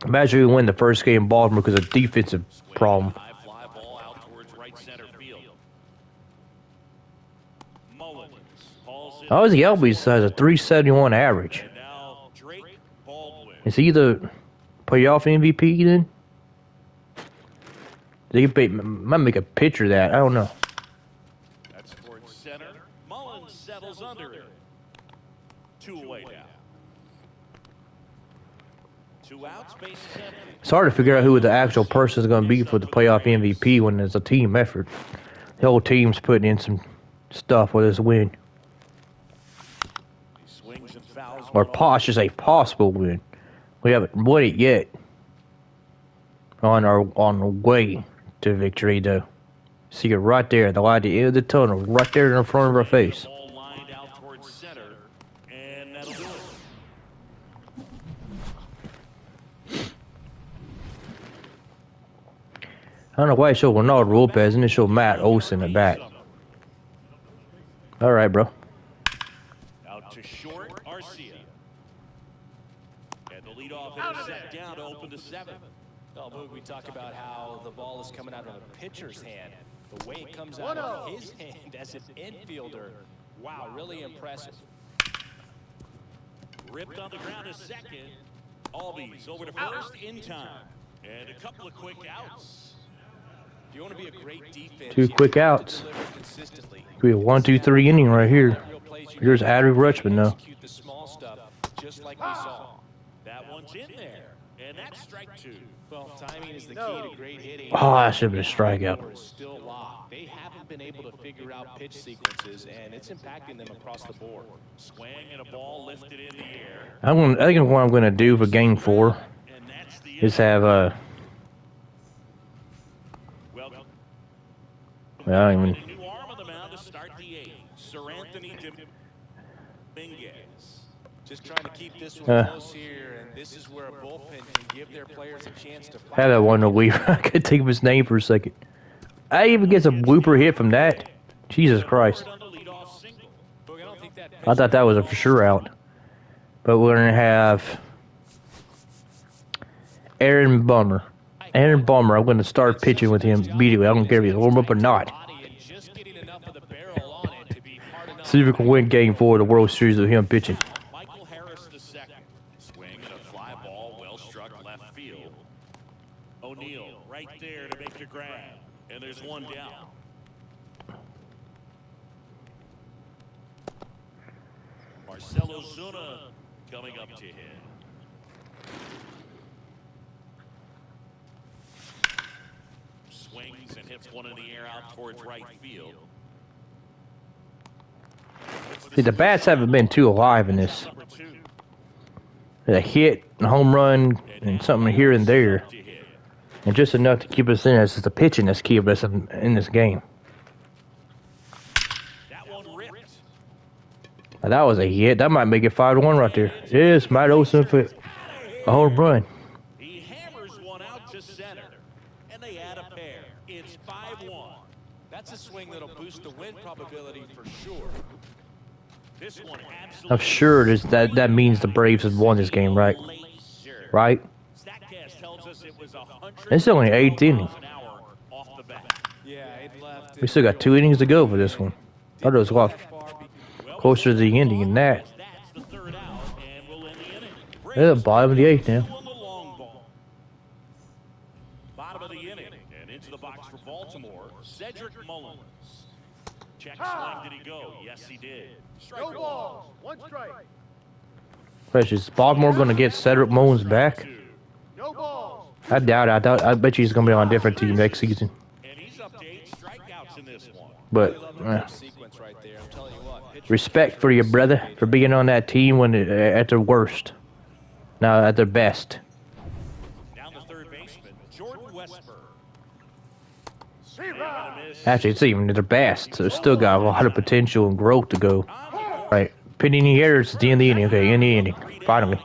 Imagine we win the first game in Baltimore because of defensive problem. high fly ball out towards right center field. Mullins hauls it. Ozzie Albies has a 371 average. And now Drake Baldwin. Is he the playoff MVP then? Might make a picture of that. I don't know. That's towards center. Mullins settles under it. 2 away now. 2 outs, base is empty. It's hard to figure out who the actual person is going to be for the playoff MVP when it's a team effort. The whole team's putting in some stuff for this win. He swings and fouls. Or one off. I should say possible win. We haven't won it yet. On the way to victory, though. See it right there, the light at the end of the tunnel, right there in front of our face. Ball lined out towards center, and that'll do it. I don't know why it showed Ronaldo Lopez and it showed Matt Olson at bat. All right, bro. Out to short, Arcia. And the leadoff hitter set down to open the 7th. Well, Boog, we talk about how the ball is coming out of a pitcher's hand. The way it comes out of his hand as an infielder, wow, really impressive. Ripped on the ground a second. Albies over to first in time. And a couple of quick outs. If you want to be a great defense, 2 quick outs. Could be a 1, 2, 3 inning right here. Here's Adley Rutschman now. The small stuff, just like we saw. That one's in there. And that's strike 2. Well, timing is the key to great hitting. Oh, that should have been a strikeout. Still locked. They haven't been able to figure out pitch sequences, and it's impacting them across the board. Swing and a ball lifted in the air. I think what I'm going to do for Game 4 is have Well, I don't even. a new arm on the mound to start the 8th. Sir Anthony Dominguez. Just trying to keep this one close here, and this is where a bullpen can give their players a chance to fight. Had that one a Weaver. I could think of his name for a second. I even gets a blooper hit from that. Jesus Christ. I thought that was a for sure out. But we're going to have Aaron Bummer. Aaron Bummer, I'm going to start pitching with him immediately. I don't care if he's warm up or not. See if we can win Game 4 of the World Series with him pitching. Michael Harris the second. Swing and a fly ball, well struck left field. O'Neal right there to make the grab. And there's one down. Marcelo Zuna coming up to hit. Swings and hits one in the air out towards right field. See, the bats haven't been too alive in this. A hit, a home run, and something here and there. And just enough to keep us in. It's the pitching that's keeping us in this game. Now, that was a hit. That might make it 5-1 right there. Yes, Matt Olson for a home run. He hammers one out to center. And they add a pair. It's 5-1. That's a swing that'll boost the win probability for sure. This one absolutely. I'm sure that means the Braves have won this game, right? Right? It's only 8th inning. Yeah, it left. We still got 2 innings to go for this one. I thought it was a lot closer to the ending than that. They're the bottom of the 8th now. Bottom of the inning and into the box for Baltimore. Cedric Mullins. Check swing. Did he go? Yes, he did. No balls. 1 strike. Is Baltimore going to get Cedric Mullins back? No balls. I doubt it. I bet you he's going to be on a different team next season. And he's up to 8 strikeouts in this one. But respect for your brother for being on that team when at their worst. Now at their best. Down the third baseman, Jordan Westburg. Actually, it's even at their best. So it's still got a lot of potential and growth to go. Right. Pitting the errors at the end of the inning. Okay, in the inning. Finally.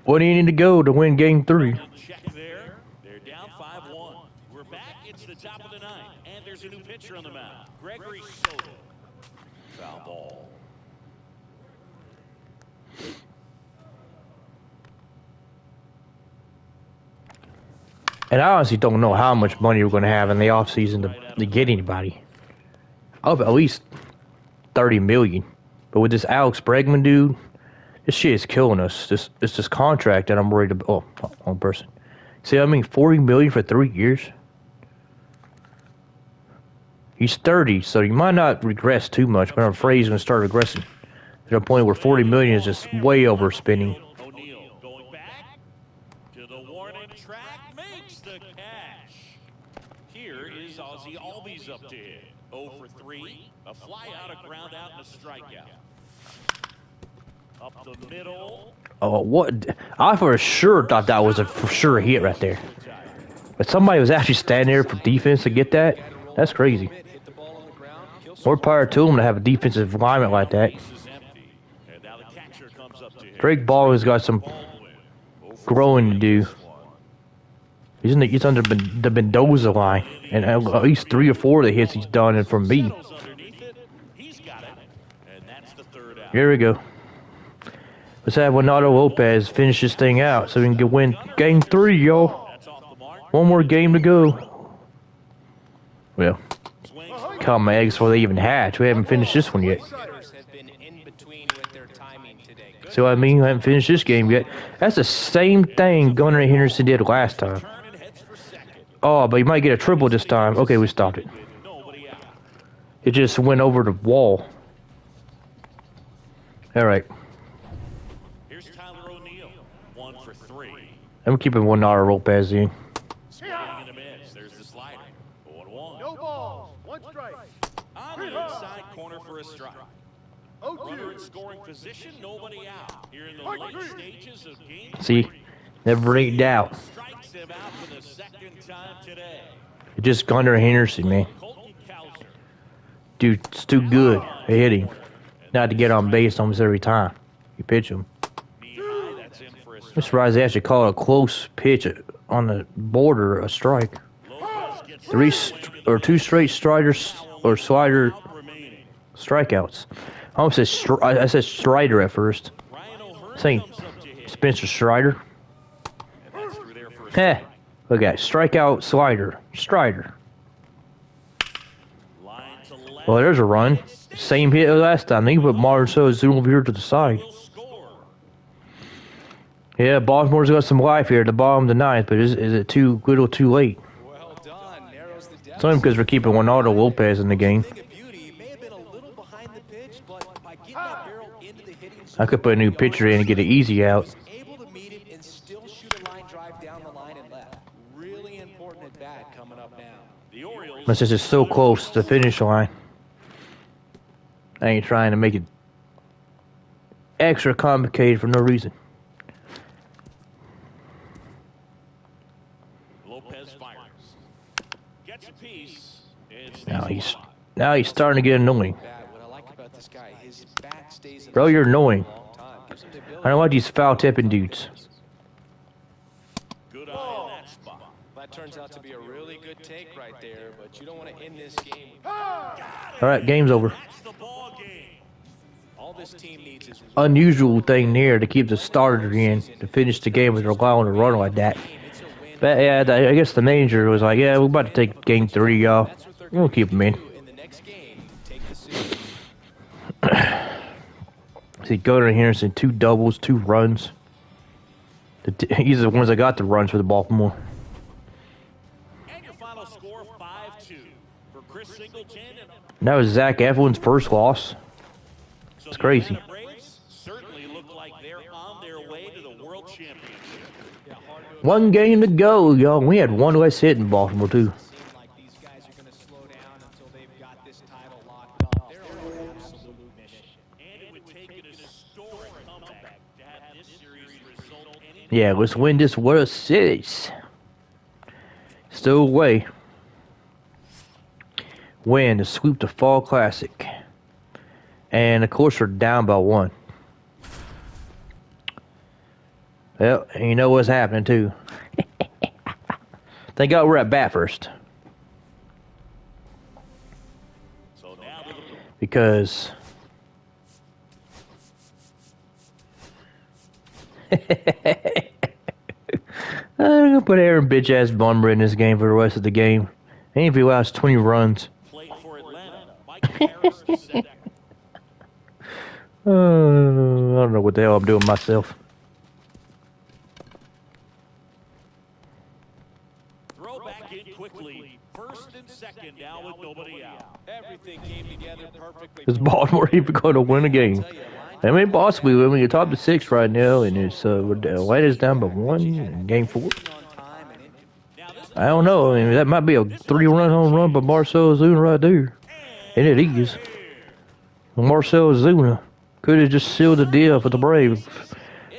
1 inning to go to win Game 3. Check there. They're down 5-1. We're back. It's the top of the 9th. And there's a new pitcher on the mound. Gregory Soto. Foul ball. And I honestly don't know how much money we're going to have in the offseason to get anybody. Of at least $30 million. But with this Alex Bregman dude, this shit is killing us. It's this contract that I'm worried about. Oh, wrong person. See, I mean, $40 million for 3 years. He's 30, so you might not regress too much, but I'm afraid he's going to start regressing to the point where $40 million is just way overspending. O'Neal going back to the warning track, makes the catch. Here is Ozzie Albies up to hit. 0 for 3, a fly out, a ground out, and a strikeout. Up the middle. Oh, what? I for sure thought that was a for sure hit right there. But somebody was actually standing there for defense to get that? That's crazy. More power to him to have a defensive alignment like that. Drake Baldwin's got some growing to do. He's under the Mendoza line. And at least 3 or 4 of the hits he's done and from me. Here we go. Let's have Renato Lopez finish this thing out so we can win Game 3, yo. One more game to go. Well, count my eggs before they even hatch. We haven't finished this one yet. See what I mean? I haven't finished this game yet. That's the same thing Gunnar Henderson did last time. Oh, but he might get a triple this time. Okay, we stopped it. It just went over the wall. All right. I'm keeping $1 roll pass in. There's the slider. 1-1. No balls. One strike. On the inside corner for a strike. Runner in scoring position, nobody out. Here in the late stages of game. See, never rained out. Strikes him out for the second time today. It's just Gunnar Henderson, man. Dude, it's too good at hitting. Not to get on base almost every time you pitch him. I'm surprised they actually call it a close pitch on the border a strike. Two straight sliders or slider strikeouts. I said Strider at first. Saying Spencer Strider. Heh. Look at strikeout Strider. Well, there's a run. Same hit as last time. They put Marcell Ozuna over here to the side. Yeah, Baltimore's got some life here at the bottom of the ninth, but is it too little too late? Well done. Narrows the It's only because we're keeping Ronaldo Lopez in the game. I could put a new pitcher in and get an easy out. Able to meet it and still shoot a line drive down the line and left. Really important at bat coming up now. The Orioles. This is just so close to the finish line. I ain't trying to make it extra complicated for no reason. Lopez fires. Gets a piece. Now he's starting to get annoying. What I like about this guy, his bat stays in Bro, you're annoying. I don't like these foul tipping dudes. Good eye in that spot. That turns out to be a really good take right there, but you don't want to end this game. Alright, game's over. That's the ball game. All this team needs is Unusual thing there to keep the starter in to finish the game with allowing a run like that. But yeah, I guess the manager was like, yeah, we're about to take game 3, y'all. We'll keep him in. the next game. Take the series. See, Gunnar Henderson, 2 doubles, 2 runs. He's the ones that got the runs for the Baltimore. And your final score 5-2 for Chris Singleton. That was Zach Eflin's first loss. It's crazy. The Braves certainly look like they're on their way to the World Championship. 1 game to go, y'all. We had 1 less hit in Baltimore, too. Seem like these guys are going to slow down until they've got this title locked up. They're on an absolute mission. And it would take an historic comeback to have this series result in Yeah, let's win this World Series. Still away. Win to sweep the Fall Classic. And, of course, we're down by 1. Well, and you know what's happening, too. Thank God we're at bat first. So now Because... I'm going to put Aaron bitch-ass Bummer in this game for the rest of the game. And if he allows 20 runs. played for Atlanta. Mike Harris to center. I don't know what the hell I'm doing myself. Throw back in quickly. First and second now with nobody out. Everything came together perfectly. Is Baltimore even going to win a game? I mean, possibly. I mean, you're top of 6 right now, and it's Atlanta's down by 1 in game 4. I don't know. I mean, that might be a 3-run home run by Marcell Ozuna right there. And it is. Marcell Ozuna could have just sealed the deal for the Braves.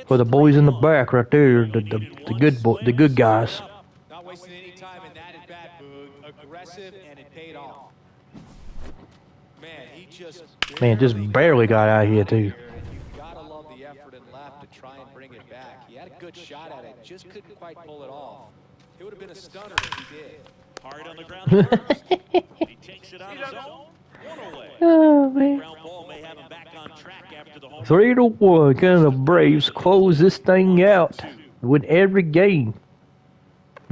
For the boys in the back right there, the good guys. Not wasting any time in that at bat, Boog. Aggressive, and it paid off. Man, just barely got out here too. You gotta love the effort and left to try and bring it back. He had a good shot at it, just couldn't quite pull it off. It would have been a stunner if he did. Hard on the ground first. He takes it on his own. 1 away. Oh man. Ground ball may have him back on track after the home. 3-1. Can the Braves close this thing out? Win every game.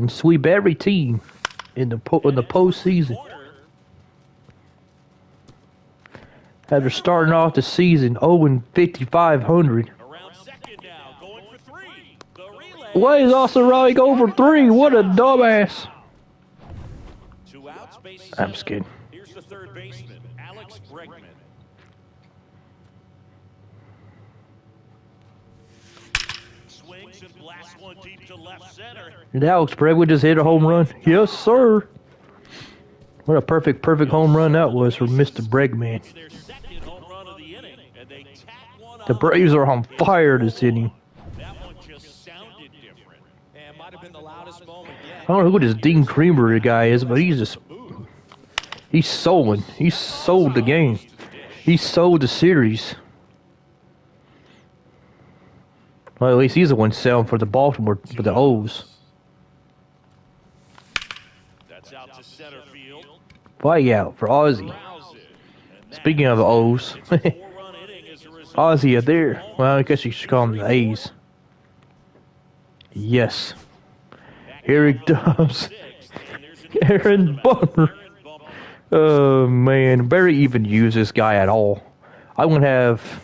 and sweep every team in the postseason. After starting off the season 0-5,500. Why is Austin Riley go for 3? What a dumbass! I'm just kidding. Here's the third baseman, Alex Bregman. Swings and blasts one deep to left center. Did Alex Bregman just hit a home run? Yes, sir. What a perfect home run that was for Mr. Bregman. The Braves are on fire this inning. That one just sounded different. And might have been the loudest moment yet. I don't know who this Dean Creamer guy is, but he's sold. He sold the game. He sold the series. Well, at least he's the one selling for the Baltimore, for the O's. That's out to center field. Fly out for Ozzy. Speaking of the O's. Ozzy up there. Well, I guess you should call him the A's. Yes. Here he comes. Aaron Bummer. Oh, man. Barely even use this guy at all. I would have...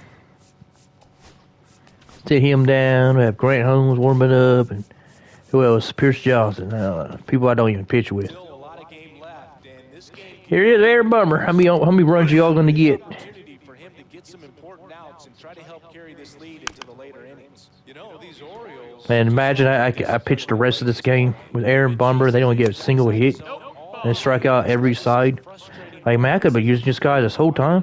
sit him down, have Grant Holmes warming up, and who else? Pierce Johnson. People I don't even pitch with. Here it is, Aaron Bummer. How many runs y'all gonna get? For him to get some important outs and try to help carry this lead into the later innings. You know, these Orioles. Man, imagine I pitched the rest of this game with Aaron Bummer. They don't get a single hit and strike out every side. Like, man, I could have been using this guy this whole time.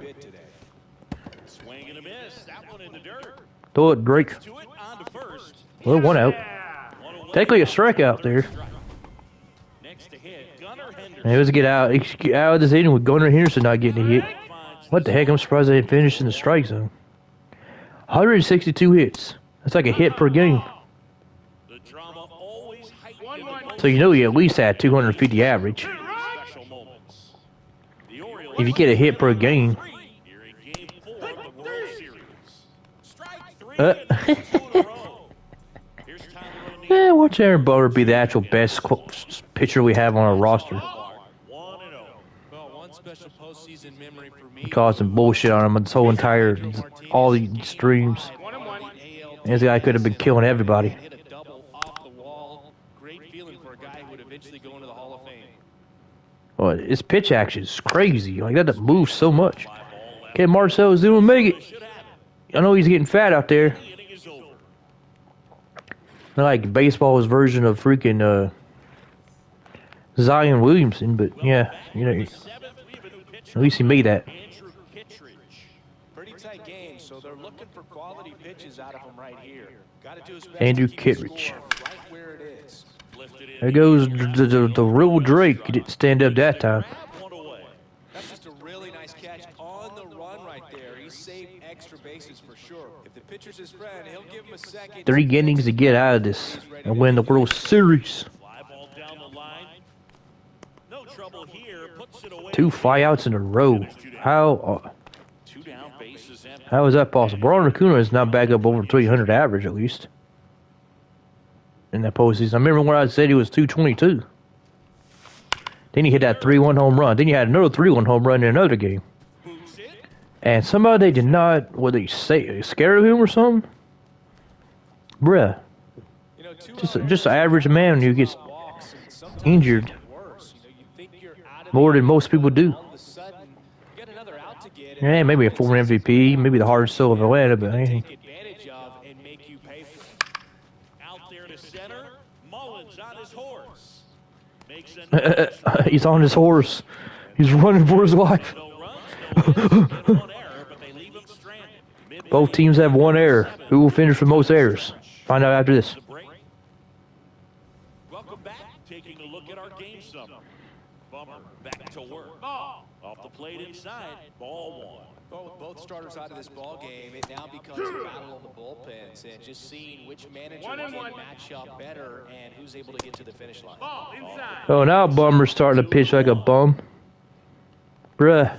Swing and a miss. That one in the dirt. Throw it, Drake. To it on to first. Well, one out. Technically a strikeout there. Next to hit, Gunnar Henderson. Man, let's get out of this inning with Gunnar Henderson not getting a hit. What the heck? I'm surprised they didn't finish in the strike zone. 162 hits. That's like a hit per game. The drama always heightened. So you know he at least had 250 average. Special moments. The Orioles If you get a hit per game. here in game 4 of the World Series. Strike 3. 2 in a row. Here's Tyler O'Neill. Yeah, watch Aaron Bummer be the actual best pitcher we have on our roster. 1-0. Well, one special postseason memory for me. Causing bullshit on him this whole entire, all these streams. And this guy could have been killing everybody. Hit a double off the wall. Great feeling for a guy who would eventually go into the Hall of Fame. Well, his pitch action is crazy. Like, that moves so much. Okay, Marcel's doing make it. I know he's getting fat out there. The inning is over. Not like baseball's version of freaking Zion Williamson, but yeah, you know, at least he made that. Andrew Kittredge. Pretty tight game, so they're looking for quality pitches out of him right here. Got to do his best Andrew to keep the Kittredge. score right where it is. Lifted in. There goes the real Drake. He didn't stand up that time. One away. That's just a really nice catch on the run right there. He saved extra bases for sure. If the pitcher's his friend, he'll give him a second. 3 innings to get out of this and win the World Series. Fly ball down the line. No trouble here. Puts it away. 2 flyouts in a row. How 2 down, bases empty. how is that possible? Ronald Acuna is now back up over 300 average at least in that postseason. I remember when I said he was 222. Then he hit that 3-1 home run. Then he had another 3-1 home run in another game. Boots it. And somehow they did not, what they say, scare him or something? Bruh. You know, two Just an average man who gets walks and sometimes injured worse. You know, you think you're out of more than most people do. all of a sudden, you got another out to get. Yeah, maybe a former MVP, maybe the hard soul of Atlanta, but hey. Take advantage of and make you pay for it. Out there to center. Mullins on his horse. Makes a He's on his horse. He's running for his life. no runs, no hits, and 1 error, but they leave him stranded. Midway Both teams have 1 error. Who will finish with most errors? Find out after this. the break. Welcome back. Taking a look at our game summary. Bummer back to work. Off the plate inside. Ball 1. Well, with both starters out of this ball game, it now becomes a battle on the bullpens and just seeing which manager can match up better and who's able to get to the finish line. Ball inside. Oh, now Bummer's starting to pitch like a bum. Bruh.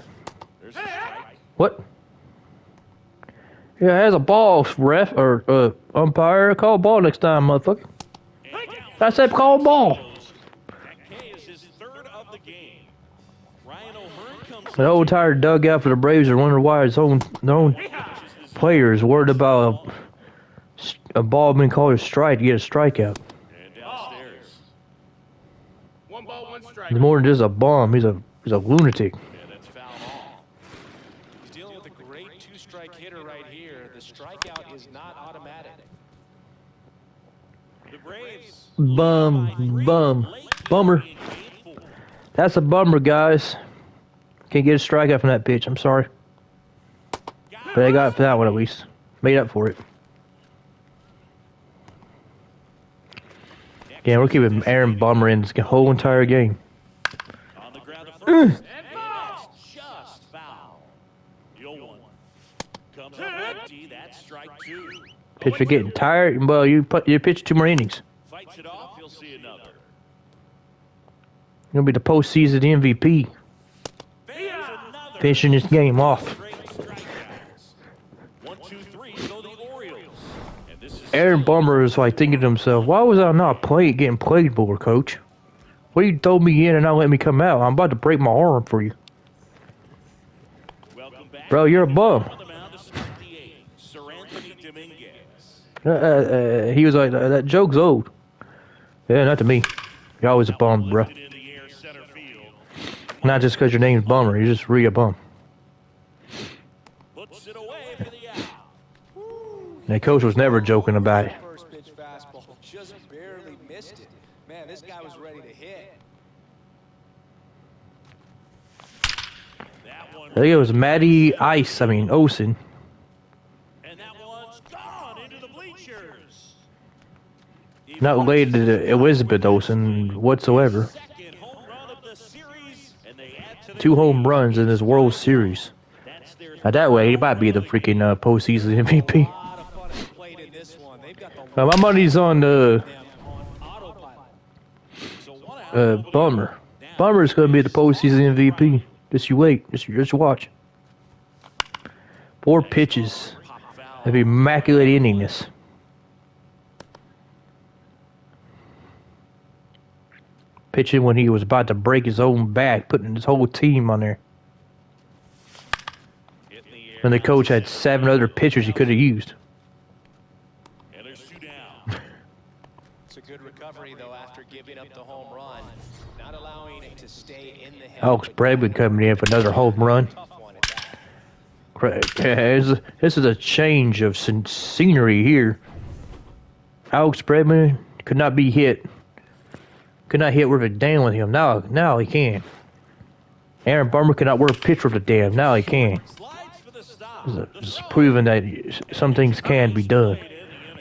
There's a strike. What? Yeah, it has a ball, ref, or umpire. Call ball next time, motherfucker. I said call ball. The old entire dugout for the Braves are wondering why their own players worried about a ball being called a strike to get a strikeout. And downstairs. 1 ball, 1 strike. He's more than just a bum. He's a lunatic. And that's fouled off. He's dealing with a great 2-strike hitter right here. The strikeout is not automatic. The Braves. Bummer. That's a bummer, guys. Can't get a strikeout from that pitch. I'm sorry. But they got it for that one at least. Made up for it. Yeah, we're keeping Aaron Bummer in this whole entire game. On the ground to first. And that's just foul. The 0-1. Comes up empty. That's strike 2. Pitcher getting tired. Well, you pitch 2 more innings. Fights it off. You'll see another. You'll be the postseason MVP. Finishing this game off. 1, 2, 3. Go the Orioles. And this is Aaron Bummer is like thinking to himself, why was I not getting played more, coach? What you throw me in and not let me come out? I'm about to break my arm for you. welcome back. Bro, you're a bum. On the mound is 58. Sir Anthony Dominguez. He was like, that joke's old. Yeah, not to me. You're always a bum, bro. Lifted in the air, center field. Not just because your name's Bummer. You're just really a bum. Puts it away for the out. And the coach was never joking about it. First pitch fastball just barely missed it. Man, this guy was ready to hit. That one. I think it was Olsen. And that one's gone into the bleachers. Not related to Elizabeth Olsen whatsoever. Second home run of the series, and they add to their 2 home runs in this World Series. That's their Now that way, he might be the freaking postseason MVP. A lot of fun has played in this one. They've got the My money's on them on autopilot. so 1 out. Bummer. Bummer's going to be the postseason MVP. Just you wait. Just watch. 4 pitches of immaculate inningness. Pitching when he was about to break his own back, putting his whole team on there. Hit in the air. When the coach had 7 other pitchers he could have used. And there's 2 down. It's a good recovery, though, after giving up the home run. Not allowing it to stay in the head. Alex Bregman coming in for another home run. Tough one at that. This is a change of scenery here. Alex Bregman could not be hit. Could not hit worth a damn with him. Now he can. Aaron Bummer could not worth a pitch worth a damn. Now he can. Slides for the stop. It's proving that some things can be done.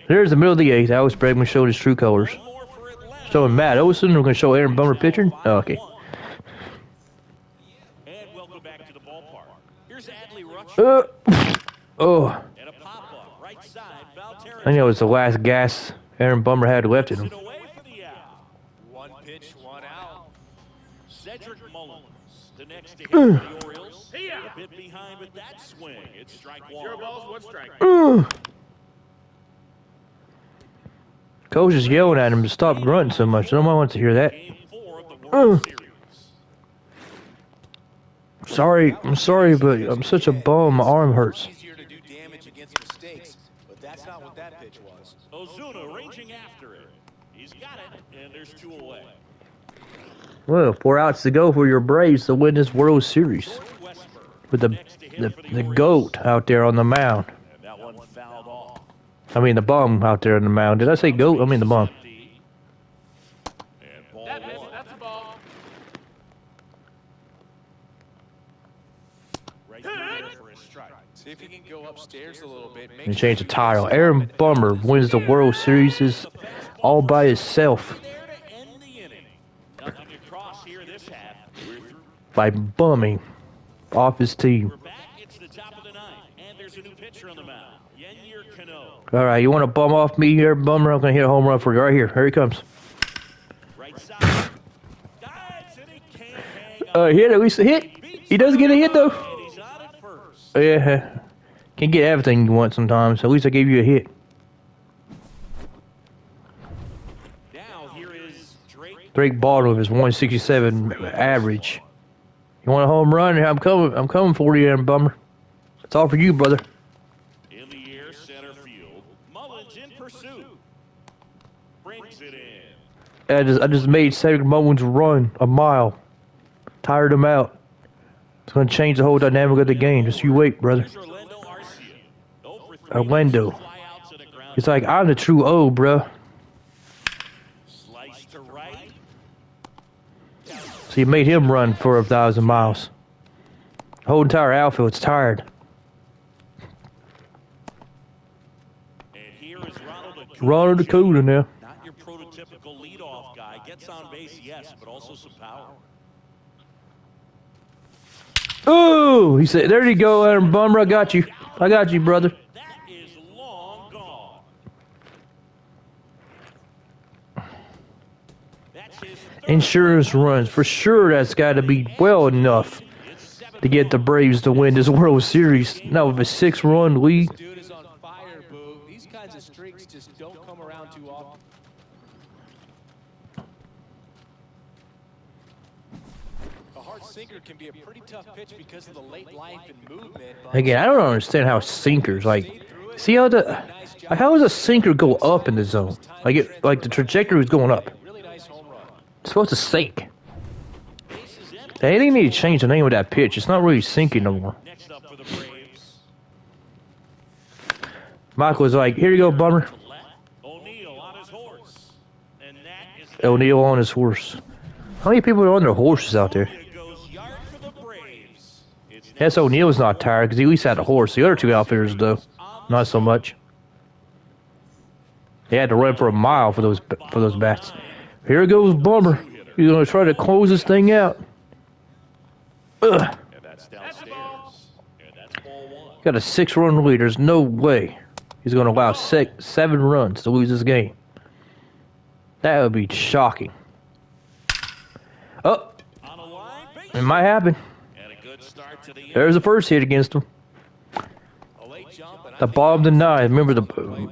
There's the middle of the 8th. Alex Bregman showed his true colors. More for Atlanta. Showing Matt Olson. We're going to show Aaron Bummer pitching. Oh, okay. And welcome back to the ballpark. Here's Adley Rutsch. Oh. And a pop-up. Right side. Foul I territory. know it's the last gas Aaron Bummer had left in him. It away for the out. 1 pitch, 1 out. Cedric Mullins. The next to hit for the Orioles. A bit behind with that swing. It's strike 1. 0 balls, 1 strike. Coach is yelling at him to stop grunting so much. Nobody wants to hear that. Game 4 of the World Series. I'm sorry, but I'm such a bum. My arm hurts. Easier to do damage against mistakes, but that's not what that pitch was. Ozuna ranging after it. He's got it, and there's 2 away. Well, 4 outs to go for your Braves to win this World Series. Westburg. With the GOAT out there on the mound. And that one fouled off. I mean the bum out there on the mound. Did I say GOAT? I mean the bum. And ball That miss, 1. that's a ball. Right through there for a strike. See if he can go upstairs a little bit. And change the title. Aaron Bummer wins the World Series all by himself There to end the inning. Nothing across here this half. We're through. by bumming off his team. We're back. It's the top of the 9th. And there's a new pitcher on the mound. Yennier Cano. All right, you want to bum off me here, Bummer? I'm going to hit a home run for you right here. Here he comes. Right side. Dives, and he can't hang on. Hit, at least a hit. He does get a hit, though. And he's on it first. Yeah. Can't get everything you want sometimes. At least I gave you a hit. Now here is Drake. Drake Baldwin with his 167 average. You want a home run? I'm coming. I'm coming for you, Bummer. It's all for you, brother. In the air, center field. Mullins in pursuit. Brings it in. I just made Cedric Mullins run a mile. Tired him out. It's gonna change the whole dynamic of the game. Just you wait, brother. Orlando. It's like I'm the true O, bro. Slice to right. So you made him run for 1,000 miles. The whole entire outfield's tired. And here is Ronald Acuna now. Not your prototypical leadoff guy. Gets on base, yes, but also some power. Oh, he said, there you go, Adam Bummer. I got you. I got you, brother. That is long gone. That's his Insurance runs. For sure, that's got to be well enough to get the Braves to win this World Series. Now with a 6-run lead. Dude is on fire, Boo. These kinds of streaks just don't come around too often. A hard sinker can be a pretty tough pitch because of the late life and movement. Again, I don't understand how sinkers, like, see how how does a sinker go up in the zone? Like the trajectory is going up. Really nice home run. It's supposed to sink. They didn't need to change the name of that pitch. It's not really sinking no more. next up for the Braves. Michael was like, here you go, Bummer. O'Neal on his horse. And that is O'Neal on his horse. How many people are on their horses out there? goes yard for the Braves. It's Yes, O'Neal's not tired because he at least had a horse. The other two outfitters, though, not so much. They had to run for a mile for those bats. Here goes Bummer. He's gonna try to close this thing out. Ugh. and that's downstairs. And that's ball one. Got a 6-run lead. There's no way he's gonna allow 7 runs to lose this game. That would be shocking. Oh, On a line, base it might happen. and a good start to the inning. There's the first hit against him. A late jump, and I The think bottom denied. Remember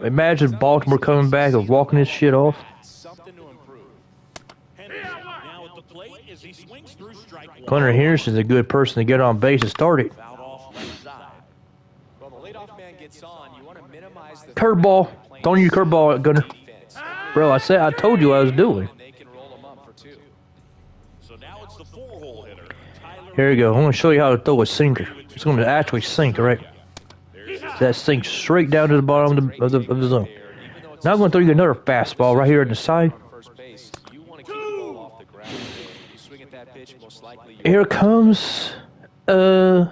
imagine Baltimore coming back and walking this shit off. that's something to improve. Henderson now at the plate as he swings through strike one. Gunnar Henderson's a good person to get on base and start it. Fouled off left side. Well, the leadoff man gets on. You want to minimize the Curveball. Don't use curveball, Gunnar. defense. Bro, I told you what I was doing. And they can roll them up for 2. So now it's the 4-hole hitter. Tyler Here you go. I'm going to show you how to throw a sinker. It's going to actually sink, right? That sinks straight down to the bottom of the zone. Now I'm going to throw you another fastball right here on the side. First base, you want to keep the ball off the ground. You swing at that pitch, most likely you Here comes, wait,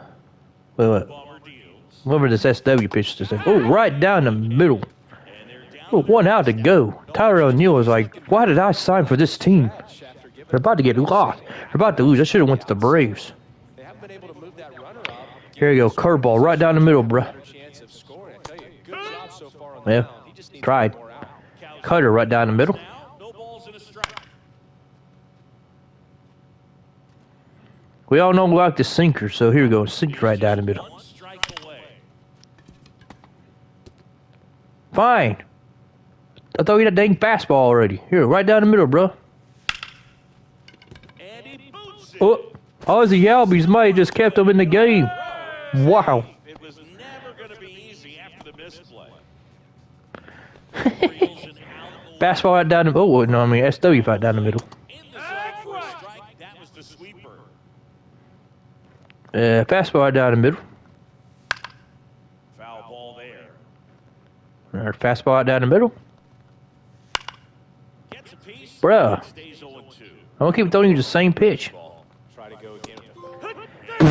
Bomber deals. whatever this SW pitch is. Oh, right down the middle. And they're down. Oh, 1 out to go. Tyler O'Neill was like, why did I sign for this team? They're about to get lost. They're about to lose. I should have went to the Braves. They haven't been able to move that runner up. Here you go. Curveball right down the middle, bruh. Better chance of scoring. I tell you, good job so far on Yeah, the mound. He just needs tried. one more out. Cutter right down the middle. Now, no balls and a strike. We all know we like the sinker, so here we go. Sink right down the middle. 1 strike away. Fine. I thought you had a dang fastball already. Here, right down the middle, bro. And he boots it. Oh, Ozzy Albies might have just kept him in the game. Wow. It was never going to be easy after the misplay. Fastball right down the middle. Oh, no, I mean SW right down the middle. In the zone for a strike. That was the sweeper. Fastball right down the middle. Foul ball there. Or fastball right down the middle. Gets a piece. Bruh. Stays 0-2. I'm gonna keep throwing you the same pitch. Ball. Try to go again. The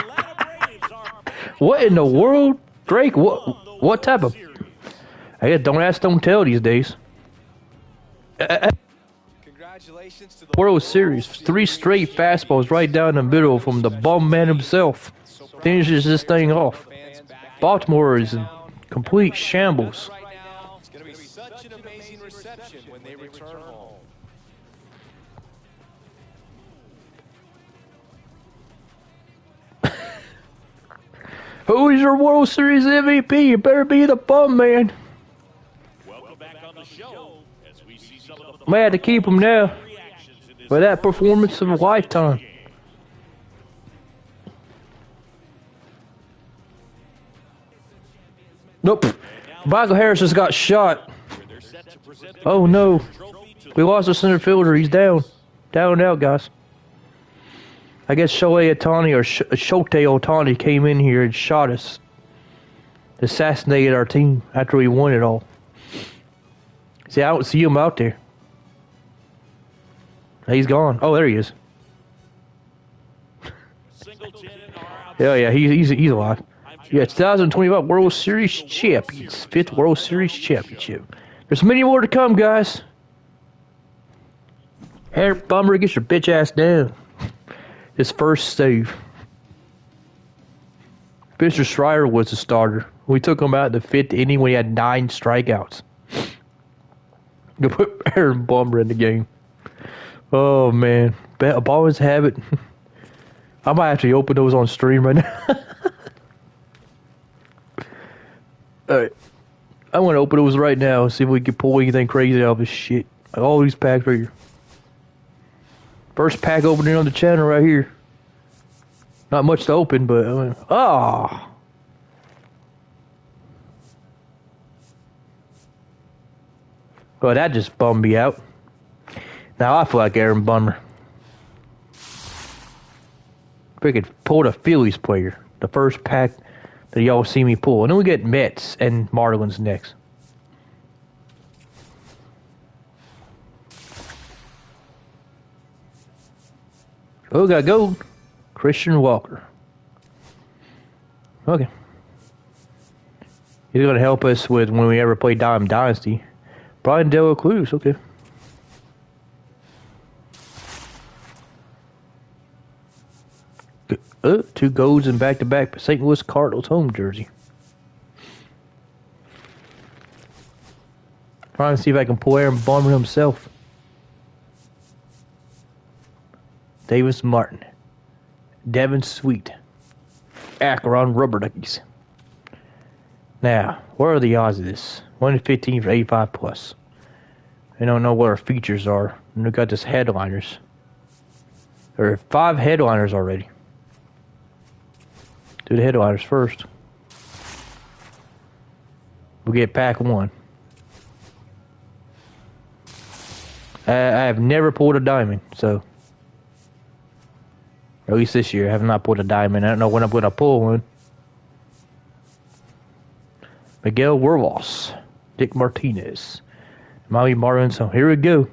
Atlanta Braves are What in the world? Drake, what type of... I guess don't ask, don't tell these days. Congratulations to the World Series. 3 straight fastballs right down the middle from the bum man himself. Finishes this thing off. fans back Baltimore is in complete shambles. right now. It's going to be such an amazing reception when they return home. Who is your World Series MVP? You better be the bum man. welcome back on the show as we see some of the Mad to keep him now. reactions in this For that performance of a lifetime. Nope. Michael Harris just got shot. Oh no. We lost the center fielder. He's down. Down and out, guys. I guess Shohei Ohtani or Shohei Ohtani came in here and shot us. Assassinated our team after we won it all. See, I don't see him out there. He's gone. Oh, there he is. Yeah, he's alive. Yeah, 2025 World Series champions. 5th World Series championship. There's many more to come, guys. Eric Bummer, get your bitch ass down. His first save. Mr. Schreier was the starter. We took him out in the 5th inning when he had 9 strikeouts. Go put Aaron Bummer in the game. Oh, man. Ballers have it. I might actually open those on stream right now. Alright. I want to open those right now and see if we can pull anything crazy out of this shit. Like all these packs right here. First pack opening on the channel right here. Not much to open, but I mean, oh. Well, that just bummed me out. Now I feel like Aaron Bummer. Freaking pulled a Phillies player. The first pack that y'all see me pull. And then we get Mets and Marlins next. Oh, we got gold. Christian Walker. Okay. He's going to help us with when we ever play Dime Dynasty. Brian De La Cruz. Okay. 2 golds in back-to-back St. Louis Cardinals home jersey. Trying to see if I can pull Aaron Bummer himself. Davis Martin. Devin Sweet. Akron Rubber Duckies. Now, what are the odds of this? 1 in 15 for 85 plus. I don't know what our features are. And we got this headliners. There are 5 headliners already. Do the headliners first. We'll get pack 1. I have never pulled a diamond, so. At least this year, I have not pulled a diamond. I don't know when I'm going to pull one. Miguel Wervos. Dick Martinez. Miami Marlins. So here we go.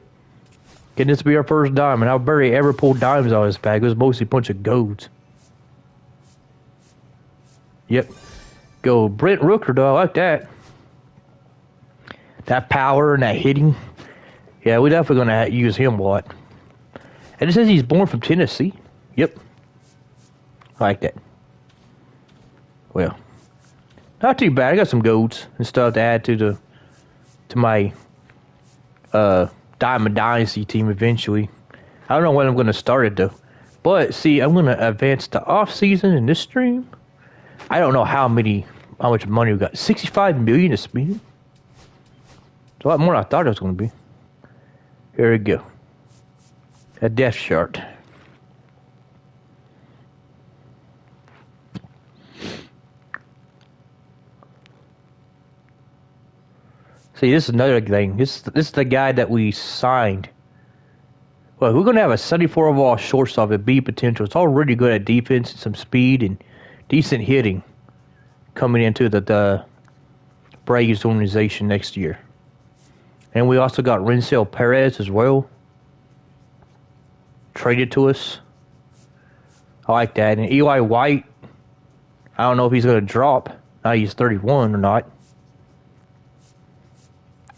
Can this be our first diamond? I barely ever pulled diamonds out of this pack. It was mostly a bunch of golds. Yep. Go Brent Rooker, though. I like that. That power and that hitting. Yeah, we're definitely going to use him a lot. And it says he's born from Tennessee. Yep. I like that. Well, not too bad. I got some golds and stuff to add to my Diamond Dynasty team eventually. I don't know when I'm going to start it, though. But, see, I'm going to advance to off-season in this stream. I don't know how much money we got. 65 million to spend? It's a lot more than I thought it was going to be. Here we go. A depth chart. See, this is another thing. This is the guy that we signed. Well, we're going to have a 74 overall shortstop at B potential. It's already good at defense and some speed and decent hitting coming into the Braves organization next year. And we also got Rinsel Perez as well. Traded to us. I like that. And Eli White, I don't know if he's going to drop. Now he's 31 or not.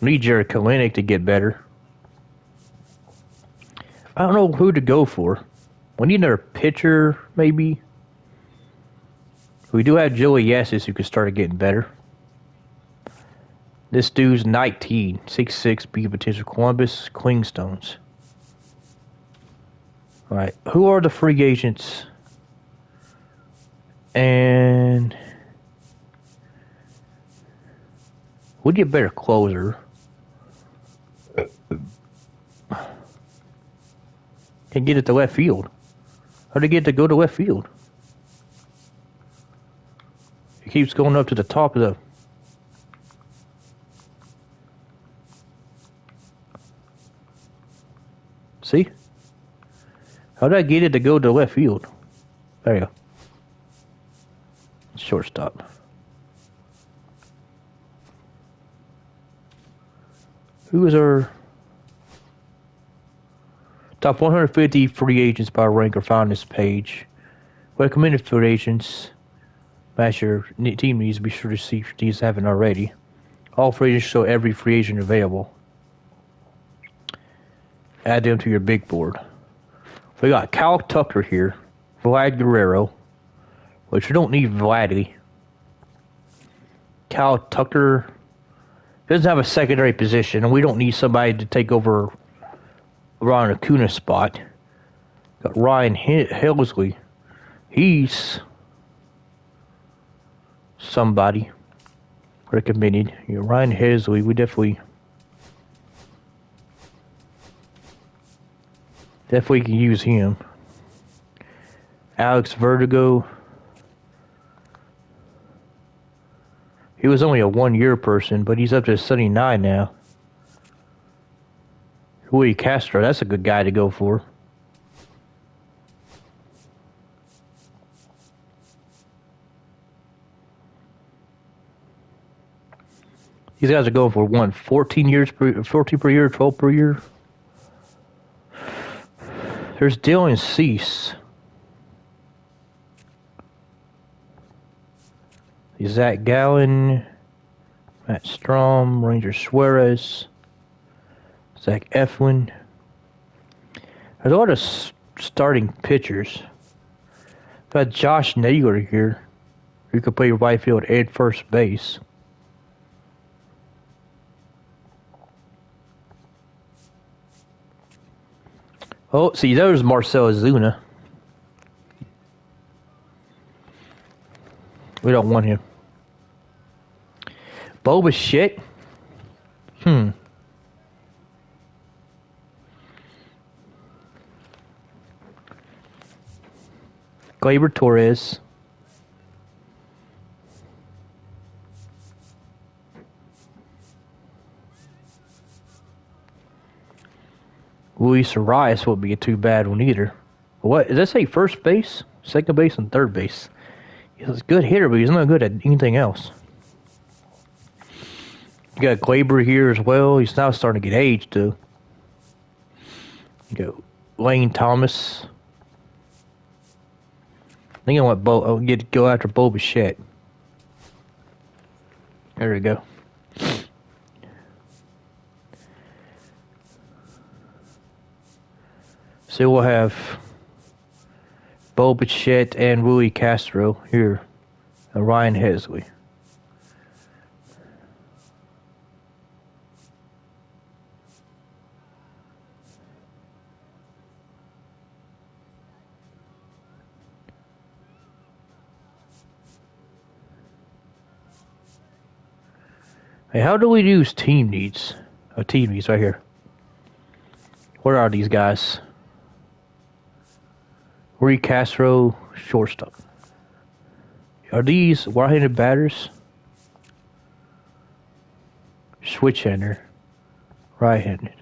Need Jared Kalenic to get better. I don't know who to go for. We need another pitcher, maybe. We do have Joey Yassis who could start getting better. This dude's 19, 6'6", B potential. Columbus Clingstones. Alright, who are the free agents? And we need a better closer. Can get it to left field. How do you get to go to left field? It keeps going up to the top of the See? How did I get it to go to left field? There you go. Shortstop. Who is our top 150 free agents by rank are found on this page? Recommended free agents. Match your team needs. Be sure to see if these haven't already. All free agents show every free agent available. Add them to your big board. We got Kyle Tucker here. Vlad Guerrero. Which we don't need Vladdy. Kyle Tucker doesn't have a secondary position, and we don't need somebody to take over Ron Acuna's spot. Got Ryan Helsley. He's somebody recommended. Ryan Helsley, we definitely can use him. Alex Vertigo. He was only a 1-year person, but he's up to 79 now. Willie Castro, that's a good guy to go for. These guys are going for 14 per year, 12 per year. There's Dylan Cease. Zach Gallen, Matt Strom, Ranger Suarez, Zach Eflin. There's a lot of starting pitchers. Got Josh Naylor here, who could play right field and first base. Oh, see, there's Marcell Ozuna. We don't want him. Boba shit. Gleyber Torres. Luis Arias wouldn't be a too bad one either. What does that say? First base, second base, and third base. He's a good hitter, but he's not good at anything else. You got Gleyber here as well. He's now starting to get aged, too. You got Lane Thomas. I think I want go after Bo Bichette. There we go. So we'll have Bo Bichette and Willie Castro here, and Ryan Helsley. Hey, how do we use team needs? Oh, team needs right here. Where are these guys? Willie Castro, shortstop. Are these right-handed batters? Switch-hander, right-handed.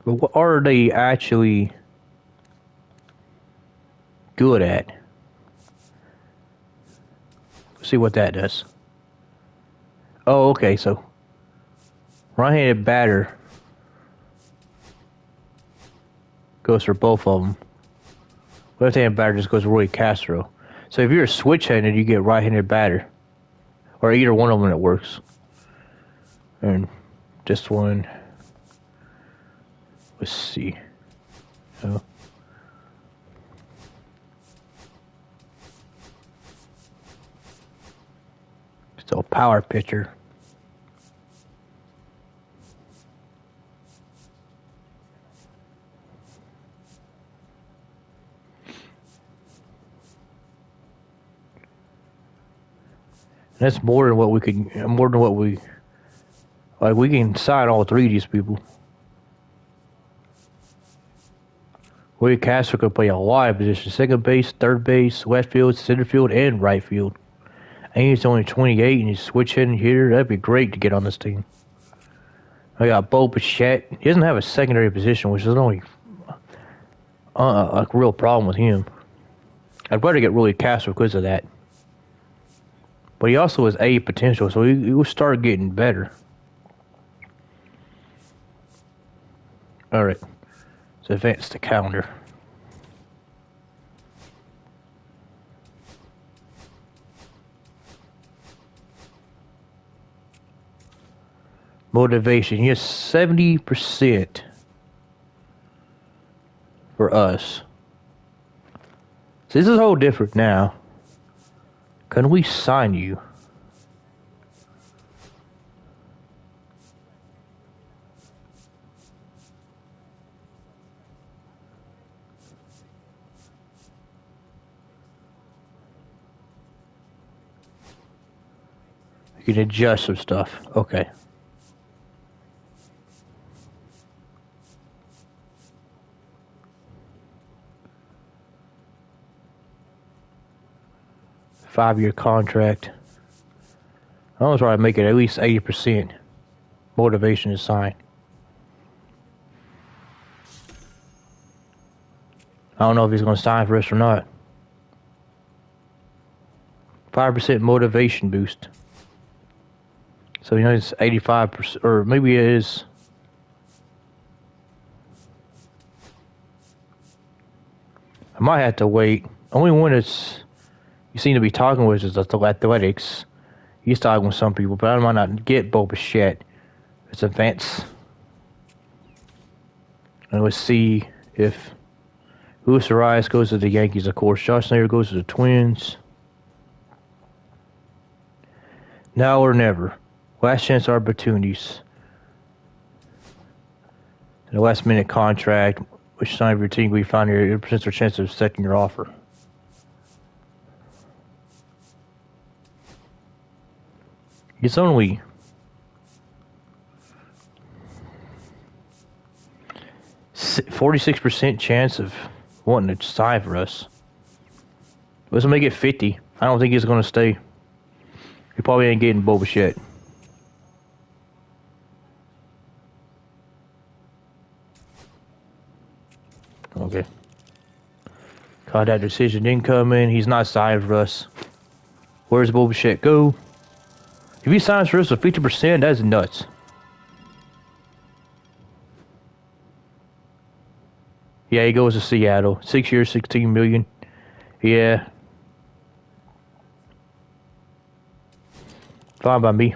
But what are they actually good at? Let's see what that does. Oh, okay, so right-handed batter goes for both of them. Left-handed batter just goes for Willie Castro. So if you're a switch-handed, you get right-handed batter. Or either one of them that works. And this one, let's see. Oh. Still a power pitcher. That's more than what we could. More than what we like. We can sign all three of these people. Willie Castro could play a lot of positions: second base, third base, left field, center field, and right field. And he's only 28 and he's switch hitting hitter. That'd be great to get on this team. I got Bo Bichette. He doesn't have a secondary position, which is the only a real problem with him. I'd rather get Willie Castro because of that. But he also has A potential, so he will start getting better. Alright. Let's advance the calendar. Motivation. Yes, 70% for us. So this is a whole different now. Can we sign you? You can adjust some stuff. Okay. Five-year contract. I always try to make it at least 80% motivation to sign. I don't know if he's going to sign for us or not. 5% motivation boost. So you know it's 85%, or maybe it is. I might have to wait. Only one that's you seem to be talking with is Athletics. He's talking with some people, but I might not get Bo Bichette. It's advanced. And let's see if Luis Arias goes to the Yankees, of course. Josh Nader goes to the Twins. Now or never. Last chance opportunities. The last minute contract, which sign of your team we find here, it presents our chance of accepting your offer. It's only 46% chance of wanting to sign for us. Let's make it 50. I don't think he's going to stay. He probably ain't getting Bo Bichette. Okay. Caught that decision incoming. He's not signed for us. Where's Bo Bichette go? If he signs for us with 50%, that's nuts. Yeah, he goes to Seattle. 6 years, $16 million. Yeah. Fine by me.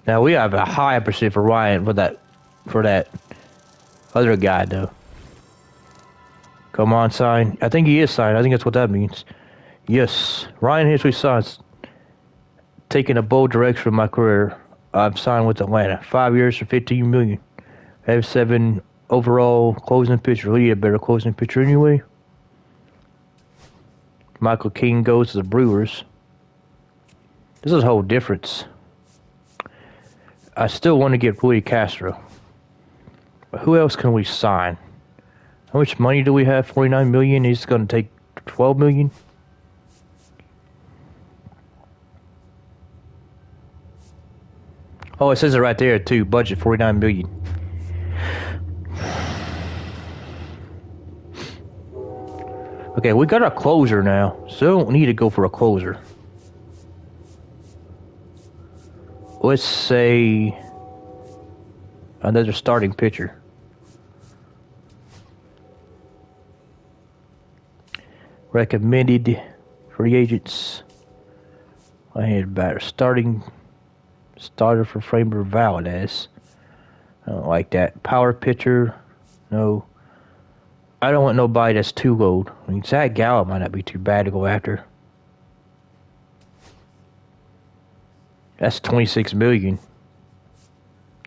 Now we have a high percent for Ryan for that other guy though. Come on, sign. I think he is signed. I think that's what that means. Yes, Ryan Hinckley signs. Taking a bold direction for my career. I've signed with Atlanta. 5 years for $15 million. I have 7 overall closing pitcher. We need a better closing pitcher anyway. Michael King goes to the Brewers. This is a whole difference. I still want to get Willie Castro. But who else can we sign? How much money do we have? $49 million. He's going to take $12 million. Oh, it says it right there too. Budget $49 million. Okay, we got a closer now, so don't need to go for a closer. Let's say another starting pitcher. Recommended free agents. I had batter starter for Framber Valdez. I don't like that. Power pitcher. No. I don't want nobody that's too old. I mean, Zach Gallup might not be too bad to go after. That's $26 million.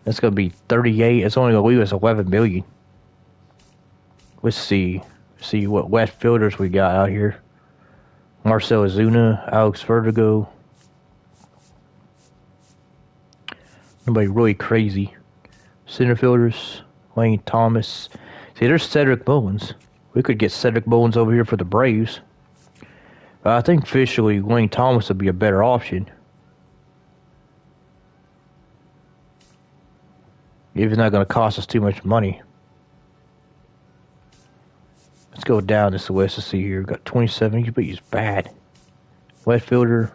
That's going to be 38. It's only going to leave us $11 million. Let's see. See what left fielders we got out here. Marcell Ozuna, Alex Verdugo. Nobody really crazy. Center fielders, Wayne Thomas. See, there's Cedric Mullins. We could get Cedric Mullins over here for the Braves. I think officially Wayne Thomas would be a better option. If it's not going to cost us too much money. Let's go down this list to see here. We've got 27, but he's bad. Left fielder,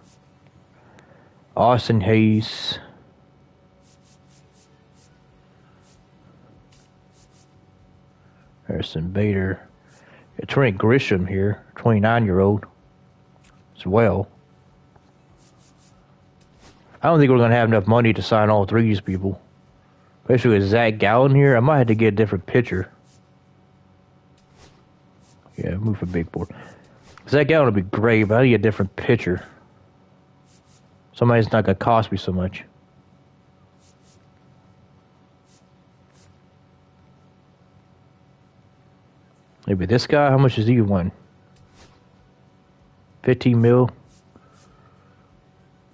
Austin Hayes. Harrison Bader. Trent Grisham here, 29-year-old as well. I don't think we're going to have enough money to sign all three of these people. Especially with Zach Gallen here, I might have to get a different pitcher. Yeah, move for big board. Zach Gallen would be great, but I need a different pitcher. Somebody's not going to cost me so much. Maybe this guy, how much does he want? 15 mil.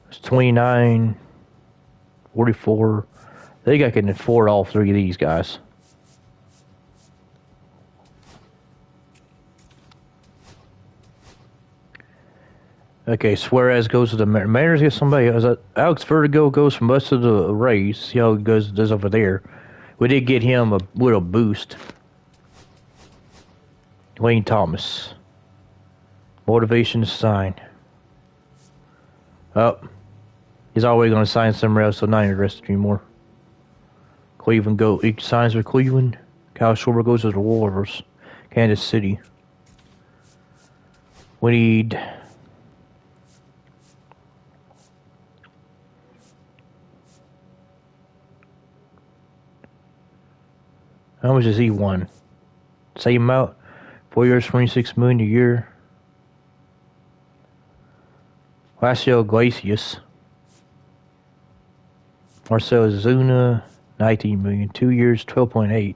It's 29, 44. I think I can afford all three of these guys. Okay, Suarez goes to the Mariners. Get somebody. Alex Vertigo goes from us to the Rays. See how it does over there. We did get him a little boost. Wayne Thomas. Motivation to sign. Oh. He's always going to sign somewhere else, so not interested anymore. Cleveland he signs with Cleveland. Kyle Schwarber goes to the Warriors. Kansas City. We need... How much does he want? Same amount? 4 years, $26 million a year. Marcel Iglesias. Marcel Zuna, $19 million. 2 years, $12.8.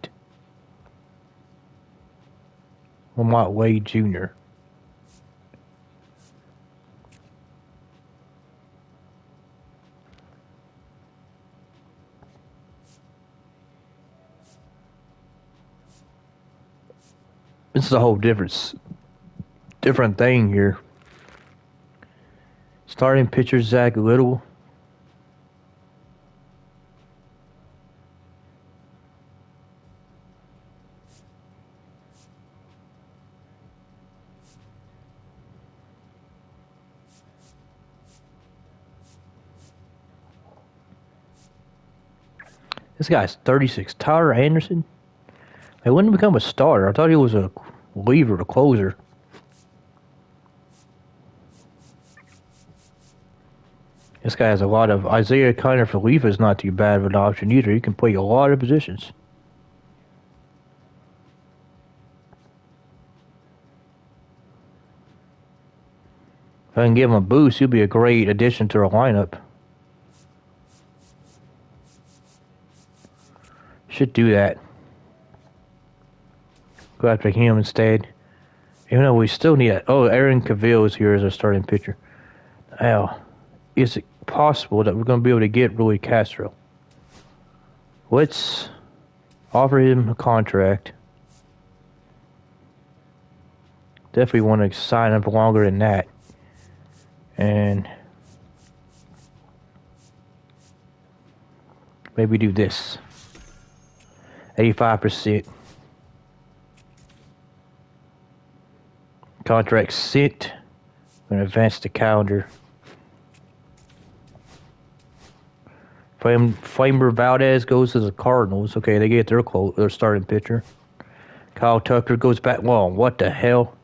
Lamont Wade Jr. This is a whole different thing here. Starting pitcher Zach Little. This guy's 36. Tyler Anderson. He wouldn't become a starter. I thought he was a reliever, a closer. This guy has a lot of... Isaiah Kiner for relief is not too bad of an option either. He can play a lot of positions. If I can give him a boost, he'll be a great addition to our lineup. Should do that. Go after him instead. Even though we still need it. Oh, Aaron Cavill is here as our starting pitcher. Now, is it possible that we're going to be able to get Rui Castro? Let's offer him a contract. Definitely want to sign up longer than that. And maybe do this. 85%. Contract sit. I'm going to advance the calendar. Flamer Valdez goes to the Cardinals. Okay, they get their starting pitcher. Kyle Tucker goes back. Whoa, what the hell?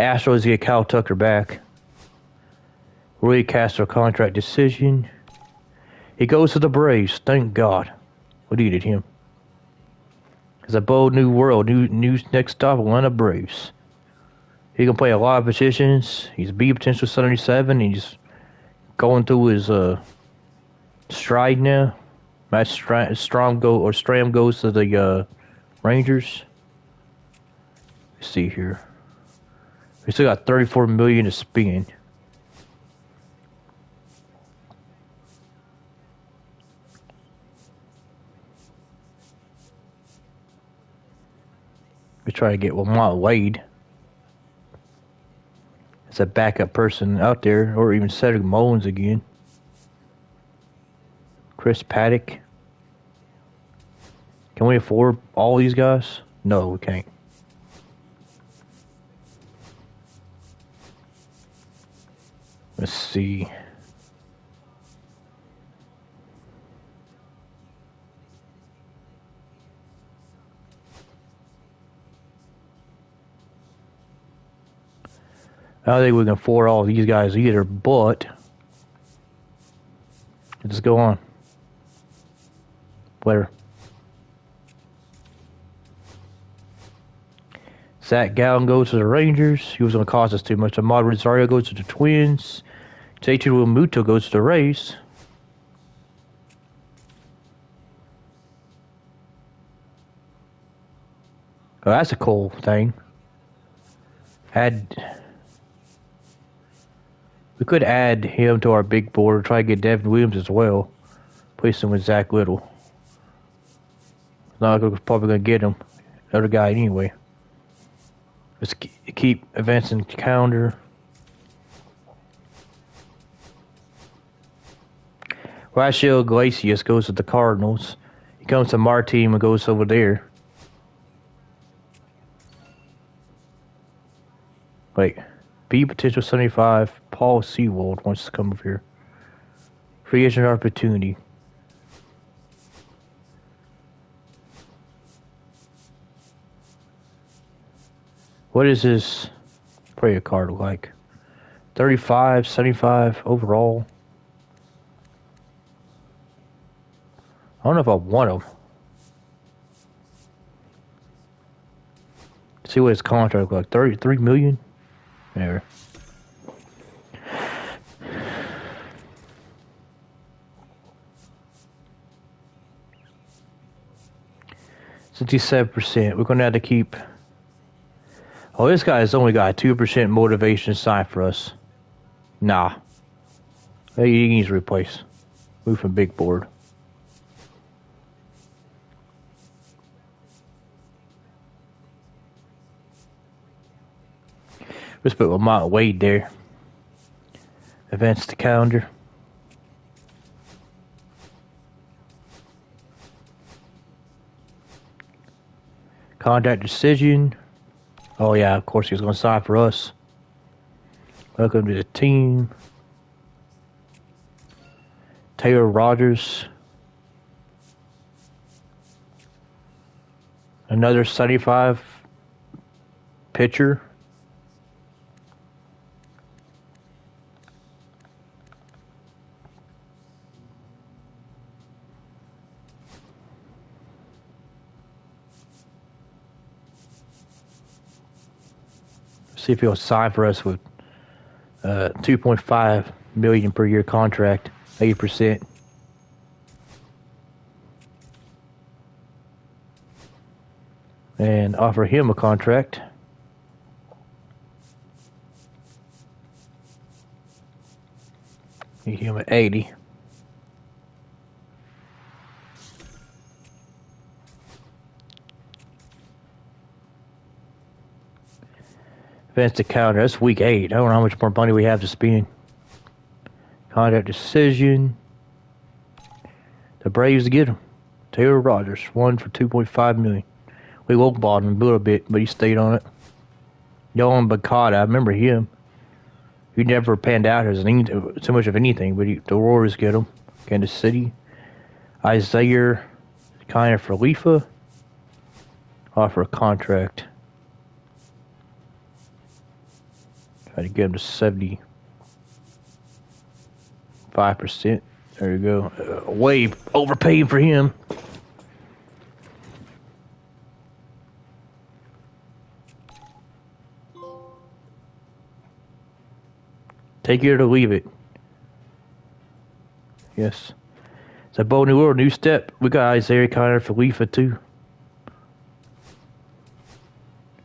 Astros get Kyle Tucker back. Rui Castro contract decision. He goes to the Braves. Thank God. We needed him. It's a bold new world. New next stop, Atlanta Braves. He can play a lot of positions. He's B potential 77. He's going through his stride now. Matt Stram goes to the Rangers. Let's see here. We still got $34 million to spend. We try to get Lamont Wade. It's a backup person out there, or even Cedric Mullins again. Chris Paddock. Can we afford all these guys? No, we can't. Let's see. I don't think we can afford all these guys either, but let's go on. Where? Zach Gallen goes to the Rangers. He was going to cost us too much. Ahmad Rosario goes to the Twins. J.T. Realmuto goes to the Rays. Oh, that's a cool thing. We could add him to our big board. Try to get Devin Williams as well. Place him with Zach Little. Not like we're probably going to get him. The other guy anyway. Let's keep advancing the calendar. Rafael Iglesias goes to the Cardinals. He comes to our team and goes over there. Wait. B potential 75. Paul Sewald wants to come over here. Free agent opportunity. What is his player card like? 35, 75 overall. I don't know if I want him. See what his contract like. 33 million? There. %. We're gonna have to keep. Oh, this guy's only got 2% motivation to sign for us. Nah. He needs to replace. Move from big board. Let's put Lamont Wade there. Advance the calendar. Contract decision. Oh yeah, of course he's going to sign for us. Welcome to the team. Taylor Rogers. Another 75 pitcher. See if he'll sign for us with $2.5 million per year contract, 8%. And offer him a contract. Need him at 80. Advance the calendar. That's week 8. I don't know how much more money we have to spend. Contract decision. The Braves get him. Taylor Rogers, 1 for $2.5 million. We lowballed him a little bit, but he stayed on it. Yohan Bakata, I remember him. He never panned out as so much of anything, but the Royals get him. Kansas City. Isaiah Kiner for Leafa. Offer a contract. Try to get him to 75%. There you go. Way overpaying for him. Take it or leave it. Yes. It's a bold new world, new step. We got Isaiah Kiner for Leafa too.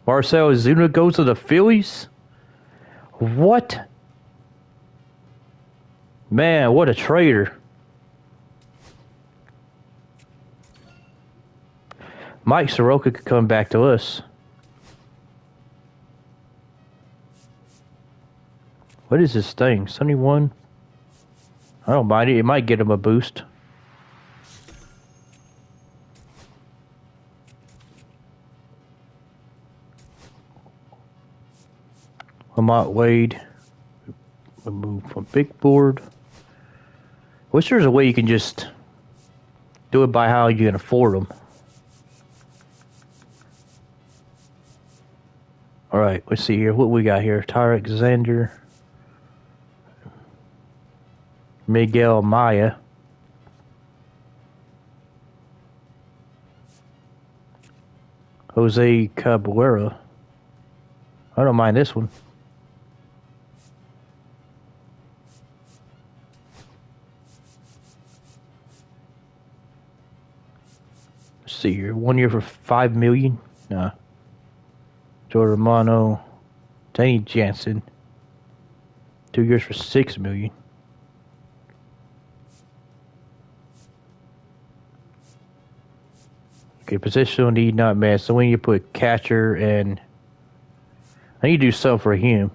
Marcell Ozuna goes to the Phillies? What? Man, what a traitor. Mike Soroka could come back to us. What is this thing? 71? I don't mind it. It might get him a boost. Lamont Wade. Remove from big board. Wish there's a way you can just do it by how you can afford them. Alright, let's see here. What we got here? Tarek Xander. Miguel Maya. Jose Cabrera. I don't mind this one. Let's see here. 1 year for $5 million. Nah. Joe Romano. Danny Jansen. 2 years for $6 million. Okay, positional need not match. So when you put catcher and I need to do something for him.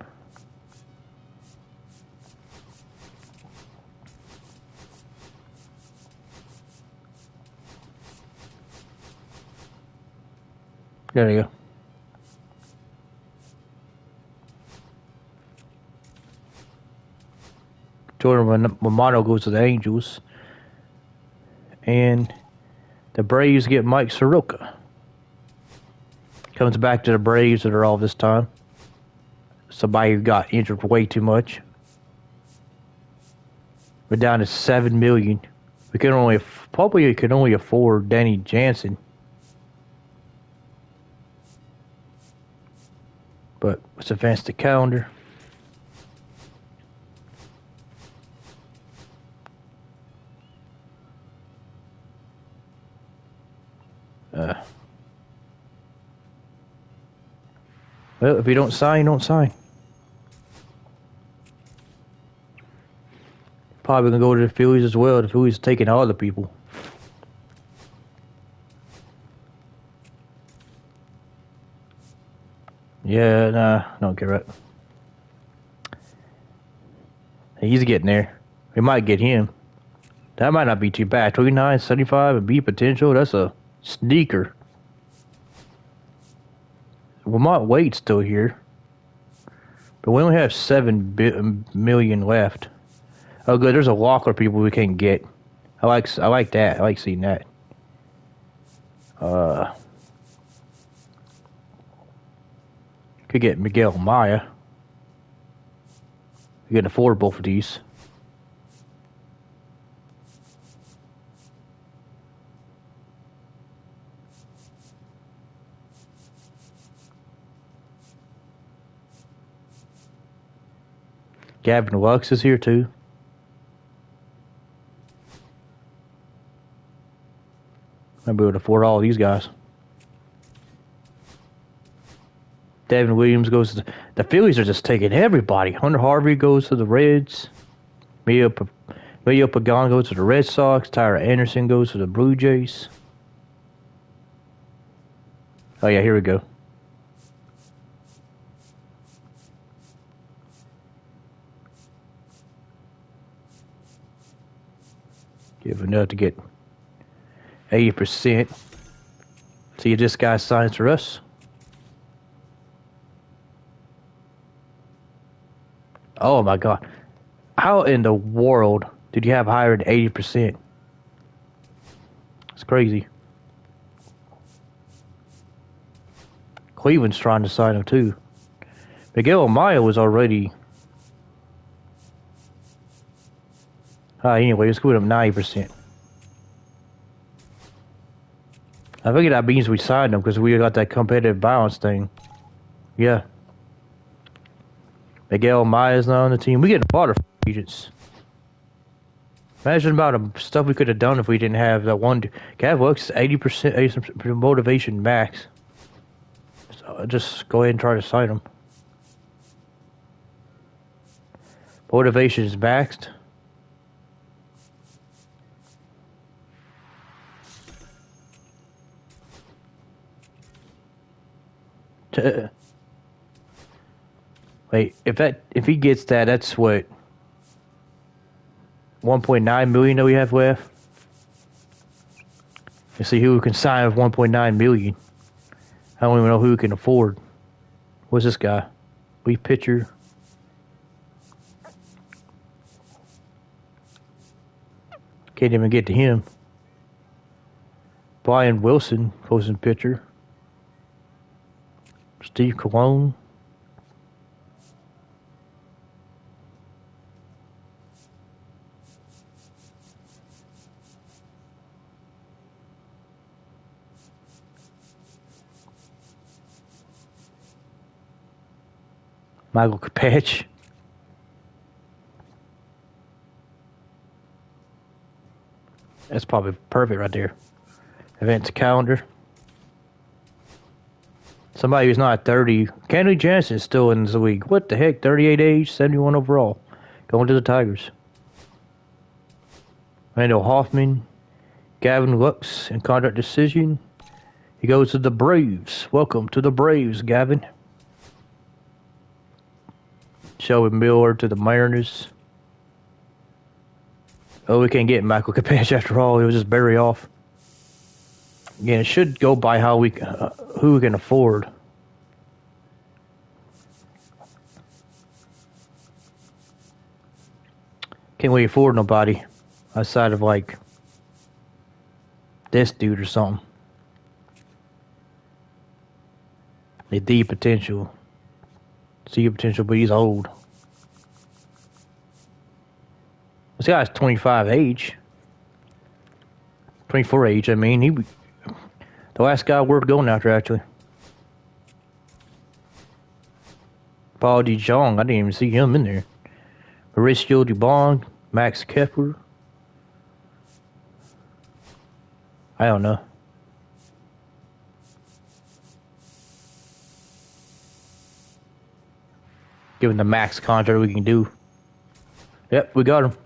There you go. Jordan Romano goes to the Angels. And the Braves get Mike Soroka. Comes back to the Braves that are all this time. Somebody who got injured way too much. We're down to $7 million. We can only afford Danny Jansen. But let's advance the calendar. Well, if you don't sign, don't sign. Probably gonna go to the Phillies as well. The Phillies taking all the people. Yeah, nah, don't get it. He's getting there. We might get him. That might not be too bad. 29, 75, and B potential. That's a sneaker. Lamont Wade's still here. But we only have 7 million left. Oh, good. There's a Walker people we can't get. I like that. I like seeing that. Could get Miguel Maya. We can afford both of these. Gavin Lux is here too. I'll be able to afford all these guys. Devin Williams goes to the Phillies are just taking everybody. Hunter Harvey goes to the Reds. Miguel Pagan goes to the Red Sox. Tyler Anderson goes to the Blue Jays. Oh yeah, here we go. Give enough to get 80%. See if this guy signs for us. Oh my God. How in the world did you have higher than 80%? It's crazy. Cleveland's trying to sign him too. Miguel Amaya was already... anyway, let's go with him 90%. I figure that means we signed him because we got that competitive balance thing. Yeah. Miguel Maya's not on the team. We get a lot of agents. Imagine about the stuff we could have done if we didn't have that one. Cav Lux 80% motivation max. So just go ahead and try to sign him. Motivation is maxed. Wait, if he gets that, that's what 1.9 million that we have left. Let's see who can sign with 1.9 million. I don't even know who can afford. What's this guy? Leaf pitcher. Can't even get to him. Brian Wilson, closing pitcher. Steve Cologne. Michael Capatch. That's probably perfect right there. Events calendar. Somebody who's not 30. Kenley Jansen is still in the league. What the heck? 38 age, 71 overall. Going to the Tigers. Randall Hoffman. Gavin Lux in contract decision. He goes to the Braves. Welcome to the Braves, Gavin. Shelby Miller to the Mariners. Oh, we can't get Michael Capatch after all. It was just bury off. Again, it should go by how we who we can afford. Can't we afford nobody outside of like this dude or something? The D potential. C potential, but he's old. This guy's 25 age. 24 age, I mean. He the last guy worth going after, actually. Paul DeJong, I didn't even see him in there. Mauricio Dubon, Max Kepler. I don't know. Given the max contract we can do. Yep, we got him.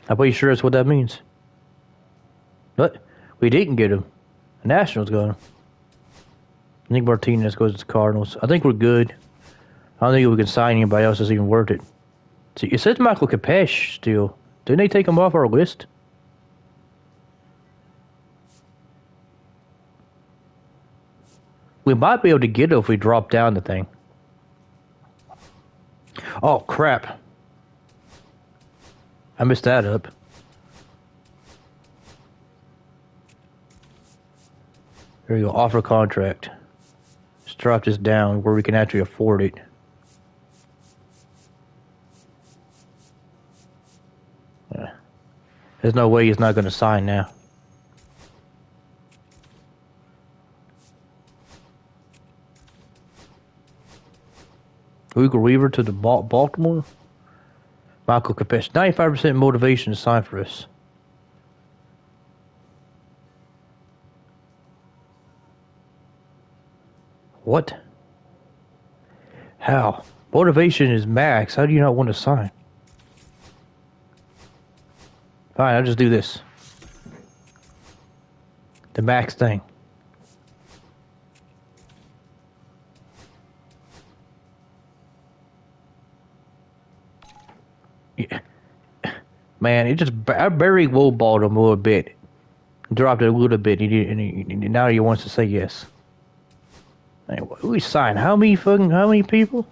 I'm pretty sure that's what that means. But we didn't get him. The Nationals got him. I think Martinez goes to the Cardinals. I think we're good. I don't think we can sign anybody else that's even worth it. See, it says Michael Capatch still. Didn't they take him off our list? We might be able to get it if we drop down the thing. Oh, crap. I messed that up. There we go. Offer contract. Let's drop this down where we can actually afford it. There's no way he's not going to sign now. Hugo Weaver to the Baltimore. Michael Capatch. 95% motivation to sign for us. What? How? Motivation is max. How do you not want to sign? Fine, I'll just do this. The max thing. Yeah. Man, it just I very lowballed him a little bit. Dropped it a little bit, and now he wants to say yes. Anyway, we signed how many people?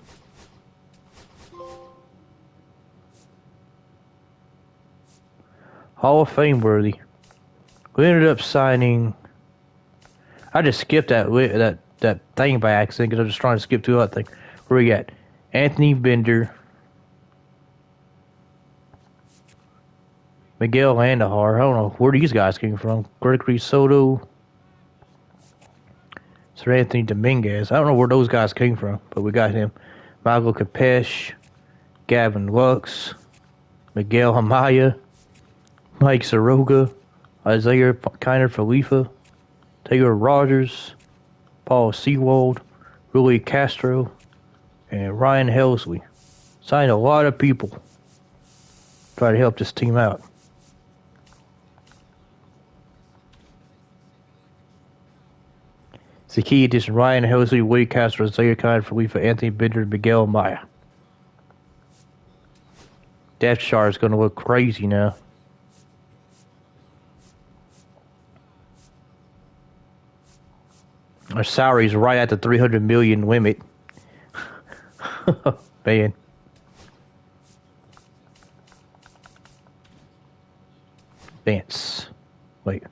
Hall of Fame worthy. We ended up signing. I just skipped that thing by accident because I was just trying to skip through that thing. Where we got Anthony Bender, Miguel Andujar. I don't know where these guys came from. Gregory Soto, Sir Anthony Dominguez. I don't know where those guys came from, but we got him. Michael Capatch, Gavin Lux, Miguel Amaya, Mike Soroka, Isaiah Kiner Falefa, Taylor Rogers, Paul Sewald, Willie Castro, and Ryan Helsley. Signed a lot of people. Try to help this team out. It's a key addition. Ryan Helsley, Wade Castro, Zaire Kine, Felipe, Anthony Bender, Miguel Maya. Depth chart is going to look crazy now. Our salary's right at the 300 million limit. Man. Advance. Wait. I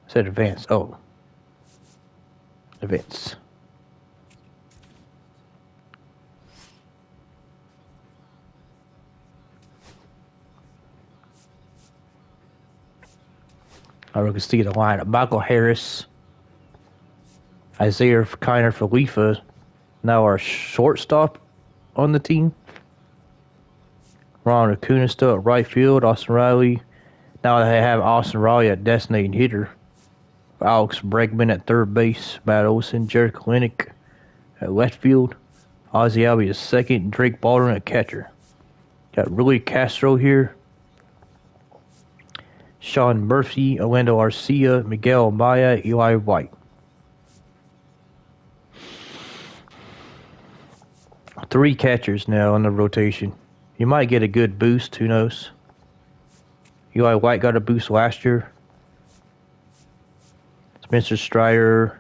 said advance. Oh. Advance. I can see the lineup. Michael Harris. Isaiah Kiner Felifa. Now our shortstop on the team. Ron Acuna still at right field. Austin Riley. Now they have Austin Riley at designated hitter. Alex Bregman at third base. Matt Olson. Jared Kalenic at left field. Ozzie Albies at second. Drake Baldwin at catcher. Got Willie Castro here. Sean Murphy. Orlando Arcia. Miguel Maya. Eli White. Three catchers now on the rotation. You might get a good boost. Who knows? Eli White got a boost last year. Spencer Strider.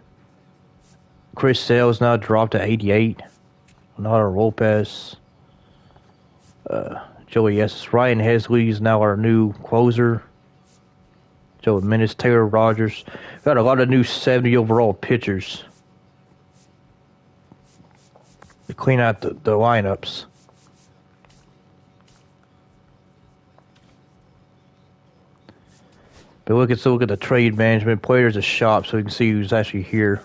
Chris Sales now dropped to 88. Renato Lopez. Joey S. Ryan Hesley is now our new closer. Joe Menace, Taylor Rogers. Got a lot of new 70 overall pitchers to clean out the lineups. But look at the trade management, players of shop, so we can see who's actually here.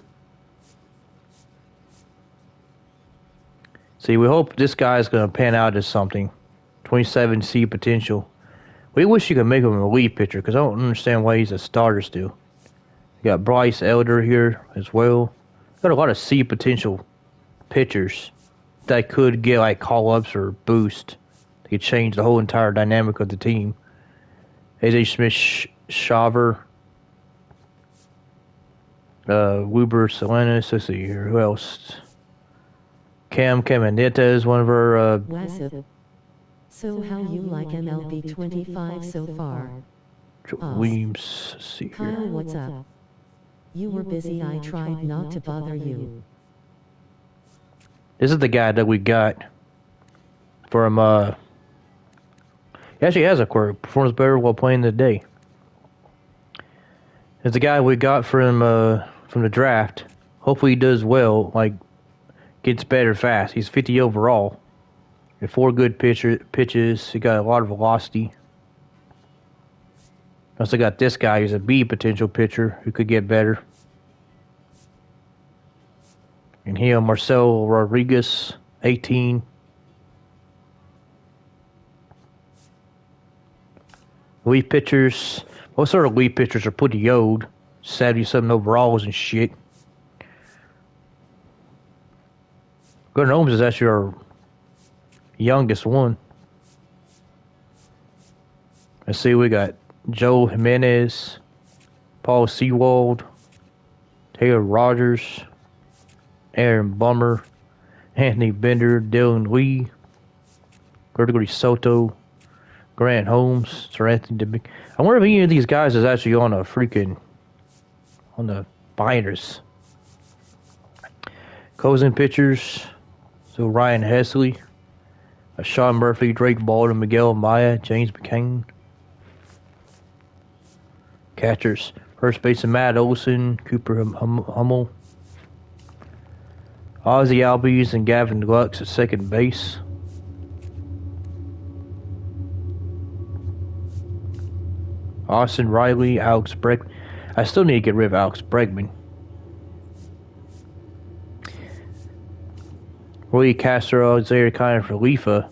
See, we hope this guy's going to pan out as something. 27 C potential. We wish you could make him a elite pitcher, because I don't understand why he's a starter still. You got Bryce Elder here as well. Got a lot of C potential pitchers that could get like call-ups or boost. They could change the whole entire dynamic of the team. AJ Smith-Shaver. Wilber Salinas. Let's see here. Who else? Cam Camineta is one of our... So how you like MLB 25 so far? Williams. Let's see here. Kyle, what's up? You were busy, I tried not to bother you. This is the guy that we got from, he actually has a quirk. Performs better while playing the day. It's the guy we got from the draft. Hopefully he does well, like, gets better fast. He's 50 overall. With 4 good pitches. He got a lot of velocity. Also got this guy who's a B potential pitcher who could get better. And here, Marcel Rodriguez, 18. Elite pitchers. Most of our elite pitchers are pretty old. 70-something overalls and shit. Gordon Holmes is actually our youngest one. Let's see, we got Joe Jimenez, Paul Sewald, Taylor Rogers, Aaron Bummer, Anthony Bender, Dylan Lee, Gregory Soto, Grant Holmes, Sir Anthony DeMick. I wonder if any of these guys is actually on the binders. Closing pitchers. So Ryan Hesley, Sean Murphy, Drake Baldwin, Miguel Maya, James McCain. Catchers. First baseman Matt Olson, Cooper Hummel. Ozzie Albies and Gavin Lux at second base. Austin Riley, Alex Bregman. I still need to get rid of Alex Bregman. Willie Castro, Zaire Kiner Felifa,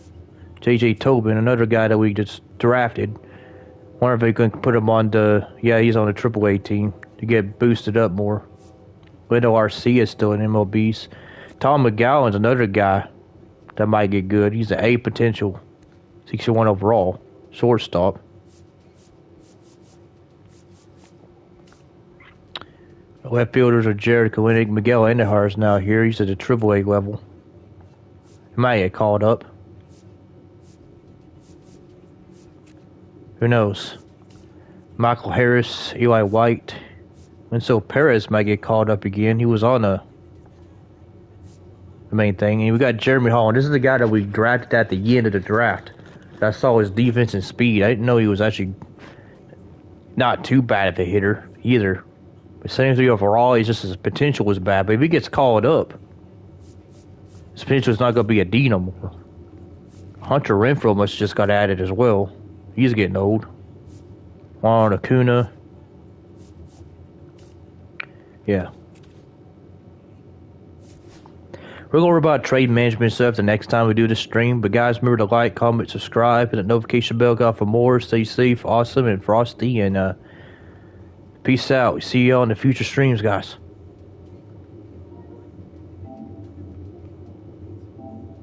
J.J. Tobin, another guy that we just drafted. Wonder if they can put him on he's on the AAA team to get boosted up more. Lando Arcia is still in MLBs. Tom McGowan's another guy that might get good. He's an A potential, 61 overall, shortstop. Left fielders are Jared Kalenic, Miguel Andujar is now here. He's at the AAA level. He might get called up. Who knows? Michael Harris, Eli White, Winslow Perez might get called up again. He was on the main thing. And we got Jeremy Holland. This is the guy that we drafted at the end of the draft. I saw his defense and speed. I didn't know he was actually not too bad of a hitter either. But 73 overall, his potential was bad. But if he gets called up, his potential is not going to be a D no more. Hunter Renfroe must have just got added as well. He's getting old. Juan Acuna. Yeah. We're going to worry about trade management stuff the next time we do this stream. But guys, remember to like, comment, subscribe, and the notification bell go for more. Stay safe, awesome, and frosty. And peace out. See you all in the future streams, guys.